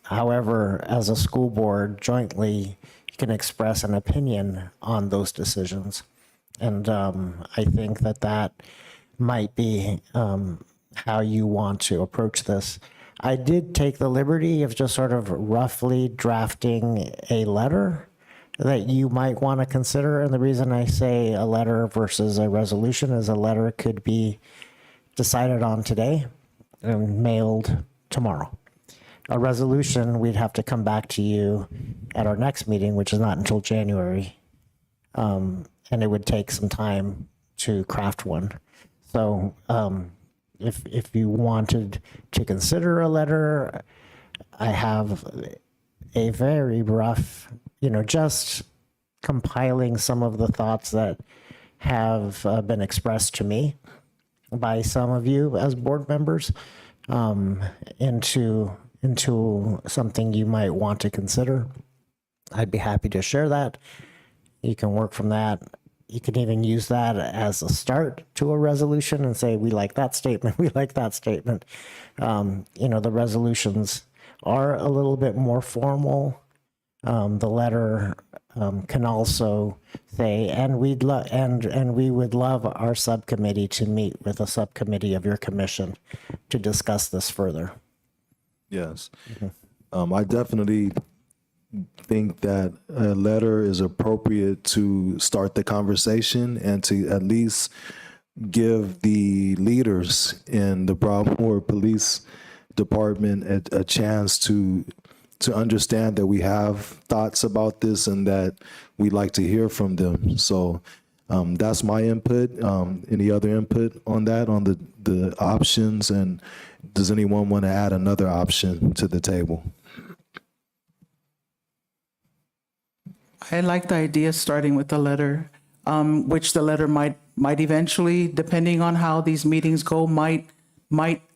However, as a school board, jointly, you can express an opinion on those decisions. And I think that might be how you want to approach this. I did take the liberty of just sort of roughly drafting a letter that you might want to consider. And the reason I say a letter versus a resolution is a letter could be decided on today and mailed tomorrow. A resolution, we'd have to come back to you at our next meeting, which is not until January. And it would take some time to craft one. So if you wanted to consider a letter, I have a very rough just compiling some of the thoughts that have been expressed to me by some of you as board members into something you might want to consider. I'd be happy to share that. You can work from that. You can even use that as a start to a resolution and say, we like that statement, we like that statement. The resolutions are a little bit more formal. The letter can also say, and we would love our subcommittee to meet with a subcommittee of your commission to discuss this further. Yes. I definitely think that a letter is appropriate to start the conversation and to at least give the leaders in the Broadmoor Police Department a chance to understand that we have thoughts about this and that we'd like to hear from them. So that's my input. Any other input on that, on the options? And does anyone want to add another option to the table? I like the idea starting with the letter, which the letter might eventually, depending on how these meetings go, might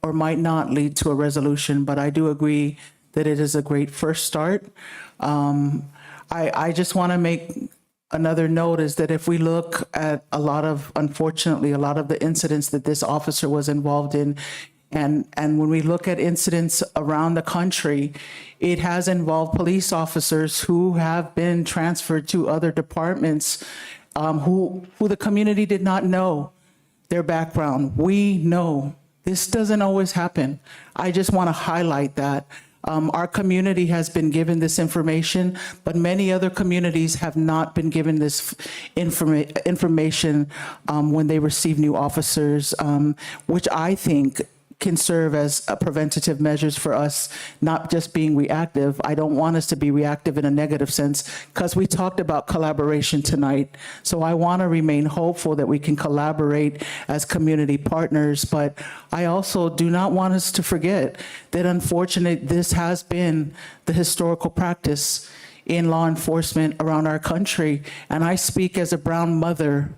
or might not lead to a resolution. But I do agree that it is a great first start. I just want to make another note is that if we look at unfortunately, a lot of the incidents that this officer was involved in, and when we look at incidents around the country, it has involved police officers who have been transferred to other departments who the community did not know their background. We know this doesn't always happen. I just want to highlight that. Our community has been given this information, but many other communities have not been given this information when they receive new officers, which I think can serve as preventative measures for us, not just being reactive. I don't want us to be reactive in a negative sense, because we talked about collaboration tonight. So I want to remain hopeful that we can collaborate as community partners, but I also do not want us to forget that unfortunately this has been the historical practice in law enforcement around our country. And I speak as a Brown mother,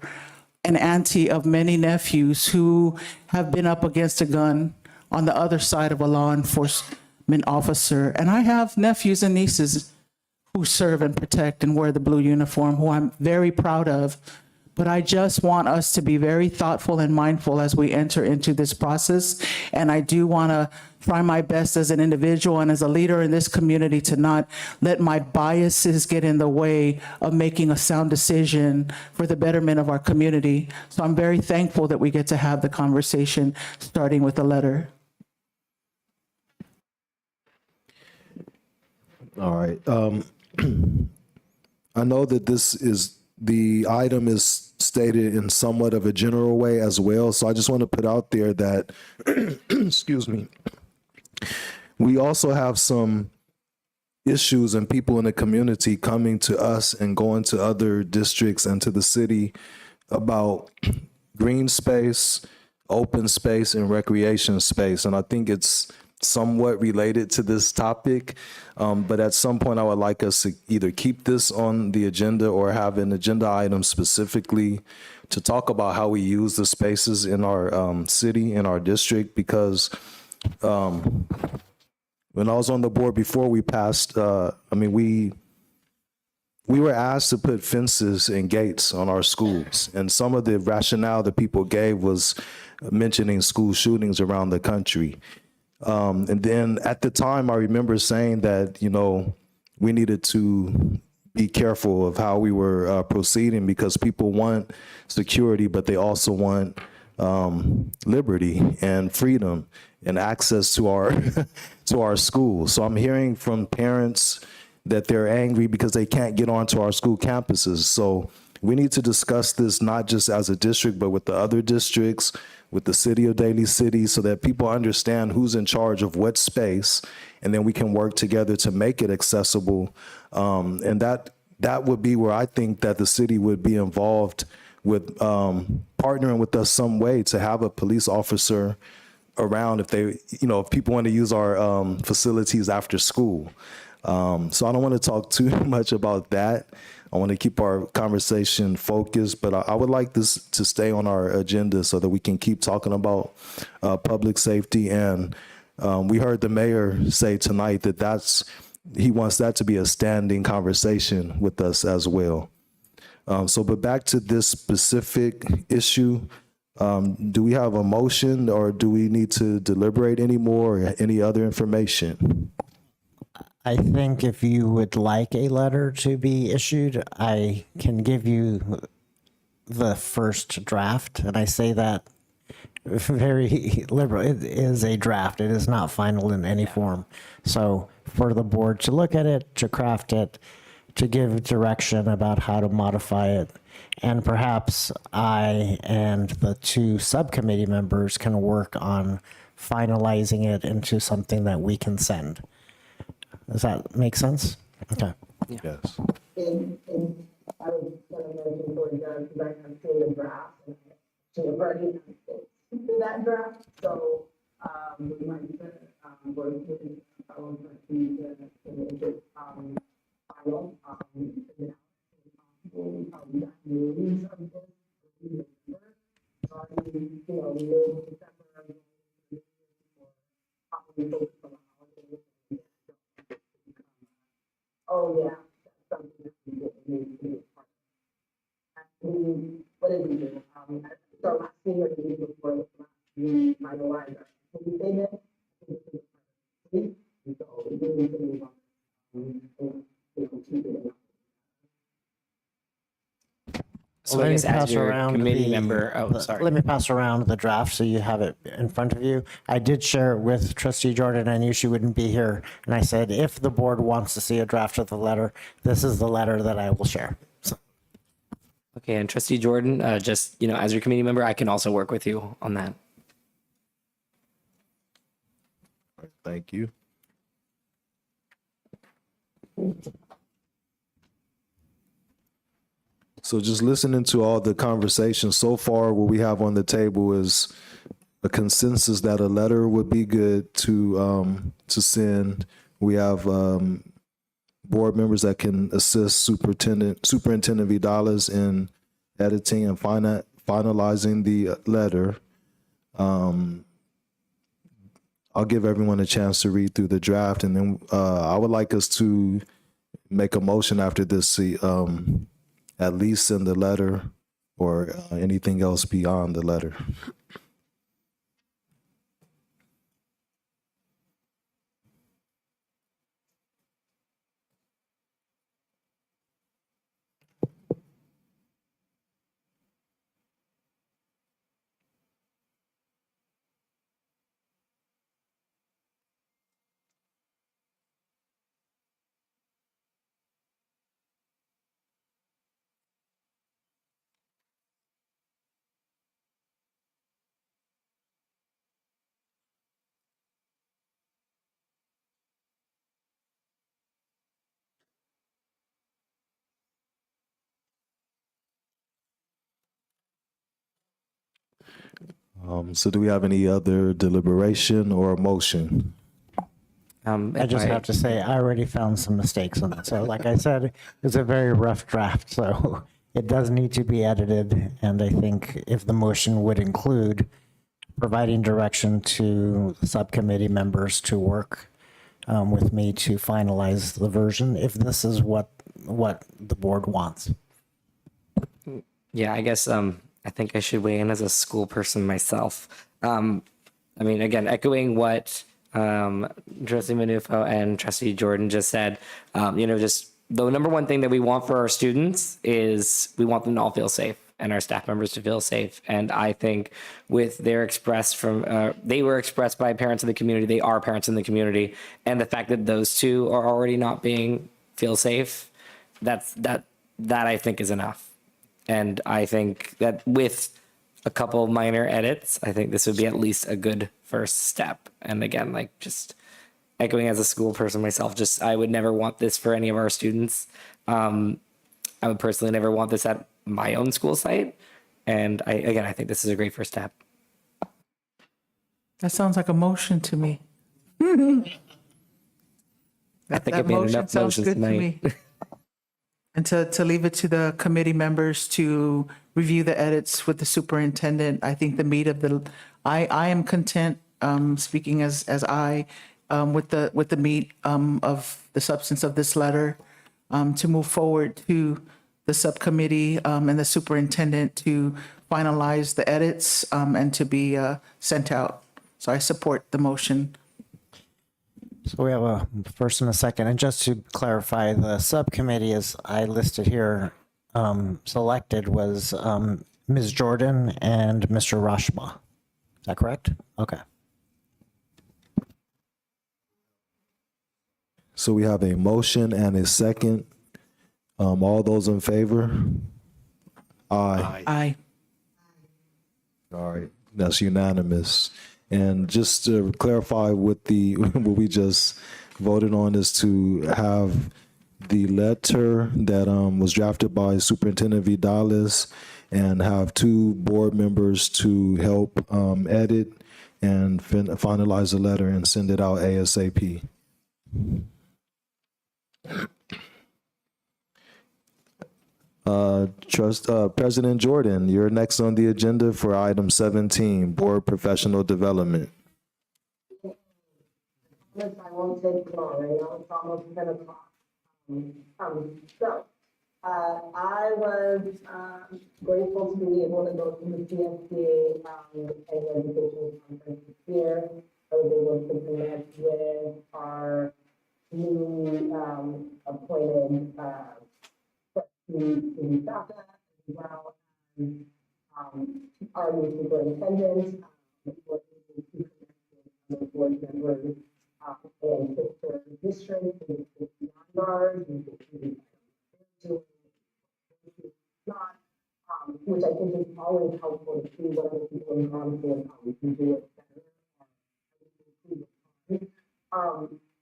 an auntie of many nephews who have been up against a gun on the other side of a law enforcement officer. And I have nephews and nieces who serve and protect and wear the blue uniform, who I'm very proud of. But I just want us to be very thoughtful and mindful as we enter into this process. And I do want to try my best as an individual and as a leader in this community to not let my biases get in the way of making a sound decision for the betterment of our community. So I'm very thankful that we get to have the conversation starting with a letter. All right. I know that the item is stated in somewhat of a general way as well. So I just want to put out there that, excuse me, we also have some issues and people in the community coming to us and going to other districts and to the city about green space, open space, and recreation space. And I think it's somewhat related to this topic, but at some point I would like us to either keep this on the agenda or have an agenda item specifically to talk about how we use the spaces in our city, in our district, because when I was on the board before we passed, we were asked to put fences and gates on our schools, and some of the rationale that people gave was mentioning school shootings around the country. And then at the time, I remember saying that, we needed to be careful of how we were proceeding, because people want security, but they also want liberty and freedom and access to our to our schools. So I'm hearing from parents that they're angry because they can't get onto our school campuses. So we need to discuss this not just as a district, but with the other districts, with the city of Daly City, so that people understand who's in charge of what space, and then we can work together to make it accessible. And that would be where I think that the city would be involved with partnering with us some way to have a police officer around if they, if people want to use our facilities after school. So I don't want to talk too much about that. I want to keep our conversation focused, but I would like this to stay on our agenda so that we can keep talking about public safety. And we heard the mayor say tonight that he wants that to be a standing conversation with us as well. But back to this specific issue, do we have a motion or do we need to deliberate any more or any other information? I think if you would like a letter to be issued, I can give you the first draft. And I say that very liberal. It is a draft. It is not final in any form. So for the board to look at it, to craft it, to give direction about how to modify it, and perhaps I and the two subcommittee members can work on finalizing it into something that we can send. Does that make sense? Okay. Yes. And I was going to mention for Doug, because I have seen the draft, and I have already that draft, so we might work with final, news of this, so I mean, mid-December, probably focus on the holidays. Oh, yeah, that's something that we need to be a part of. What did we do? So last year, the week before, we finalized our activity statement. And so we need to move on. Keep it in. So Let I me guess as pass your around committee member, Let me pass around the draft so you have it in front of you. I did share it with Trustee Jordan. I knew she wouldn't be here. And I said, if the board wants to see a draft of the letter, this is the letter that I will share. So, Okay, and Trustee Jordan, just, as your committee member, I can also work with you on that. Thank you. So just listening to all the conversations so far, what we have on the table is a consensus that a letter would be good to send. We have board members that can assist Superintendent Vidales in editing and finalizing the letter. I'll give everyone a chance to read through the draft, and then I would like us to make a motion after this, at least send the letter or anything else beyond the letter. So do we have any other deliberation or motion? I just have to say, I already found some mistakes on it. So like I said, it's a very rough draft, so it does need to be edited. And I think if the motion would include providing direction to subcommittee members to work with me to finalize the version, if this is what the board wants. Yeah, I guess I think I should weigh in as a school person myself. I mean, again, echoing what Trustee Manufo and Trustee Jordan just said, just the number one thing that we want for our students is we want them to all feel safe and our staff members to feel safe. And I think with their expressed from, they were expressed by parents in the community, they are parents in the community. And the fact that those two are already not feel safe, that I think is enough. And I think that with a couple of minor edits, I think this would be at least a good first step. And again, like just echoing as a school person myself, I would never want this for any of our students. I would personally never want this at my own school site. And I think this is a great first step. That sounds like a motion to me. That think that I've made motion enough sounds motions good to tonight. me. And to leave it to the committee members to review the edits with the superintendent. I think the meat of I am content, speaking as I, with the meat of the substance of this letter, to move forward to the subcommittee and the superintendent to finalize the edits and to be sent out. So I support the motion. So we have a first and a second. And just to clarify, the subcommittee, as I listed here, selected was Ms. Jordan and Mr. Rashba. Is that correct? Okay. So we have a motion and a second. All those in favor? Aye. Aye. All right, that's unanimous. And just to clarify what what we just voted on is to have the letter that was drafted by Superintendent Vidales and have 2 board members to help edit and finalize the letter and send it out ASAP. President Jordan, you're next on the agenda for item 17, board professional development. I won't take long. I know it's almost 10 o'clock. I was grateful to be able to go to the CSDA and education conference this year. I was able to connect with our new appointed trustee, Saka, as well as our new superintendent, working to connect with the board members and sister districts and ours, and not, which I think is always helpful to see what other people in council and how we can do it better.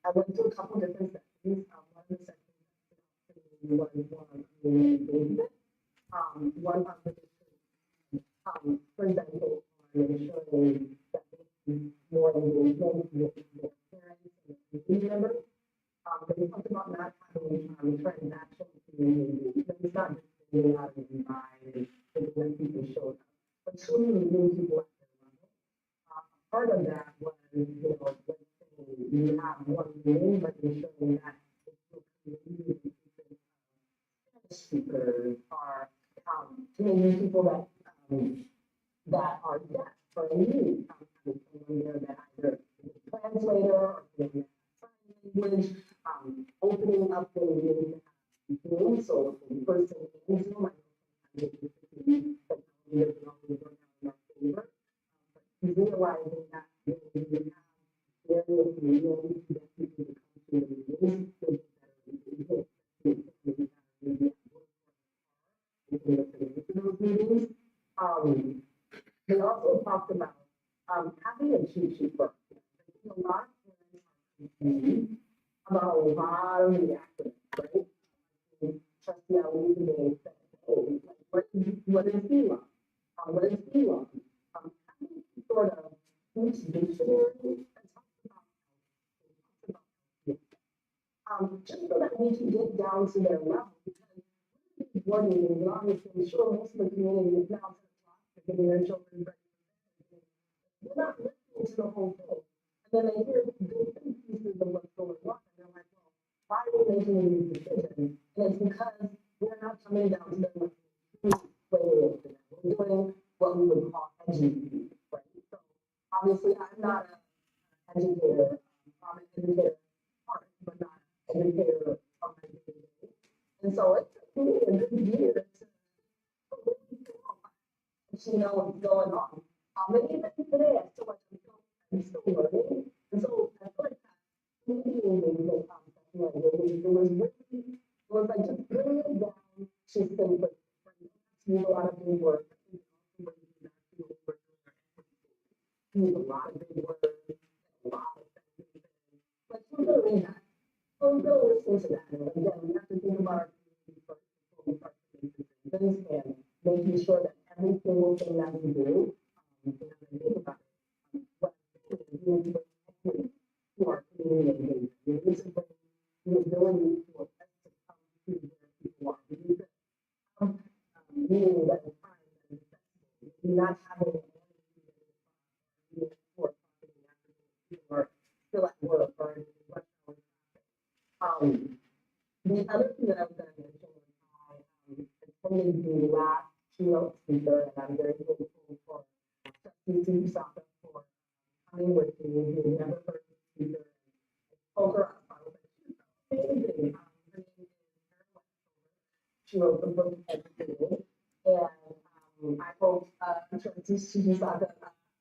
I went to a couple different sessions. One of the sessions was on community engagement. One of the presented on ensuring that more engagement with the parents and the community members. They talked about not having transactional community engagement. It's not just being out of the mind and thinking that people showed up, but truly meeting people at their level. Part of that was, let's say you have one meeting, but ensuring that the speakers are maybe people that are deaf or in need, someone there that either is a translator or sign language, opening up the meeting Zoom, so the person in Zoom, I know sometimes doesn't always work out in our favor, but realizing that when you have various meetings that people come to the meetings, they those meetings. They also talked about having a cheat sheet book. A lot of parents are confused about a lot of the acronyms, right? Trustee Ali today said, hey, what is CELA? What is CELA? Having sort of each dictionary that talks about just so that we can get down to their level. Because one meeting, obviously, sure, most of the community is now getting their children breakfast. They're not listening to the whole thing. And then they hear bits and pieces of what's going on, and they're like, well, why are we making these decisions? And it's because we're not coming down to them with explaining it to them. We're doing what we would call educating, right? So obviously, I'm not an educator. I'm an educator of art, but not an educator of my day. And so it took me a good year to know what's going on. And even today, I feel like I'm still learning. And so I feel like that maybe the concept, it was like just bringing it down to simplicity. Use a lot of big words. Use a lot of big words, a lot of sentences. But who's going to read that? Who's going to listen to that? And again, we have to think about our community first before we start to make decisions and making sure that every single thing that we do, we have to think about it. What we need to bring equity to our community engagement. We need to bring, being that time not having or still at work or the other thing that I was going to mention was I attended the last keynote speaker, and I'm very grateful for Trustee Saka for coming with me. He had never heard the speaker. Spoke her up. I was like, amazing. Her name is she wrote the book Educated, and I hope Trustee Saka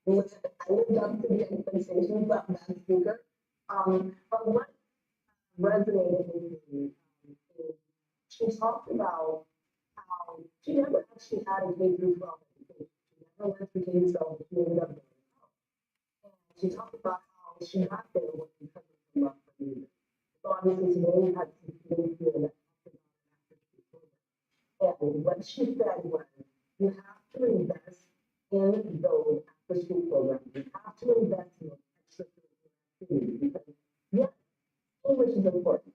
I lived up to the expectations of that speaker. But what resonated with me is she talked about how she never actually had a K through 12 education. She never went to K through 12, but she ended up going to 12. And she talked about how she got there was because of her love for music. So obviously today we had some students here that talked about an after school program. And what she said was, you have to invest in those after school programs. You have to invest in those extracurricular activities because yes, English is important.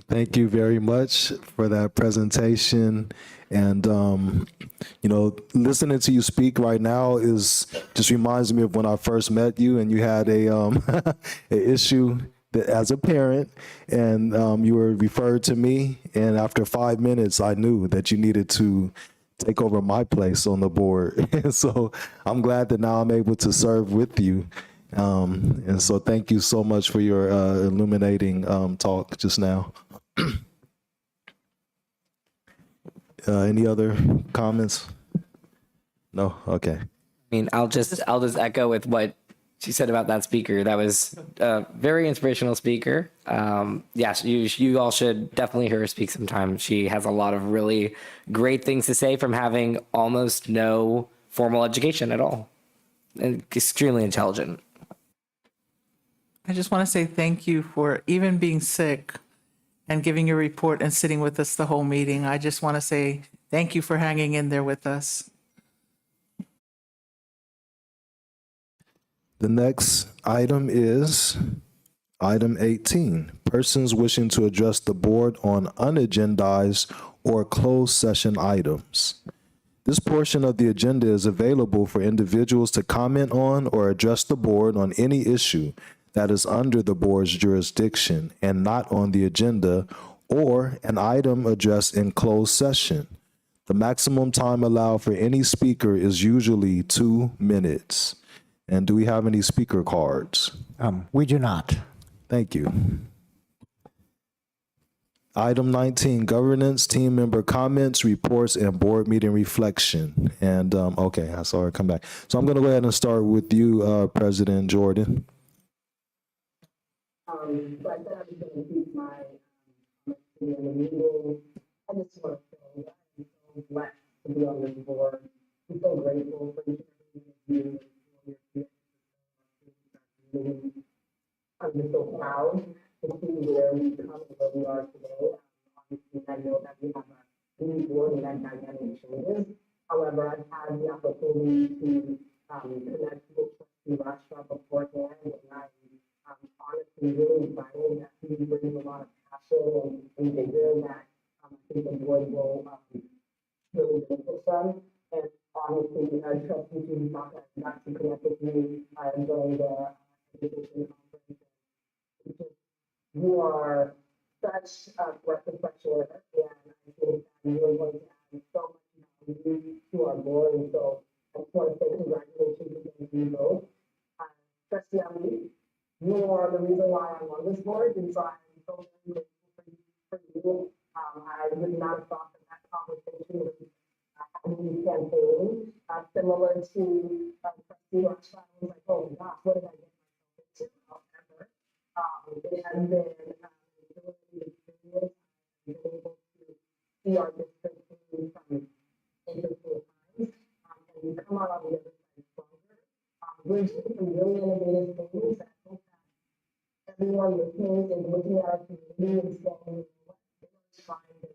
Thank you very much for that presentation. And, listening to you speak right now is just reminds me of when I first met you and you had a an issue that, as a parent, and you were referred to me. And after 5 minutes, I knew that you needed to take over my place on the board. And so I'm glad that now I'm able to serve with you. And so thank you so much for your illuminating talk just now. Any other comments? No? Okay. I mean, I'll just echo with what she said about that speaker. That was a very inspirational speaker. Yes, you all should definitely hear her speak sometime. She has a lot of really great things to say from having almost no formal education at all, and extremely intelligent. I just want to say thank you for even being sick and giving your report and sitting with us the whole meeting. I just want to say thank you for hanging in there with us. The next item is item 18, persons wishing to address the board on unagendized or closed session items. This portion of the agenda is available for individuals to comment on or address the board on any issue that is under the board's jurisdiction and not on the agenda, or an item addressed in closed session. The maximum time allowed for any speaker is usually 2 minutes. And do we have any speaker cards? We do not. Thank you. Item 19, governance, team member comments, reports, and board meeting reflection. And okay, I saw her come back. So I'm going to go ahead and start with you, President Jordan. So I said I was going to keep my in the meeting. I just want to say I'm so blessed to be on this board. I'm so grateful for each and every one of you. I'm just so proud to see where we come and where we are today. Obviously, I know that we have a new board and that dynamic changes. However, I've had the opportunity to connect with Trustee Rashba beforehand, and I'm honestly really excited that he brings a lot of passion and vigor that I think the board will really benefit from. And obviously, Trustee Saka got to connect with me during the education conference. You are such a breath of fresh air, and I think that you are going to add so much value to our board. And so I just want to say congratulations again to you both. Trustee Ali, you are the reason why I'm on this board, and so I'm so very grateful for you. I would not have thought that conversation would campaign similar to Trustee Rashba. I was like, oh my gosh, what come out on the other side stronger. We're doing some really innovative things. I hope that everyone listening is looking at our community and saying, what they're trying to,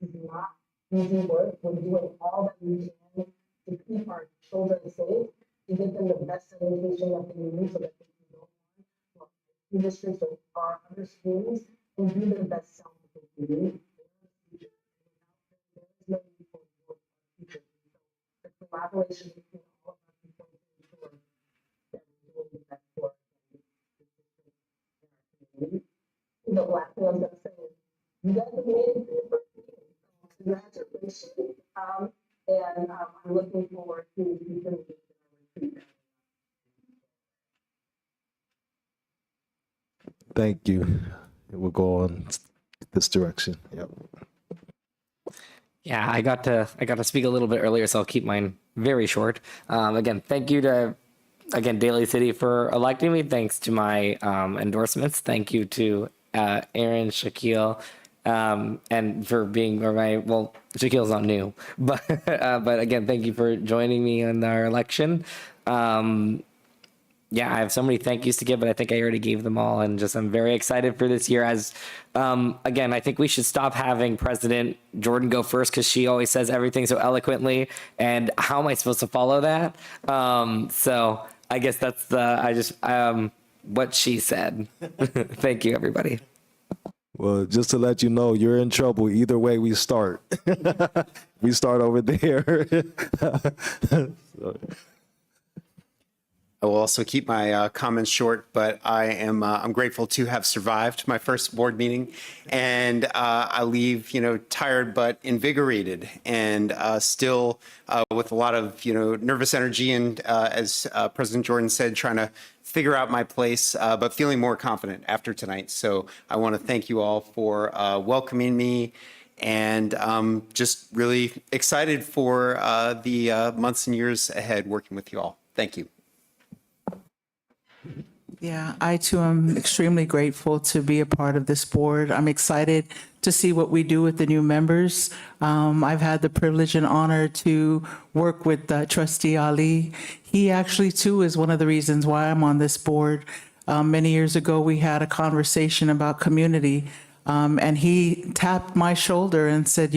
this is not easy work. We're doing all that we can to keep our children safe, to give them the best education that they need so that they can go on to districts or other schools and do their best self that they can do. There is no need for teachers. So the collaboration between all of us is going to ensure that we're doing the best for our community. The last thing I'm going to say is, you guys have made it through the first meeting. Congratulations. And I'm looking forward to future meetings. Thank you. We'll go on this direction. Yep. Yeah, I got to speak a little bit earlier, so I'll keep mine very short. Again, thank you to Daly City for electing me. Thanks to my endorsements. Thank you to Aaron, Shaquille, and for being Shaquille's not new, but again, thank you for joining me in our election. Yeah, I have so many thank yous to give, but I think I already gave them all. And I'm very excited for this year. As again, I think we should stop having President Jordan go first because she always says everything so eloquently. And how am I supposed to follow that? So I guess that's what she said. Thank you, everybody. Well, just to let you know, you're in trouble either way we start. We start over there. So. I will also keep my comments short, but I'm grateful to have survived my first board meeting, and I leave tired but invigorated, and still with a lot of nervous energy, and as President Jordan said, trying to figure out my place, but feeling more confident after tonight. So I want to thank you all for welcoming me, and just really excited for the months and years ahead working with you all. Thank you. Yeah, I too am extremely grateful to be a part of this board. I'm excited to see what we do with the new members. I've had the privilege and honor to work with Trustee Ali. He actually too is one of the reasons why I'm on this board. Many years ago, we had a conversation about community, and he tapped my shoulder and said,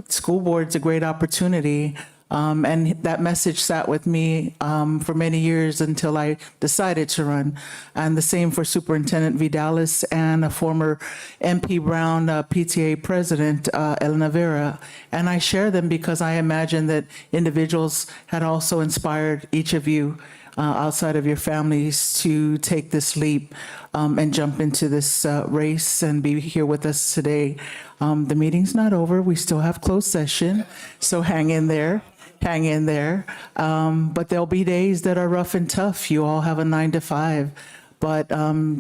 school board's a great opportunity. And that message sat with me for many years until I decided to run. And the same for Superintendent Vidalis and a former MP Brown PTA President, Elena Vera. And I share them because I imagine that individuals had also inspired each of you outside of your families to take this leap and jump into this race and be here with us today. The meeting's not over. We still have closed session, so hang in there. Hang in there. But there'll be days that are rough and tough. You all have a 9 to 5. But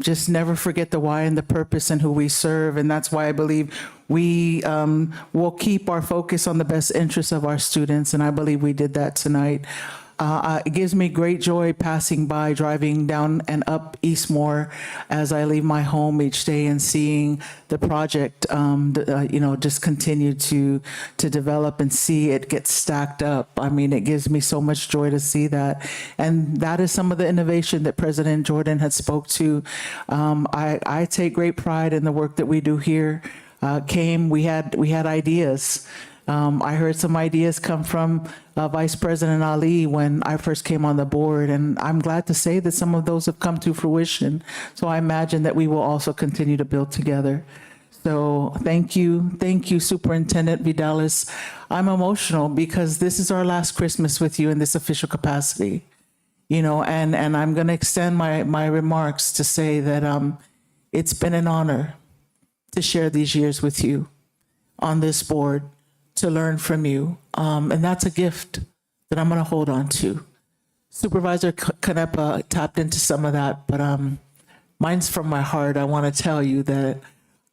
just never forget the why and the purpose and who we serve. And that's why I believe we will keep our focus on the best interests of our students. And I believe we did that tonight. It gives me great joy passing by, driving down and up Eastmore as I leave my home each day and seeing the project, just continue to develop and see it get stacked up. I mean, it gives me so much joy to see that. And that is some of the innovation that President Jordan had spoke to. I take great pride in the work that we do here. We had ideas. I heard some ideas come from Vice President Ali when I first came on the board, and I'm glad to say that some of those have come to fruition. So I imagine that we will also continue to build together. So thank you, Superintendent Vidalis. I'm emotional because this is our last Christmas with you in this official capacity, and I'm going to extend my remarks to say that it's been an honor to share these years with you on this board, to learn from you. And that's a gift that I'm going to hold on to. Supervisor Canepa tapped into some of that, but mine's from my heart. I want to tell you that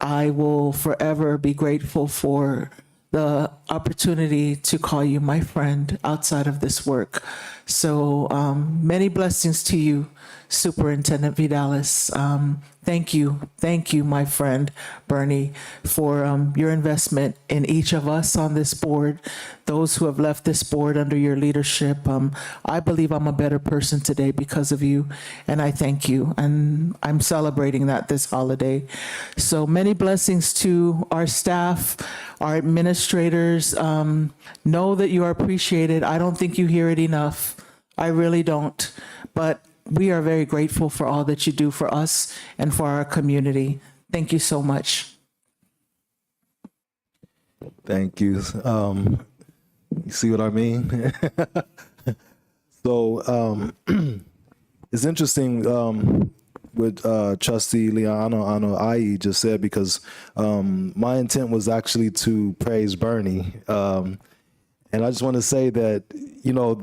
I will forever be grateful for the opportunity to call you my friend outside of this work. So many blessings to you, Superintendent Vidalis. Thank you, my friend Bernie, for your investment in each of us on this board, those who have left this board under your leadership. I believe I'm a better person today because of you, and I thank you, and I'm celebrating that this holiday. So many blessings to our staff, our administrators. Know that you are appreciated. I don't think you hear it enough. I really don't. But we are very grateful for all that you do for us and for our community. Thank you so much. Thank you. You see what I mean? So it's interesting what Trustee Liana Ai just said, because my intent was actually to praise Bernie. And I just want to say that, you know,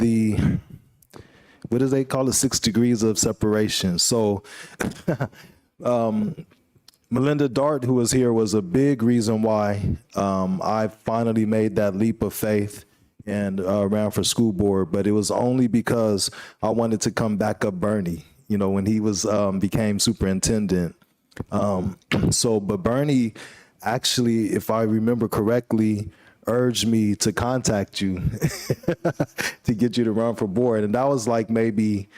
what do they call it? 6 degrees of separation. So Melinda Dart, who was here, was a big reason why I finally made that leap of faith and ran for school board. But it was only because I wanted to come back up Bernie, you know, when he was became superintendent. But Bernie actually, if I remember correctly, urged me to contact you to get you to run for board. And that was like maybe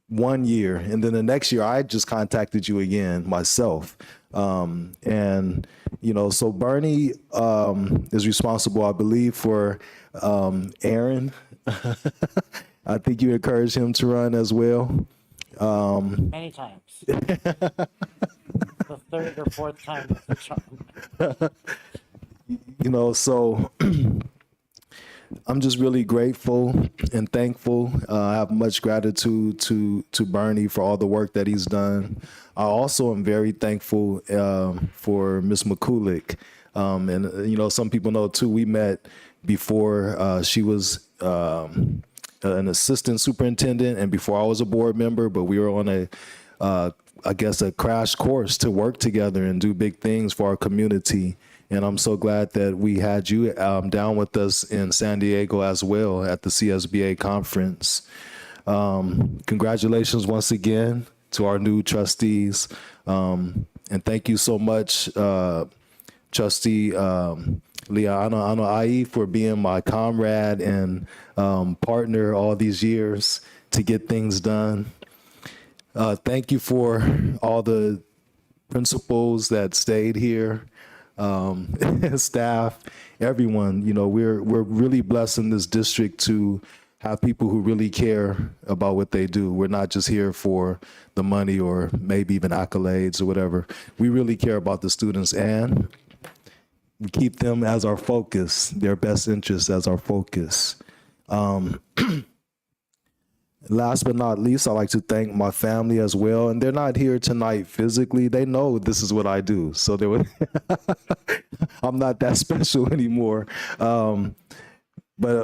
1 year. And then the next year I just contacted you again myself. And, you know, so Bernie is responsible, I believe, for Aaron. I think you encouraged him to run as well. Many times. The third or fourth time was the charm. You know, so I'm just really grateful and thankful. I have much gratitude to Bernie for all the work that he's done. I also am very thankful for Ms. McCulloch. And, you know, some people know too, we met before she was an assistant superintendent and before I was a board member, but we were on I guess a crash course to work together and do big things for our community. And I'm so glad that we had you down with us in San Diego as well at the CSBA conference. Congratulations once again to our new trustees. And thank you so much, Trustee Liana Ai, for being my comrade and partner all these years to get things done. Thank you for all the principals that stayed here. Staff, everyone, you know, we're really blessed in this district to have people who really care about what they do. We're not just here for the money or maybe even accolades or whatever. We really care about the students and we keep them as our focus, their best interests as our focus. Last but not least, I'd like to thank my family as well. And they're not here tonight physically. They know this is what I do. So they were I'm not that special anymore. But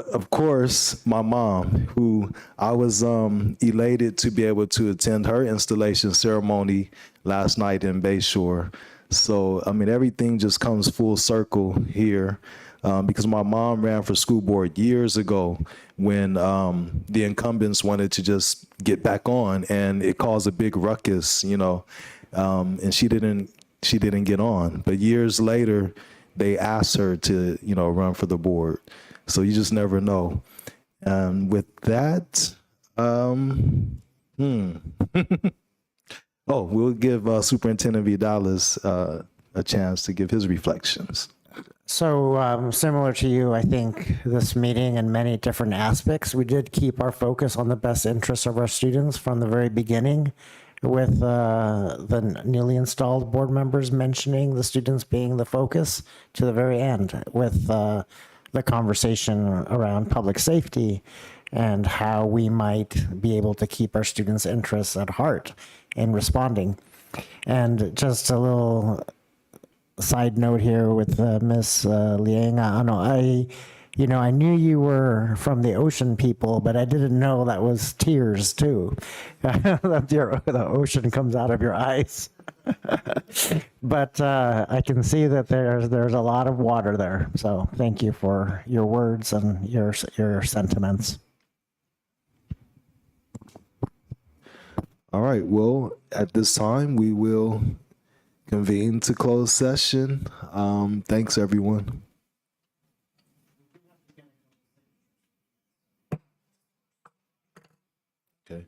of course, my mom, who I was elated to be able to attend her installation ceremony last night in Bayshore. So, I mean, everything just comes full circle here. Because my mom ran for school board years ago when the incumbents wanted to just get back on, and it caused a big ruckus, you know, and she didn't get on. But years later, they asked her to, you know, run for the board. So you just never know. With that, we'll give Superintendent Vidales a chance to give his reflections. So similar to you, I think this meeting in many different aspects, we did keep our focus on the best interests of our students from the very beginning, with the newly installed board members mentioning the students being the focus to the very end, with the conversation around public safety and how we might be able to keep our students' interests at heart in responding. And just a little side note here with Miss Liang. I knew you were from the ocean people, but I didn't know that was tears too. That the ocean comes out of your eyes. But I can see that there's a lot of water there. So thank you for your words and your sentiments. All right. Well, at this time, we will convene to close session. Thanks, everyone. Okay.